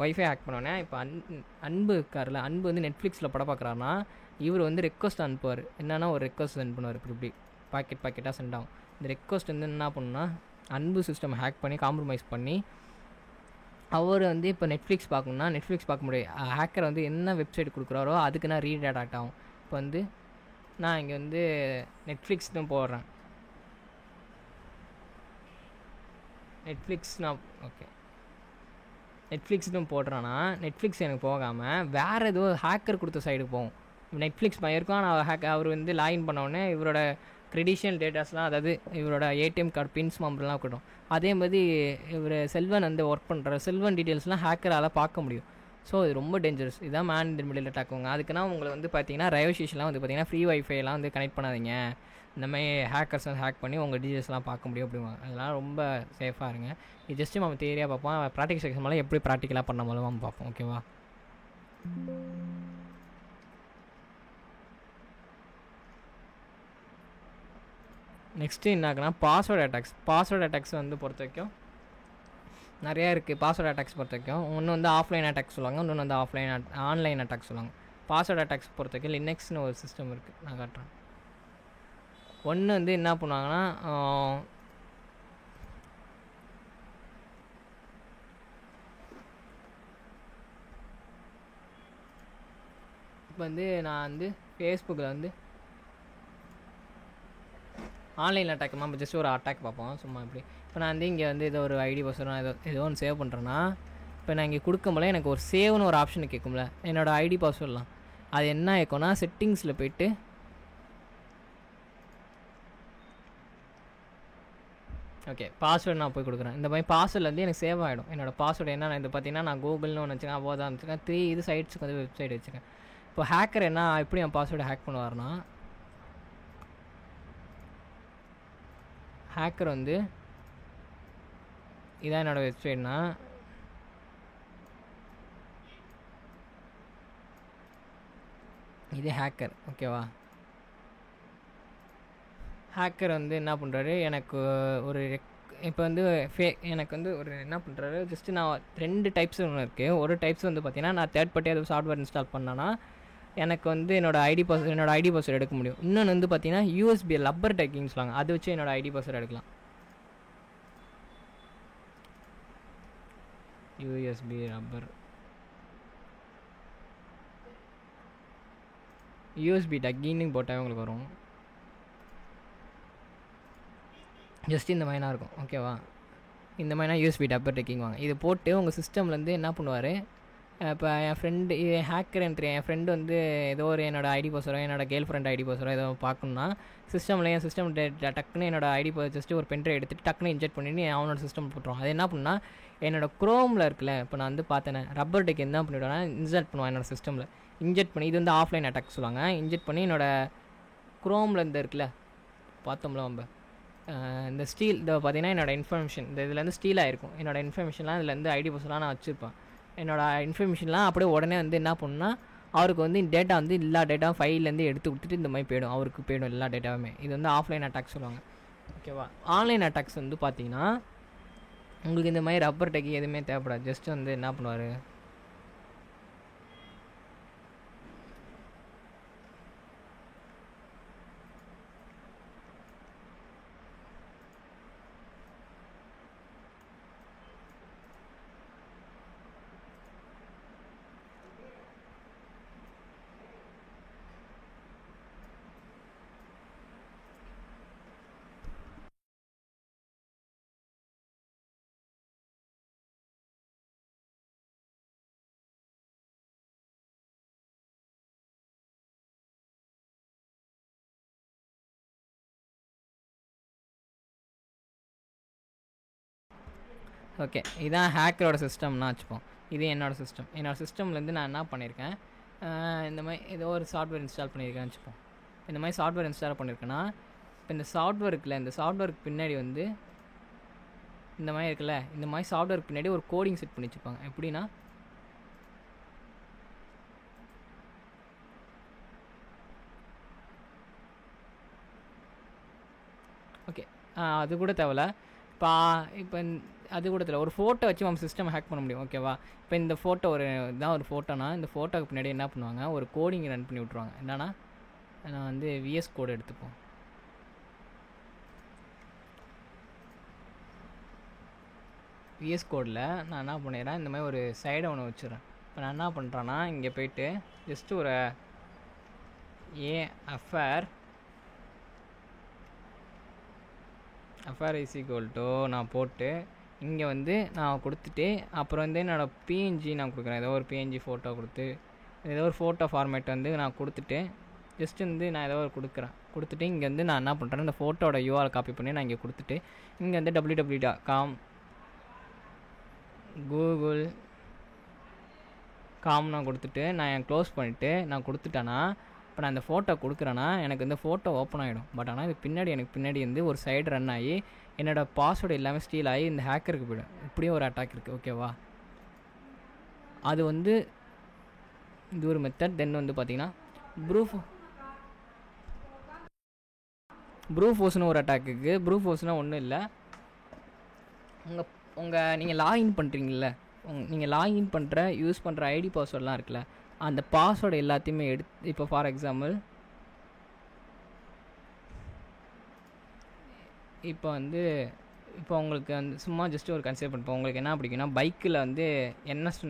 ஒய்ஃபை ஹேக் பண்ணோன்னே இப்போ அன்பு இருக்கார்ல, அன்பு வந்து நெட்ஃப்ளிக்ஸில் படம் பார்க்குறாருனா இவர் வந்து ரெக்வஸ்ட் அனுப்புவார். என்னென்னா ஒரு ரெக்வஸ்ட் சென்ட் பண்ணுவார். இப்படி பாக்கெட்டாக சென்ட் ஆகும். இந்த ரெக்வஸ்ட் வந்து என்ன பண்ணுன்னா அன்பு சிஸ்டம் ஹேக் பண்ணி காம்ப்ரமைஸ் பண்ணி அவர் வந்து இப்போ நெட்ஃப்ளிக்ஸ் பார்க்கணுன்னா நெட்ஃப்ளிக்ஸ் பார்க்க முடியாது. ஹேக்கர் வந்து என்ன வெப்சைட் கொடுக்குறாரோ அதுக்கு நான் ரீடைரக்ட் ஆகும். இப்போ வந்து நான் இங்கே வந்து நெட்ஃப்ளிக்ஸ்னு போடுறேன். நெட்ஃப்ளிக்ஸ்னு போடுறேன்னா நெட்ஃப்ளிக்ஸ் எனக்கு போகாமல் வேறு ஏதோ ஹேக்கர் கொடுத்த சைடுக்கு போகும். நெட்ஃப்ளிக்ஸ் இருக்கும். ஆனால் அவர் வந்து லாகின் பண்ணோடனே இவரோட க்ரெடிஷியல் டேட்டாஸ்லாம், அதாவது இவரோட ஏடிஎம் கார்டு பின்ஸ் நம்பர்லாம் இருக்கட்டும். அதே மாதிரி இவர் செல்வன் வந்து ஒர்க் பண்ணுற செல்வன் டீட்டெயில்ஸ்லாம் ஹேக்கரால் பார்க்க முடியும். ஸோ இது ரொம்ப டேஞ்சரஸ். இதுதான் மேன் இன் தி மிடில் அட்டாக்குங்க. அதுக்குன்னா உங்களை வந்து பார்த்தீங்கன்னா ரயோசிஸ்லாம் வந்து பார்த்தீங்கன்னா ஃப்ரீ வைஃபைலாம் வந்து கனெக்ட் பண்ணாதீங்க. இந்தமாதிரி ஹேக்கர்ஸ் வந்து ஹேக் பண்ணி உங்கள் டீட்டெயில்ஸ்லாம் பார்க்க முடியும் அப்படிவாங்க. அதெல்லாம் ரொம்ப சேஃபாக இருங்க. இது ஜஸ்ட்டு நம்ம தேரியாக பார்ப்போம். ப்ராக்டிகல் செக்ஷன் மேலே எப்படி ப்ராக்டிக்கலாக பண்ண மூலமாக நம்ம பார்ப்போம். ஓகேவா? நெக்ஸ்ட்டு என்னாக்குன்னா பாஸ்வேர்டு அட்டாக்ஸ் வந்து பொறுத்த வரைக்கும் நிறையா இருக்குது. பாஸ்வேர்டு அட்டாக்ஸ் பொறுத்த வரைக்கும் ஒன்று வந்து ஆஃப்லைன் அட்டாக்ஸ் சொல்லுவாங்க, இன்னொன்று வந்து ஆன்லைன் அட்டாக்ஸ் சொல்லுவாங்க. பாஸ்வேர்டு அட்டாக்ஸ் பொறுத்த வரைக்கும் லினக்ஸ்னு ஒரு சிஸ்டம் இருக்குது, நான் காட்டுறேன். ஒன்று வந்து என்ன பண்ணுவாங்கன்னா இப்போ வந்து நான் வந்து ஃபேஸ்புக்கில் வந்து ஆன்லைன் அட்டாக் நம்ம ஜஸ்ட் ஒரு அட்டாக் பார்ப்போம் சும்மா. இப்படி இப்போ நான் வந்து இங்கே வந்து ஏதோ ஒரு ஐடி பாஸ்வேர்டு ஏதோ ஒன்று சேவ் பண்ணுறேன்னா இப்போ நான் இங்கே கொடுக்கும்போல எனக்கு ஒரு சேவ்னு ஒரு ஆப்ஷன் கேட்கும்ல, என்னோடய ஐடி பாஸ்வேர்டெலாம். அது என்ன ஆயிருக்கும்னா செட்டிங்ஸில் போய்ட்டு ஓகே பாஸ்வேர்டு நான் போய் கொடுக்குறேன். இந்த மாதிரி பாஸ்வேர்டில் வந்து எனக்கு சேவ் ஆகிடும். என்னோடய பாஸ்வேர்டு என்ன இது பார்த்தீங்கன்னா நான் கூகுள்னு ஒன்று வச்சுக்கேன், அவ்வளோதான் வச்சுக்கேன். 3 இது சைட்ஸுக்கு வந்து வெப்சைட் வச்சுக்கேன். இப்போ ஹேக்கர் என்ன எப்படி என் பாஸ்வேர்டை ஹேக் பண்ணுவார்னா, ஹேக்கர் வந்து இதான் என்னோடய வெப்சைட்னா இது ஹேக்கர். ஓகேவா? ஹேக்கர் வந்து என்ன பண்ணுறாரு, எனக்கு ஒரு இப்போ வந்து எனக்கு வந்து ஒரு என்ன பண்ணுறாரு, ஜஸ்ட்டு நான் 2 டைப்ஸ் ஒன்று இருக்குது. ஒரு டைப்ஸ் வந்து பார்த்தீங்கன்னா நான் தேர்ட் பார்ட்டி அது சாஃப்ட்வேர் இன்ஸ்டால் பண்ணேன்னா எனக்கு வந்து என்னோடய ஐடி பாஸ்வேர்டு எடுக்க முடியும். இன்னொன்று வந்து பார்த்தீங்கன்னா யூஎஸ்பி லப்பர் டேக்கிங் சொல்லுவாங்க, அது வச்சு என்னோடய ஐடி பாஸ்வேர்டு எடுக்கலாம். யூஎஸ்பி ரப்பர் யூஎஸ்பி டக்கின்னு போட்டால் உங்களுக்கு வரும். ஜஸ்ட் இந்த மாதிரினா இருக்கும். ஓகேவா? இந்த மாதிரினா யூஎஸ்பி டப்பர் டேக்கிங் வாங்க. இது போட்டு உங்கள் சிஸ்டம்லேருந்து என்ன பண்ணுவார், இப்போ என் ஃப்ரெண்டு வந்து ஏதோ ஒரு என்னோடய ஐடி பாஸ்வேர்டோ என்னோடய கேர்ள் ஃப்ரெண்ட் ஐடி பாஸ்வேர்டோ ஏதோ பார்க்கணுன்னா என் சிஸ்டம் டக்குன்னு என்னோடய ஐடி ஜஸ்ட்டு ஒரு பென்ட்ரைவ் எடுத்துகிட்டு டக்குன்னு இன்ஜெக்ட் பண்ணிவிட்டு அவனோட சிஸ்டம் போட்டுருவோம். அது என்ன பண்ணால் என்னோடய க்ரோமில் இருக்குல்ல, இப்போ நான் வந்து பார்த்தேன் ரப்பர் டேக் என்ன பண்ணிவிடுவேன்னா இன்ஸ்டால் பண்ணுவான் என்னோடய சிஸ்டமில். இன்ஜெக்ட் பண்ணி இது வந்து ஆஃப்லைன் அட்டாக் சொல்லுவாங்க. இன்ஜெக்ட் பண்ணி என்னோடய க்ரோமில் இந்த இருக்குல்ல பார்த்தோம்ல நம்ம இந்த ஸ்டீல் இதை பார்த்தீங்கன்னா என்னோடய இன்ஃபர்மேஷன் இந்த இதில் வந்து ஸ்டீல் ஆகிருக்கும். என்னோடய இன்ஃபர்மேஷன்லாம் இதில் வந்து ஐடி பாஸ்வேர்டெலாம் நான் வச்சுருப்பேன். என்னோடய இன்ஃபர்மேஷன்லாம் அப்படியே உடனே வந்து என்ன பண்ணுன்னா அவருக்கு வந்து டேட்டா வந்து எல்லா டேட்டா ஃபைல்லேருந்து எடுத்து கொடுத்துட்டு இந்த மாதிரி போயிடும் எல்லா டேட்டாவுமே. இது வந்து ஆஃப்லைன் அட்டாக் சொல்லுவாங்க. ஓகேவா? ஆன்லைன் அட்டாக்ஸ் வந்து பார்த்தீங்கன்னா உங்களுக்கு இந்த மாதிரி ரப்பர் டேக்கிங் எதுவுமே தேவைப்படாது. ஜஸ்ட் வந்து என்ன பண்ணுவார், ஓகே இதான் ஹேக்கரோட சிஸ்டம்னா வச்சுப்போம். இது என்னோடய சிஸ்டம்லேருந்து நான் என்ன பண்ணியிருக்கேன், இந்த மாதிரி ஏதோ ஒரு சாஃப்ட்வேர் இன்ஸ்டால் பண்ணியிருக்கேன்னு வச்சுப்போம். இந்த மாதிரி சாஃப்ட்வேர் இன்ஸ்டால் பண்ணியிருக்கேன்னா, இப்போ இந்த சாஃப்ட்வேருக்குள்ள இந்த சாஃப்ட்வேருக்கு பின்னாடி வந்து இந்த மாதிரி இருக்குல்ல, இந்த மாதிரி சாஃப்ட்வேருக்கு பின்னாடி ஒரு கோடிங் செட் பண்ணி வச்சுருப்பாங்க. எப்படின்னா, ஓகே அது கூட தேவையில்ல. இப்போ அது கூட தேவை, ஒரு ஃபோட்டோ வச்சு நம்ம சிஸ்டம் ஹேக் பண்ண முடியும். ஓகேவா? இப்போ இந்த ஃபோட்டோ ஒரு ஃபோட்டோனா, இந்த ஃபோட்டோக்கு பின்னாடி என்ன பண்ணுவாங்க, ஒரு கோடிங் ரன் பண்ணி விட்ருவாங்க. என்னன்னா, நான் வந்து விஎஸ் கோடு எடுத்துப்போம். விஎஸ் கோடில் நான் என்ன பண்ணிடுறேன், இந்த மாதிரி ஒரு சைடை ஒன்று வச்சுறேன். இப்போ நான் என்ன பண்ணுறேன்னா, இங்கே போயிட்டு ஜஸ்ட்டு ஒரு affair இஸ் ஈக்குவல் டு நான் போட்டு இங்கே வந்து நான் கொடுத்துட்டு, அப்புறம் வந்து என்னோடய பிஎன்ஜி நான் கொடுக்குறேன். ஏதோ ஒரு பிஎன்ஜி ஃபோட்டோ கொடுத்து, ஏதோ ஒரு ஃபோட்டோ ஃபார்மேட் வந்து நான் கொடுத்துட்டு, ஜஸ்ட்டு வந்து நான் ஏதோ ஒரு கொடுத்துட்டு இங்கே வந்து நான் என்ன பண்ணுறேன், இந்த ஃபோட்டோட யூஆர் காப்பி பண்ணி நான் இங்கே கொடுத்துட்டு, இங்கே வந்து www.com google.com நான் கொடுத்துட்டு நான் க்ளோஸ் பண்ணிவிட்டு நான் கொடுத்துட்டேன்னா, இப்போ நான் இந்த ஃபோட்டோ கொடுக்குறேன்னா எனக்கு இந்த ஃபோட்டோ ஓப்பன் ஆகிடும். பட் ஆனால் இது எனக்கு பின்னாடி வந்து ஒரு சைடு ரன் ஆகி என்னோடய பாஸ்வேர்டு எல்லாமே ஸ்டீல் ஆகி இந்த ஹேக்கருக்கு போய்டும். இப்படியும் ஒரு அட்டாக் இருக்குது. ஓகேவா? அது வந்து இது ஒரு மெத்தட். தென் வந்து பார்த்தீங்கன்னா ப்ரூஃபோர்ஸ்னு ஒரு அட்டாக் இருக்குது. ப்ரூஃபோர்ஸ்னால் ஒன்றும் இல்லை, நீங்கள் லாகின் பண்ணுறீங்கள, நீங்கள் லாகின் பண்ணுற யூஸ் பண்ணுற ஐடி பாஸ்வேர்டெலாம் இருக்குல்ல, அந்த பாஸ்வேர்டு எல்லாத்தையுமே இப்போ ஃபார் எக்ஸாம்பிள் இப்போ உங்களுக்கு வந்து சும்மா ஜஸ்ட் ஒரு கன்சிடர் பண்ணிப்போம். உங்களுக்கு என்ன பிடிக்குன்னா, பைக்கில் வந்து என்எஸ்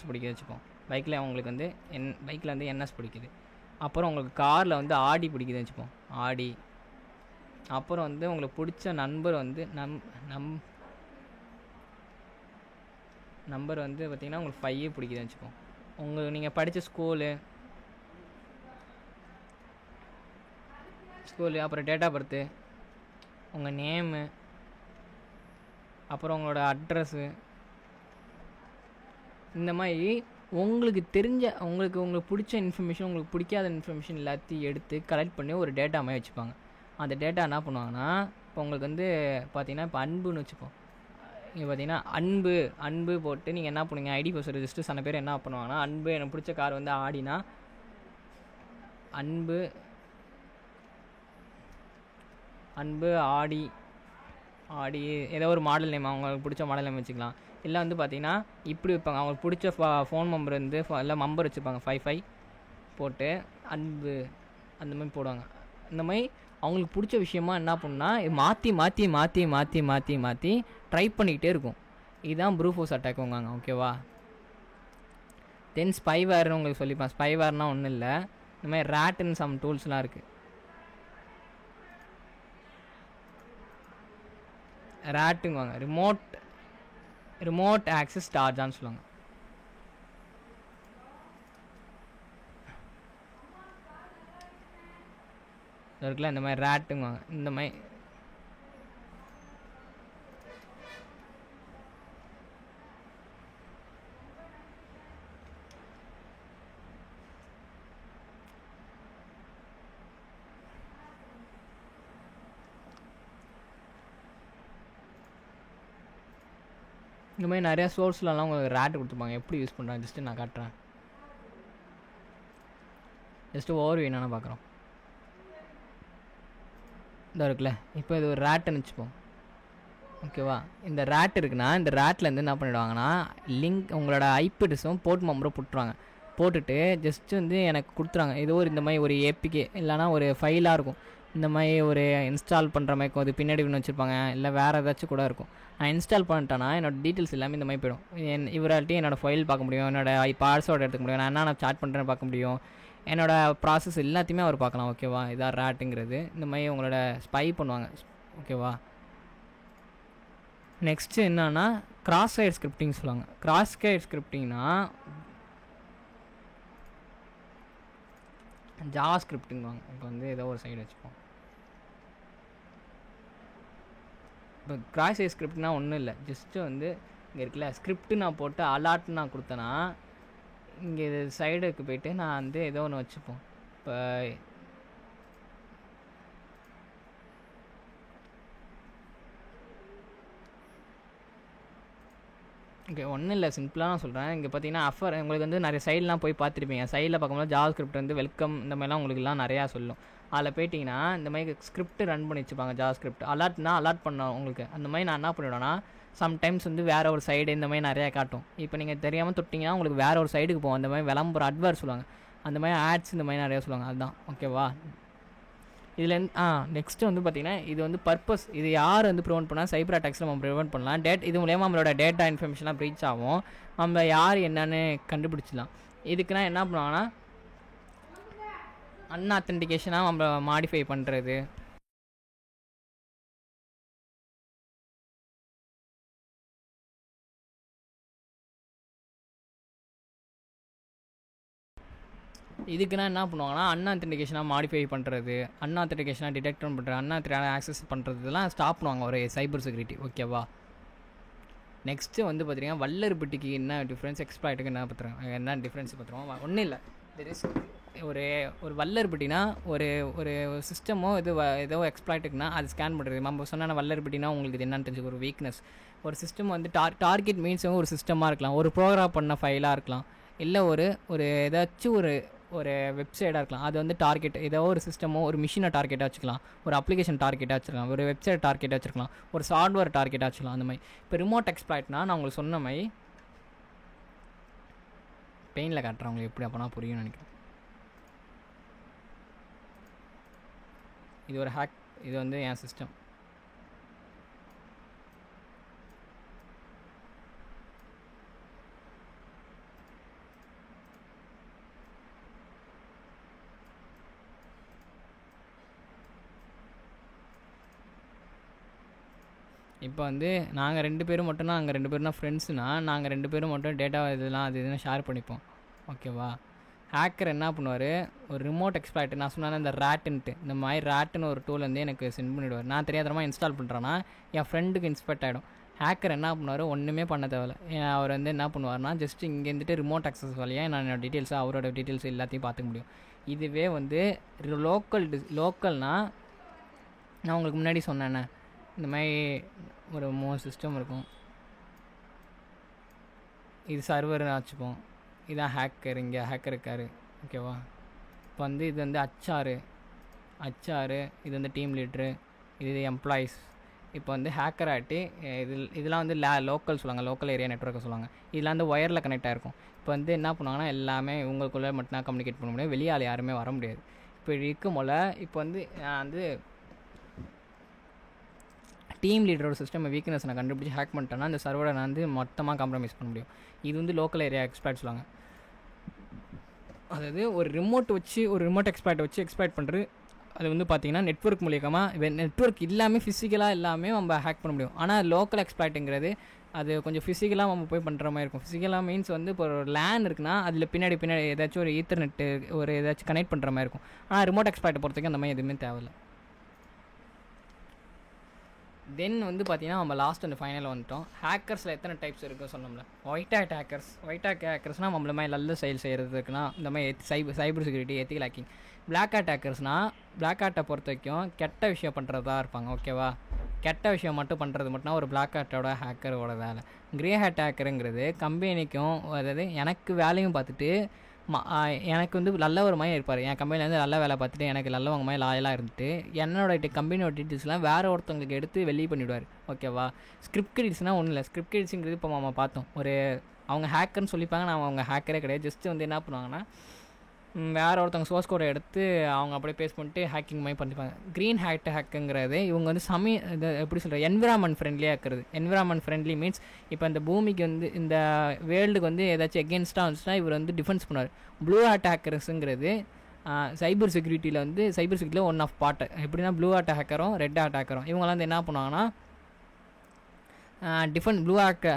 பிடிக்குது வச்சுப்போம். பைக்கில் உங்களுக்கு வந்து பைக்கில் வந்து என்எஸ் பிடிக்குது. அப்புறம் உங்களுக்கு காரில் வந்து ஆடி பிடிக்குதுன்னு வச்சுப்போம், ஆடி. அப்புறம் வந்து உங்களுக்கு பிடிச்ச நம்பர் வந்து நம்பர் வந்து பார்த்திங்கன்னா உங்களுக்கு 5 பிடிக்குதுன்னு வச்சுப்போம். நீங்கள் படித்த ஸ்கூலு, அப்புறம் டேட் ஆஃப் பர்த்து, உங்கள் நேமு, அப்புறம் உங்களோட அட்ரஸ்ஸு, இந்த மாதிரி உங்களுக்கு தெரிஞ்ச உங்களுக்கு பிடிச்ச இன்ஃபர்மேஷன், உங்களுக்கு பிடிக்காத இன்ஃபர்மேஷன் எல்லாத்தையும் எடுத்து கலெக்ட் பண்ணி ஒரு டேட்டா மாதிரி வச்சுப்பாங்க. அந்த டேட்டா என்ன பண்ணுவாங்கன்னா, இப்போ உங்களுக்கு வந்து பார்த்தீங்கன்னா, இப்போ அன்புன்னு வச்சுப்போம். இங்கே பார்த்தீங்கன்னா அன்பு போட்டு நீங்கள் என்ன பண்ணுவீங்க, ஐடி பாஸ்வேர்டு ரெஜிஸ்டர் சில பேர் என்ன பண்ணுவாங்கன்னா, அன்பு எனக்கு பிடிச்ச கார் வந்து ஆடினா அன்பு ஆடி ஏதோ ஒரு மாடல் நேம், அவங்களுக்கு பிடிச்ச மாடல் நேம் வச்சுக்கலாம். இல்லை வந்து பார்த்தீங்கன்னா இப்படி வைப்பாங்க, அவங்களுக்கு பிடிச்ச ஃபோன் நம்பர் வந்து எல்லாம் நம்பர் வச்சுருப்பாங்க, 55 போட்டு அன்பு அந்த மாதிரி போடுவாங்க. இந்த மாதிரி அவங்களுக்கு பிடிச்ச விஷயமா என்ன பண்ணுன்னா மாற்றி ட்ரை பண்ணிக்கிட்டே இருக்கும். இதுதான் ப்ரூஃபோர்ஸ் அட்டாக் உங்காங்க. ஓகேவா? தென் ஸ்பைவேர்னு உங்களுக்கு சொல்லிப்பேன். ஸ்பைவேர்னால் ஒன்றும் இல்லை, இந்த மாதிரி ரேட்டுன்னு சம் டூல்ஸ்லாம் இருக்குது. ரேட்டுங்குவாங்க, ரிமோட் ஆக்சஸ் டார்ஜான்னு சொல்லுவாங்க. இருக்குல்ல, இந்த மாதிரி ரேட்டுங்குவாங்க. இந்த மாதிரி நிறையா சோர்ஸ்லலாம் உங்களுக்கு ரேட்டு கொடுத்துருப்பாங்க. எப்படி யூஸ் பண்ணுறாங்க ஜஸ்ட்டு நான் காட்டுறேன். ஜஸ்ட்டு ஓவர் என்னென்ன பார்க்குறோம். இந்த இருக்குல்ல, இப்போ இது ஒரு ரேட்டுன்னு வச்சுப்போம். ஓகேவா? இந்த ரேட் இருக்குன்னா, இந்த ரேட்லேருந்து என்ன பண்ணிவிடுவாங்கன்னா, லிங்க் உங்களோட ஐபி அட்ரஸும் போர்ட் நம்பரும் போட்டுருவாங்க. போட்டுட்டு ஜஸ்ட்டு வந்து எனக்கு கொடுத்துறாங்க. ஏதோ ஒரு இந்த மாதிரி ஒரு ஏபிகே இல்லைனா ஒரு ஃபைலாக இருக்கும், இந்த மாதிரி ஒரு இன்ஸ்டால் பண்ணுற மாதிரி இருக்கும். அது பின்னாடி ஒன்று வச்சுருப்பாங்க, இல்லை வேறு ஏதாச்சும் கூட இருக்கும். நான் இன்ஸ்டால் பண்ணிட்டேன்னா என்னோடய டீட்டெயில்ஸ் எல்லாமே இந்த மாதிரி போயிடும். இவரால்ட்டையும் என்னோடய ஃபைல் பார்க்க முடியும், என்னோடய பாஸ்வேர்டு எடுத்துக்க முடியும், நான் என்ன சாட் பண்ணுறேன்னு பார்க்க முடியும், என்னோடய ப்ராசஸ் எல்லாத்தையுமே அவர் பார்க்கலாம். ஓகேவா? இதான் ரேட்டுங்கிறது. இந்த மாதிரி உங்களோட ஸ்பை பண்ணுவாங்க. ஓகேவா? நெக்ஸ்ட்டு என்னன்னா, கிராஸ் சைட் ஸ்கிரிப்டிங் சொல்லுவாங்க. கிராஸ் சைட் ஸ்கிரிப்டிங்னா ஜாவா ஸ்கிரிப்டிங்குவாங்க. இப்போ வந்து ஏதோ ஒரு சைடு வச்சுப்போம். இப்போ கிராஸ் சைட் ஸ்கிரிப்ட்னா ஒன்றும் இல்லை, ஜஸ்ட்டு வந்து இங்கே இருக்குல்ல ஸ்கிரிப்ட் நான் போட்டு அலாட் நான் கொடுத்தேன்னா இங்கே இது சைடுக்கு போயிட்டு நான் வந்து ஏதோ ஒன்று வச்சுப்போம். இப்போ ஓகே ஒன்றும் இல்லை, சிம்பிளாக நான் சொல்கிறேன். இங்கே பார்த்தீங்கன்னா உங்களுக்கு வந்து நிறைய சைட்லாம் போய் பார்த்துருப்பீங்க. சைடில் பார்க்கும்போது ஜாவா ஸ்கிரிப்ட் வந்து வெல்கம் இந்த மாதிரிலாம் உங்களுக்குலாம் நிறையா சொல்லும். அதில் போயிட்டிங்கன்னா இந்த மாதிரி ஸ்கிரிப்ட் ரன் பண்ணி வச்சுப்பாங்க. ஜாவா ஸ்கிரிப்ட் அலாட்னா அலாட் பண்ணோம் உங்களுக்கு. அந்த மாதிரி நான் என்ன பண்ணிவிடுவேன்னா சம்டைம்ஸ் வந்து வேறு ஒரு சைடு இந்த மாதிரி நிறையா காட்டும். இப்போ நீங்கள் தெரியாமல் தொட்டிங்கன்னா உங்களுக்கு வேறு ஒரு சைடுக்கு போகும். அந்த மாதிரி விளம்பரம் அட்வர் சொல்லுவாங்க, அந்த மாதிரி ஆட்ஸ் இந்த மாதிரி நிறையா சொல்லுவாங்க. அதுதான் ஓகேவா. இதுலேருந்து நெக்ஸ்ட்டு வந்து பார்த்திங்கன்னா இது வந்து பர்பஸ். இது யார் வந்து ப்ரிவெண்ட் பண்ணால் சைபர் அட்டாக்ஸில் நம்ம ப்ரிவெண்ட் பண்ணலாம். இது மூலயமா நம்மளோட டேட்டா இன்ஃபர்மேஷன்லாம் ப்ரீச் ஆகும். நம்ம யார் என்னன்னு கண்டுபிடிச்சிடலாம். இதுக்குன்னா என்ன பண்ணுவாங்கன்னா அன்ஆத்தென்டிகேஷனாக நம்ம மாடிஃபை பண்ணுறது, இதுக்குன்னா என்ன பண்ணுவாங்கன்னா அன்ஆத்தென்டிகேஷனாக மாடிஃபை பண்ணுறது, அன்ஆத்தென்டிகேஷனாக டிடெக்ட் பண்ணுறது, அன்ஆத்தென்டிகேஷனாக ஆக்சஸ் பண்ணுறது, இதெல்லாம் ஸ்டாப் பண்ணுவாங்க ஒரு சைபர் செக்யூரிட்டி. ஓகேவா. நெக்ஸ்ட்டு வந்து பார்த்திங்கன்னா வல்லர்பிட்டிக்கு என்ன டிஃப்ரென்ஸ், எக்ஸ்ப்ளாய்ட்டுக்கு என்ன பார்த்துருவோம். என்ன டிஃப்ரென்ஸ் பார்த்துருவோம். ஒன்றும் இல்லை, ஒரு வல்லர்பிட்டினா ஒரு ஒரு சிஸ்டமோ ஏதோ எக்ஸ்ப்ளாய்ட்டுக்குன்னா அது ஸ்கேன் பண்ணுறது. நம்ம சொன்ன வல்லர்பிட்டினா உங்களுக்கு இது என்னன்னு தெரிஞ்சுக்க ஒரு வீக்னஸ். ஒரு சிஸ்டம் வந்து டார்கெட் மீன்ஸ் ஒரு சிஸ்டமாக இருக்கலாம், ஒரு ப்ரோக்ராம் பண்ண ஃபைலாக இருக்கலாம், இல்லை ஒரு ஏதாச்சும் ஒரு வெப்சைட்டாக இருக்கலாம். அது வந்து டார்கெட் ஏதோ ஒரு சிஸ்டமோ ஒரு மிஷினை டார்கெட்டாக வச்சுக்கலாம், ஒரு அப்ளிகேஷன் டார்கெட்டாக வச்சுக்கலாம், ஒரு வெப்சைட் டார்கெட்டாக வச்சுருக்கலாம், ஒரு சாஃப்ட்வேர் டார்கெட்டாக வச்சுக்கலாம். அந்த மாதிரி இப்போ ரிமோட் எக்ஸ்ப்ளாய்ட்னா நான் உங்களுக்கு சொன்ன மாதிரி பெயினில் காட்டுறேன் உங்களுக்கு எப்படி அப்போனா புரியும்னு நினைக்கிறேன். இது ஒரு ஹேக். இது வந்து என் சிஸ்டம். இப்போ வந்து நாங்கள் 2 பேரும் மட்டும் தான், அங்கே 2 பேரும் தான் ஃப்ரெண்ட்ஸுனால் நாங்கள் 2 பேரும் மட்டும் டேட்டா இதெல்லாம் அது இதுன்னு ஷேர் பண்ணிப்போம். ஓகேவா. ஹேக்கர் என்ன பண்ணுவார், ஒரு ரிமோட் எக்ஸ்ப்ளாய்ட் நான் சொன்னேன் இந்த ரேட்டுன்ட்டு, இந்த மாதிரி ரேட்டுன்னு ஒரு டூல் வந்து எனக்கு சென்ட் பண்ணிவிடுவார். நான் தெரியாதரமாக இன்ஸ்டால் பண்ணுறேன்னா என் ஃப்ரெண்டுக்கு இன்ஸ்பெக்ட் ஆகிடும். ஹேக்கர் என்ன பண்ணுவார், ஒன்றுமே பண்ண தேவையில்ல. அவர் வந்து என்ன பண்ணுவார்னா ஜஸ்ட் இங்கே இருந்துட்டு ரிமோட் அக்சஸ் வழியாக நான் என்னோட டீட்டெயில்ஸை அவரோட டீட்டெயில்ஸ் எல்லாத்தையும் பார்த்துக்க முடியும். இதுவே வந்து லோக்கல்னால் நான் உங்களுக்கு முன்னாடி சொன்னேன்னே இந்த மாதிரி ஒரு 3 சிஸ்டம் இருக்கும். இது சர்வர் வச்சுப்போம், இதான் ஹேக்கர், இங்கே ஹேக்கர் இருக்கார். ஓகேவா. இப்போ வந்து இது வந்து ஹச்ஆர், இது வந்து டீம் லீட்ரு, இது எம்ப்ளாயீஸ். இப்போ வந்து ஹேக்கர் ஆகிட்டு இதெல்லாம் வந்து லோக்கல் சொல்லுவாங்க, லோக்கல் ஏரியா நெட்ஒர்க்கை சொல்லுவாங்க. இதெல்லாம் வந்து ஒயரில் கனெக்ட் ஆகிருக்கும். இப்போ வந்து என்ன பண்ணுவாங்கன்னா எல்லாமே உங்களுக்குள்ளே மட்டும்தான் கம்யூனிகேட் பண்ண முடியும், வெளியால் யாருமே வர முடியாது. இப்போ இருக்கும் போல் இப்போ வந்து நான் வந்து டீம் லீடரோட சிஸ்டம் வீக்னஸ் நான் கண்டுபிடிச்சி ஹேக் பண்ணிட்டேன்னா அந்த சர்வரை நான் வந்து மொத்தமாக காம்ப்ரமைஸ் பண்ண முடியும். இது வந்து லோக்கல் ஏரியா எக்ஸ்ப்ளாய்ட் சொல்லுவாங்க. அதாவது ஒரு ரிமோட் எக்ஸ்ப்ளாய்ட் வச்சு எக்ஸ்ப்ளாய்ட் பண்ணுறது. அது வந்து பார்த்திங்கன்னா நெட்வொர்க் மூலியமாக, நெட்வொர்க் எல்லாமே ஃபிசிக்கலாக எல்லாமே நம்ம ஹேக் பண்ண முடியும். ஆனால் லோக்கல் எக்ஸ்ப்ளாய்ட்டுங்கிறது அது கொஞ்சம் ஃபிசிக்கலாக நம்ம போய் பண்ணுற மாதிரி இருக்கும். ஃபிசிக்கலாக மீன்ஸ் வந்து இப்போ ஒரு லேன் இருக்குன்னா அதில் பின்னாடி ஏதாச்சும் ஒரு ஈத்தர்நெட்டு ஒரு ஏதாச்சும் கனெக்ட் பண்ணுற மாதிரி இருக்கும். ஆனால் ரிமோட் எக்ஸ்ப்ளாய்ட்டை பொறுத்தவரைக்கும் அந்த மாதிரி எதுவுமே தேவையில்லை. தென் வந்து பார்த்திங்கன்னா நம்ம லாஸ்ட் அந்த ஃபைனலில் வந்துட்டோம். ஹேக்கர்ஸில் எத்தனை டைப்ஸ் இருக்குது சொன்னோம்ல. ஒயிட் ஹேட் ஹேக்கர்ஸ்னால் நம்மள மாதிரி நல்ல செயல் செய்கிறதுக்குன்னா இந்த மாதிரி cyber security, ethical hacking. Black ஹேட்டை பொறுத்த வரைக்கும் கெட்ட விஷயம் பண்ணுறதா இருப்பாங்க. ஓகேவா. கெட்ட விஷயம் மட்டும் பண்ணுறது மட்டும்னா ஒரு பிளாக் ஹேட்டோட ஹேக்கரோட வேலை. க்ரே ஹேட் ஹேக்கருங்கிறது கம்பெனிக்கும், அதாவது எனக்கு வேலையும் பார்த்துட்டு எனக்கு வந்து நல்ல ஒரு மாதிரி இருப்பார். என் கம்பெனிலேருந்து நல்ல வேலை பார்த்துட்டு எனக்கு நல்லவங்க மாதிரி லாயலாக இருந்துட்டு என்னோட கம்பெனியோட டீட்டெயில்ஸ்லாம் வேறு ஒருத்தவங்களுக்கு எடுத்து வெளியே பண்ணிவிடுவார். ஓகேவா. ஸ்கிரிப்ட் கிரெடிட்ஸ்னால் ஒன்றும் இல்லை. ஸ்கிரிப்ட் கிரெடிட்ஸுங்கிறது இப்போ நம்ம பார்த்தோம், அவங்க ஹேக்கர்னு சொல்லிப்பாங்க. நான் அவங்க ஹேக்கரே கிடையாது. ஜஸ்ட்டு வந்து என்ன பண்ணுவாங்கன்னா வேறு ஒருத்தவங்க சோர்ஸ் கோடை எடுத்து அவங்க அப்படியே பேஸ் பண்ணிட்டு ஹேக்கிங் மாதிரி பண்ணிப்பாங்க. க்ரீன் ஹேக்குங்கிறது இவங்க வந்து இது எப்படி சொல்கிற என்விரான்மெண்ட் ஃப்ரெண்ட்லியாக இருக்கிறது. என்விரான்மெண்ட் ஃப்ரெண்ட்லி மீன்ஸ் இப்போ இந்த பூமிக்கு வந்து இந்த வேர்ல்டுக்கு வந்து ஏதாச்சும் எகென்ஸ்டாக வந்துச்சுன்னா இவர் வந்து டிஃபென்ஸ் பண்ணுவார். ப்ளூ ஹேட் ஹேக்கர்ஸுங்கிறது சைபர் செக்யூரிட்டியில் ஒன் ஆஃப் பார்ட். எப்படின்னா ப்ளூ ஹேட் ஹேக்கரும் ரெட் ஹேட் ஹேக்கரும் இவங்களாம் வந்து என்ன பண்ணுவாங்கன்னா ப்ளூ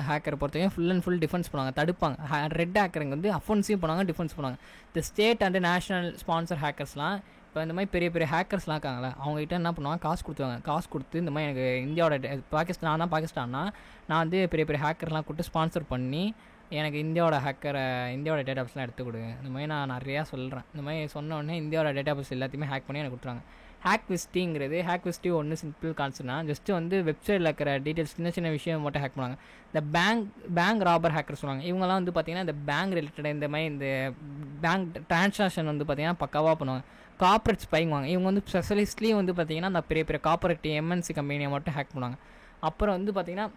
ஹேக்கரை பொறுத்தவரைக்கும் ஃபுல் அண்ட் ஃபுல் டிஃபென்ஸ் பண்ணுவாங்க, தடுப்பாங்க. ரெட் ஹேக்கருங்க வந்து அஃபென்சிவ் பண்ணுவாங்க, டிஃபென்ஸ் பண்ணுவாங்க. இந்த ஸ்டேட் அண்ட் நேஷனல் ஸ்பான்சர் ஹேக்கர்ஸ்லாம் இப்போ இந்த மாதிரி பெரிய பெரிய ஹேக்கர்ஸ்லாம் இருக்காங்களே, அவங்ககிட்ட என்ன பண்ணுவாங்க, காசு கொடுத்துவாங்க. காசு கொடுத்து இந்த மாதிரி எனக்கு இந்தியாவோட பாகிஸ்தான் தான் பாகிஸ்தான்னா நான் வந்து பெரிய பெரிய ஹேக்கர்லாம் கூப்பிட்டு ஸ்பான்சர் பண்ணி எனக்கு இந்தியாவோட டேட்டாபேஸ்லாம் எடுத்து கொடு. இந்த மாதிரி நான் நிறையா சொல்கிறேன். இந்த மாதிரி சொன்ன உடனே இந்தியாவோட டேட்டாபேஸ் எல்லாத்தையுமே ஹேக் பண்ணி எனக்கு கொடுத்துறாங்க. ஹேக் விஸ்டி ஒன்று சிம்பிள் கான்செப்ட்னா ஜஸ்ட்டு வந்து வெப்சைட்டில் இருக்கிற டீட்டெயில்ஸ் சின்ன சின்ன விஷயம் மட்டும் ஹேக் பண்ணுவாங்க. இந்த பேங்க் ராபர் ஹேக்கர் சொல்லுவாங்க. இவங்கெல்லாம் வந்து பார்த்திங்கன்னா இந்த பேங்க் ரிலேட்டட் இந்த மாதிரி இந்த பேங்க் ட்ரான்சாக்ஷன் வந்து பார்த்திங்கன்னா பக்காவாக பண்ணுவாங்க. கார்ப்பரேட் ஸ்பைங்குவாங்க. இவங்க வந்து ஸ்பெஷலிஸ்ட்லேயும் வந்து பார்த்திங்கன்னா அந்த பெரிய பெரிய கார்ப்பரேட் எம்என்சி கம்பெனியை மட்டும் ஹேக் பண்ணுவாங்க. அப்புறம் வந்து பார்த்திங்கன்னா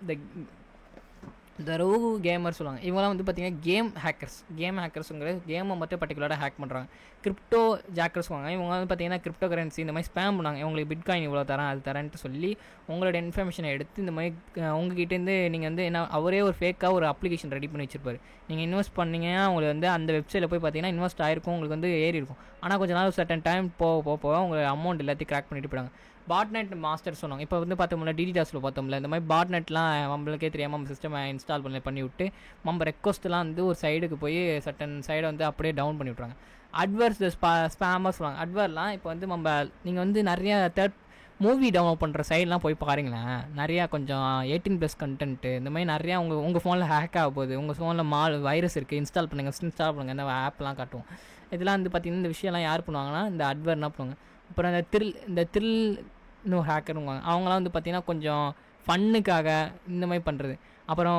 இந்த ரோகு கேமர் சொல்லுவாங்க. இவங்களாம் வந்து பார்த்திங்கன்னா கேம் ஹேக்கர்ஸுங்கிறது கேமை மட்டும் பர்டிகுலராக ஹேக் பண்ணுறாங்க. கிரிப்டோ ஜாக்கர்ஸ் சொல்லுவாங்க. இவங்க வந்து பார்த்திங்கன்னா கிரிப்டோ கரன்சி இந்த மாதிரி ஸ்பேம் பண்ணுவாங்க. இவங்களுக்கு பிட்காயின் இவ்வளோ தரேன் அது தரேன்ட்டு சொல்லி உங்களோட இன்ஃபர்மேஷனை எடுத்து இந்த மாதிரி உங்ககிட்டேருந்து நீங்கள் வந்து என்ன அவரே ஒரு ஃபேக்காக ஒரு அப்ளிகேஷன் ரெடி பண்ணி வச்சிருப்பாரு. நீங்கள் இன்வெஸ்ட் பண்ணிங்கன்னா உங்களுக்கு வந்து அந்த வெப்சைட்டில் போய் பார்த்தீங்கன்னா இன்வெஸ்ட் ஆகிருக்கும், உங்களுக்கு வந்து ஏறி இருக்கும். ஆனால் கொஞ்சம் நாள் சர்டன் டைம் போக உங்கள் அமௌண்ட் எல்லாத்தையும் கிராக் பண்ணிட்டு போயிடுவாங்க. பாட்நெட் மாஸ்டர் சொன்னாங்க. இப்போ வந்து பார்த்தோம்ல டிடிடாஸில் பார்த்தோம்ல இந்த மாதிரி பாட்நெட்லாம் நம்மளுக்கே தெரியாமல் நம்ம சிஸ்டம் இன்ஸ்டால் பண்ணி விட்டு நம்ம ரெக்வஸ்ட்லாம் வந்து ஒரு சைடுக்கு போய் சர்டன் சைடை வந்து அப்படியே டவுன் பண்ணி விட்றாங்க. அட்வர்ஸ் ஸ்பேமர் சொல்லுவாங்க. அட்வர்லாம் இப்போ வந்து நீங்கள் வந்து நிறையா மூவி டவுன்லோட் பண்ணுற சைட்லாம் போய் பாருங்களேன். நிறையா கொஞ்சம் 18+ கண்டென்ட்டு இந்த மாதிரி நிறையா உங்கள் ஃபோனில் ஹேக் ஆக போகுது, உங்கள் ஃபோனில் வைரஸ் இருக்குது, இன்ஸ்டால் பண்ணுங்கள் இந்த ஆப்லாம் காட்டுவோம். இதெல்லாம் வந்து பார்த்திங்கன்னா இந்த விஷயம்லாம் யார் பண்ணுவாங்கன்னா இந்த அட்வர்னா பண்ணுவாங்க. அப்புறம் இந்த த்ரில் இன்னும் ஹேக்கருங்க அவங்களாம் வந்து பார்த்திங்கன்னா கொஞ்சம் ஃபன்னுக்காக இந்த மாதிரி பண்ணுறது. அப்புறம்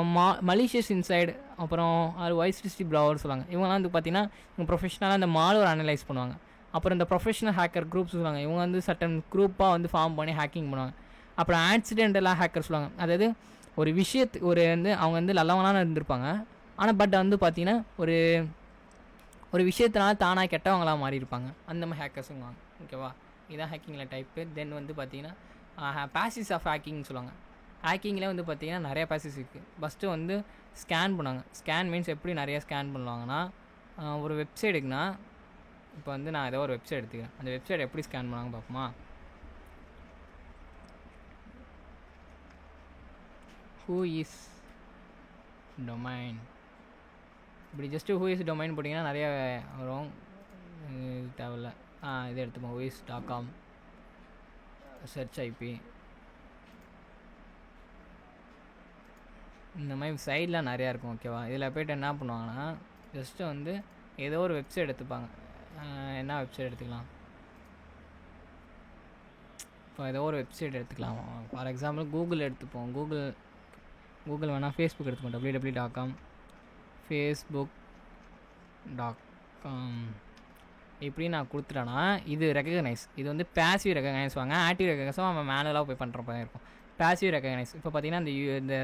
மலிஷியஸ் இன்சைடு, அப்புறம் வைஸ்டிஸ்டி ப்ரௌவர் சொல்லுவாங்க. இவங்களாம் வந்து பார்த்திங்கன்னா இவங்க ப்ரொஃபஷனலாக இந்த மால்வேர் அனலைஸ் பண்ணுவாங்க. அப்புறம் இந்த ப்ரொஃபஷனல் ஹேக்கர் குரூப்ஸ் சொல்லுவாங்க. இவங்க வந்து சர்டன் குரூப்பாக வந்து ஃபார்ம் பண்ணி ஹேக்கிங் பண்ணுவாங்க. அப்புறம் ஆக்சிடென்டலாக ஹேக்கர் சொல்லுவாங்க. அதாவது ஒரு வந்து அவங்க வந்து நல்லவங்களான இருந்திருப்பாங்க, ஆனால் பட் வந்து பார்த்திங்கன்னா ஒரு விஷயத்தினால தானாக கெட்டவங்களாக மாறி இருப்பாங்க. அந்த மாதிரி ஹேக்கர்ஸுங்குவாங்க. ஓகேவா, இதான் ஹேக்கிங்கில் டைப்பு. தென் வந்து பார்த்திங்கன்னா பேசிஸ் ஆஃப் ஹேக்கிங்னு சொல்லுவாங்க. ஹேக்கிங்கில் வந்து பார்த்திங்கன்னா நிறையா பேசிஸ் இருக்குது. ஃபஸ்ட்டு வந்து ஸ்கேன் பண்ணுவாங்க. ஸ்கேன் மீன்ஸ் எப்படி நிறையா ஸ்கேன் பண்ணுவாங்கன்னா ஒரு வெப்சைட்டுக்குன்னா இப்போ வந்து நான் ஏதோ ஒரு வெப்சைட் எடுத்துக்கிறேன். அந்த வெப்சைட் எப்படி ஸ்கேன் பண்ணுவாங்க பார்ப்போமா. ஹூ இஸ் டொமைன் இப்படி ஜஸ்ட்டு ஹூ இஸ் டொமைன் போட்டிங்கன்னா நிறையா வரும், தேவையில்ல. இதை எடுத்துப்போம். whois.com சர்ச் ஐபி இந்த மாதிரி சைட்லாம் நிறையா இருக்கும். ஓகேவா, இதில் போய்ட்டு என்ன பண்ணுவாங்கன்னா ஜஸ்ட்டு வந்து ஏதோ ஒரு வெப்சைட் எடுத்துப்பாங்க. என்ன வெப்சைட் எடுத்துக்கலாம், இப்போ ஏதோ ஒரு வெப்சைட் எடுத்துக்கலாம். ஃபார் எக்ஸாம்பிள் கூகுள் எடுத்துப்போம். கூகுள் வேணால் ஃபேஸ்புக் எடுத்துப்போம். www.com facebook.com இப்படி நான் கொடுத்துட்டேன்னா இது ரெகக்னைஸ். இது வந்து பேசிவ் ரெகக்னைஸ் வாங்க. ஆக்டிவ் ரெகக்னைஸும் அவன் மேனுவலாக போய் பண்ணுற மாதிரி இருக்கும். பேசிவ் ரெகக்னைஸ் இப்போ பார்த்தீங்கன்னா இந்த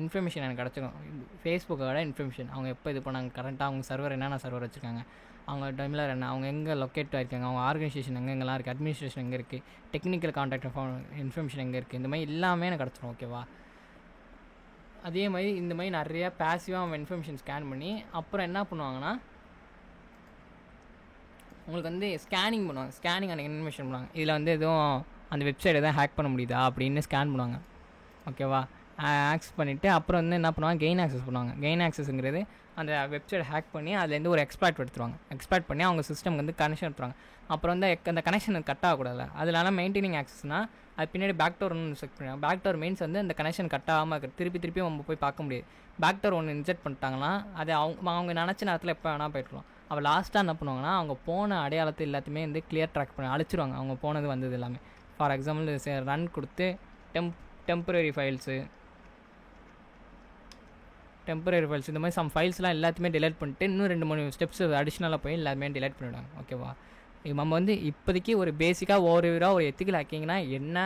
இன்ஃபர்மேஷன் எனக்கு கிடச்சிக்கும். ஃபேஸ்புக்கோட இன்ஃபர்மேஷன் அவங்க எப்போ இது பண்ணாங்க, கரண்ட்டாக அவங்க சர்வர் என்னென்ன சர்வர் வச்சுருக்காங்க, அவங்க டைமில் என்ன, அவங்க எங்கே லொக்கேட் ஆகிருக்காங்க, அவங்க ஆர்கனைசேஷன் எங்கெங்கெல்லாம் இருக்குது, அட்மினிஸ்ட்ரேஷன் எங்கே இருக்குது, டெக்னிக்கல் கான்டாக்ட் இன்ஃபர்மேஷன் எங்கே இருக்குது, இந்த மாதிரி எல்லாமே எனக்கு கிடச்சிரும். ஓகேவா, அதே மாதிரி இந்த மாதிரி நிறையா பேசிவாக அவன் இன்ஃபர்மேஷன் ஸ்கேன் பண்ணி அப்புறம் என்ன பண்ணுவாங்கன்னா உங்களுக்கு வந்து ஸ்கேனிங் பண்ணுவாங்க. ஸ்கேனிங் அந்த இன்ஃபர்மேஷன் பண்ணுவாங்க. இதில் வந்து எதுவும் அந்த வெப்சைட் எதாவது ஹேக் பண்ண முடியுதா அப்படின்னு ஸ்கேன் பண்ணுவாங்க. ஓகேவா, ஆக்சஸ் பண்ணிவிட்டு அப்புறம் வந்து என்ன பண்ணுவாங்க, கெயின் ஆக்சஸ் பண்ணுவாங்க. கெயின் ஆக்சஸ்ங்கிறது அந்த வெப்சைட் ஹேக் பண்ணி அதுலேருந்து ஒரு எக்ஸ்பேர்ட் எடுத்துருவாங்க. எக்ஸ்பேர்ட் பண்ணி அவங்க சிஸ்டம்க்கு வந்து கனெக்ஷன் எடுத்துருவாங்க. அப்புறம் வந்து அந்த கனெக்ஷன் கட் ஆகக்கூடாது. அதனால மெயின்டைனிங் ஆக்சஸ்னால் அது பின்னாடி பேக்டோர் ஒன்று செக் பண்ணுவாங்க. பேக்டோர் மீன்ஸ் வந்து அந்த கனெக்ஷன் கட் ஆகாமல் இருக்குது, திருப்பி நம்ம போய் பார்க்க முடியாது. பேக்டோர் ஒன்று இன்ஜெக்ட் பண்ணிட்டாங்கன்னா அது அவங்க நினச்ச நேரத்தில் எப்போ வேணால் போய்ட்டுருவோம். அவள் லாஸ்ட்டாக என்ன பண்ணுவாங்கன்னா அவங்க போன அடையாளத்தை எல்லாத்தையுமே வந்து கிளியர் ட்ராக் பண்ணி அழிச்சிருவாங்க. அவங்க போனது வந்தது எல்லாமே. ஃபார் எக்ஸாம்பிள் ரன் கொடுத்து டெம்பரரி ஃபைல்ஸ் இந்த மாதிரி சம் ஃபைல்ஸ்லாம் எல்லாத்தையுமே டிலீட் பண்ணிட்டு இன்னும் 2-3 ஸ்டெப்ஸ் அடிஷ்னலாக போய் எல்லாமே டிலீட் பண்ணிவிடுவாங்க. ஓகேவா, நம்ம வந்து இப்போதைக்கு ஒரு பேசிக்காக ஒரு எத்திக்கல் ஹேக்கிங்னா என்ன,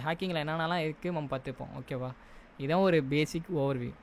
ஹேக்கிங்கில் என்னென்னலாம் இருக்குது நம்ம பார்த்துப்போம். ஓகேவா, இதுதான் ஒரு பேசிக் ஓவர்வியூ.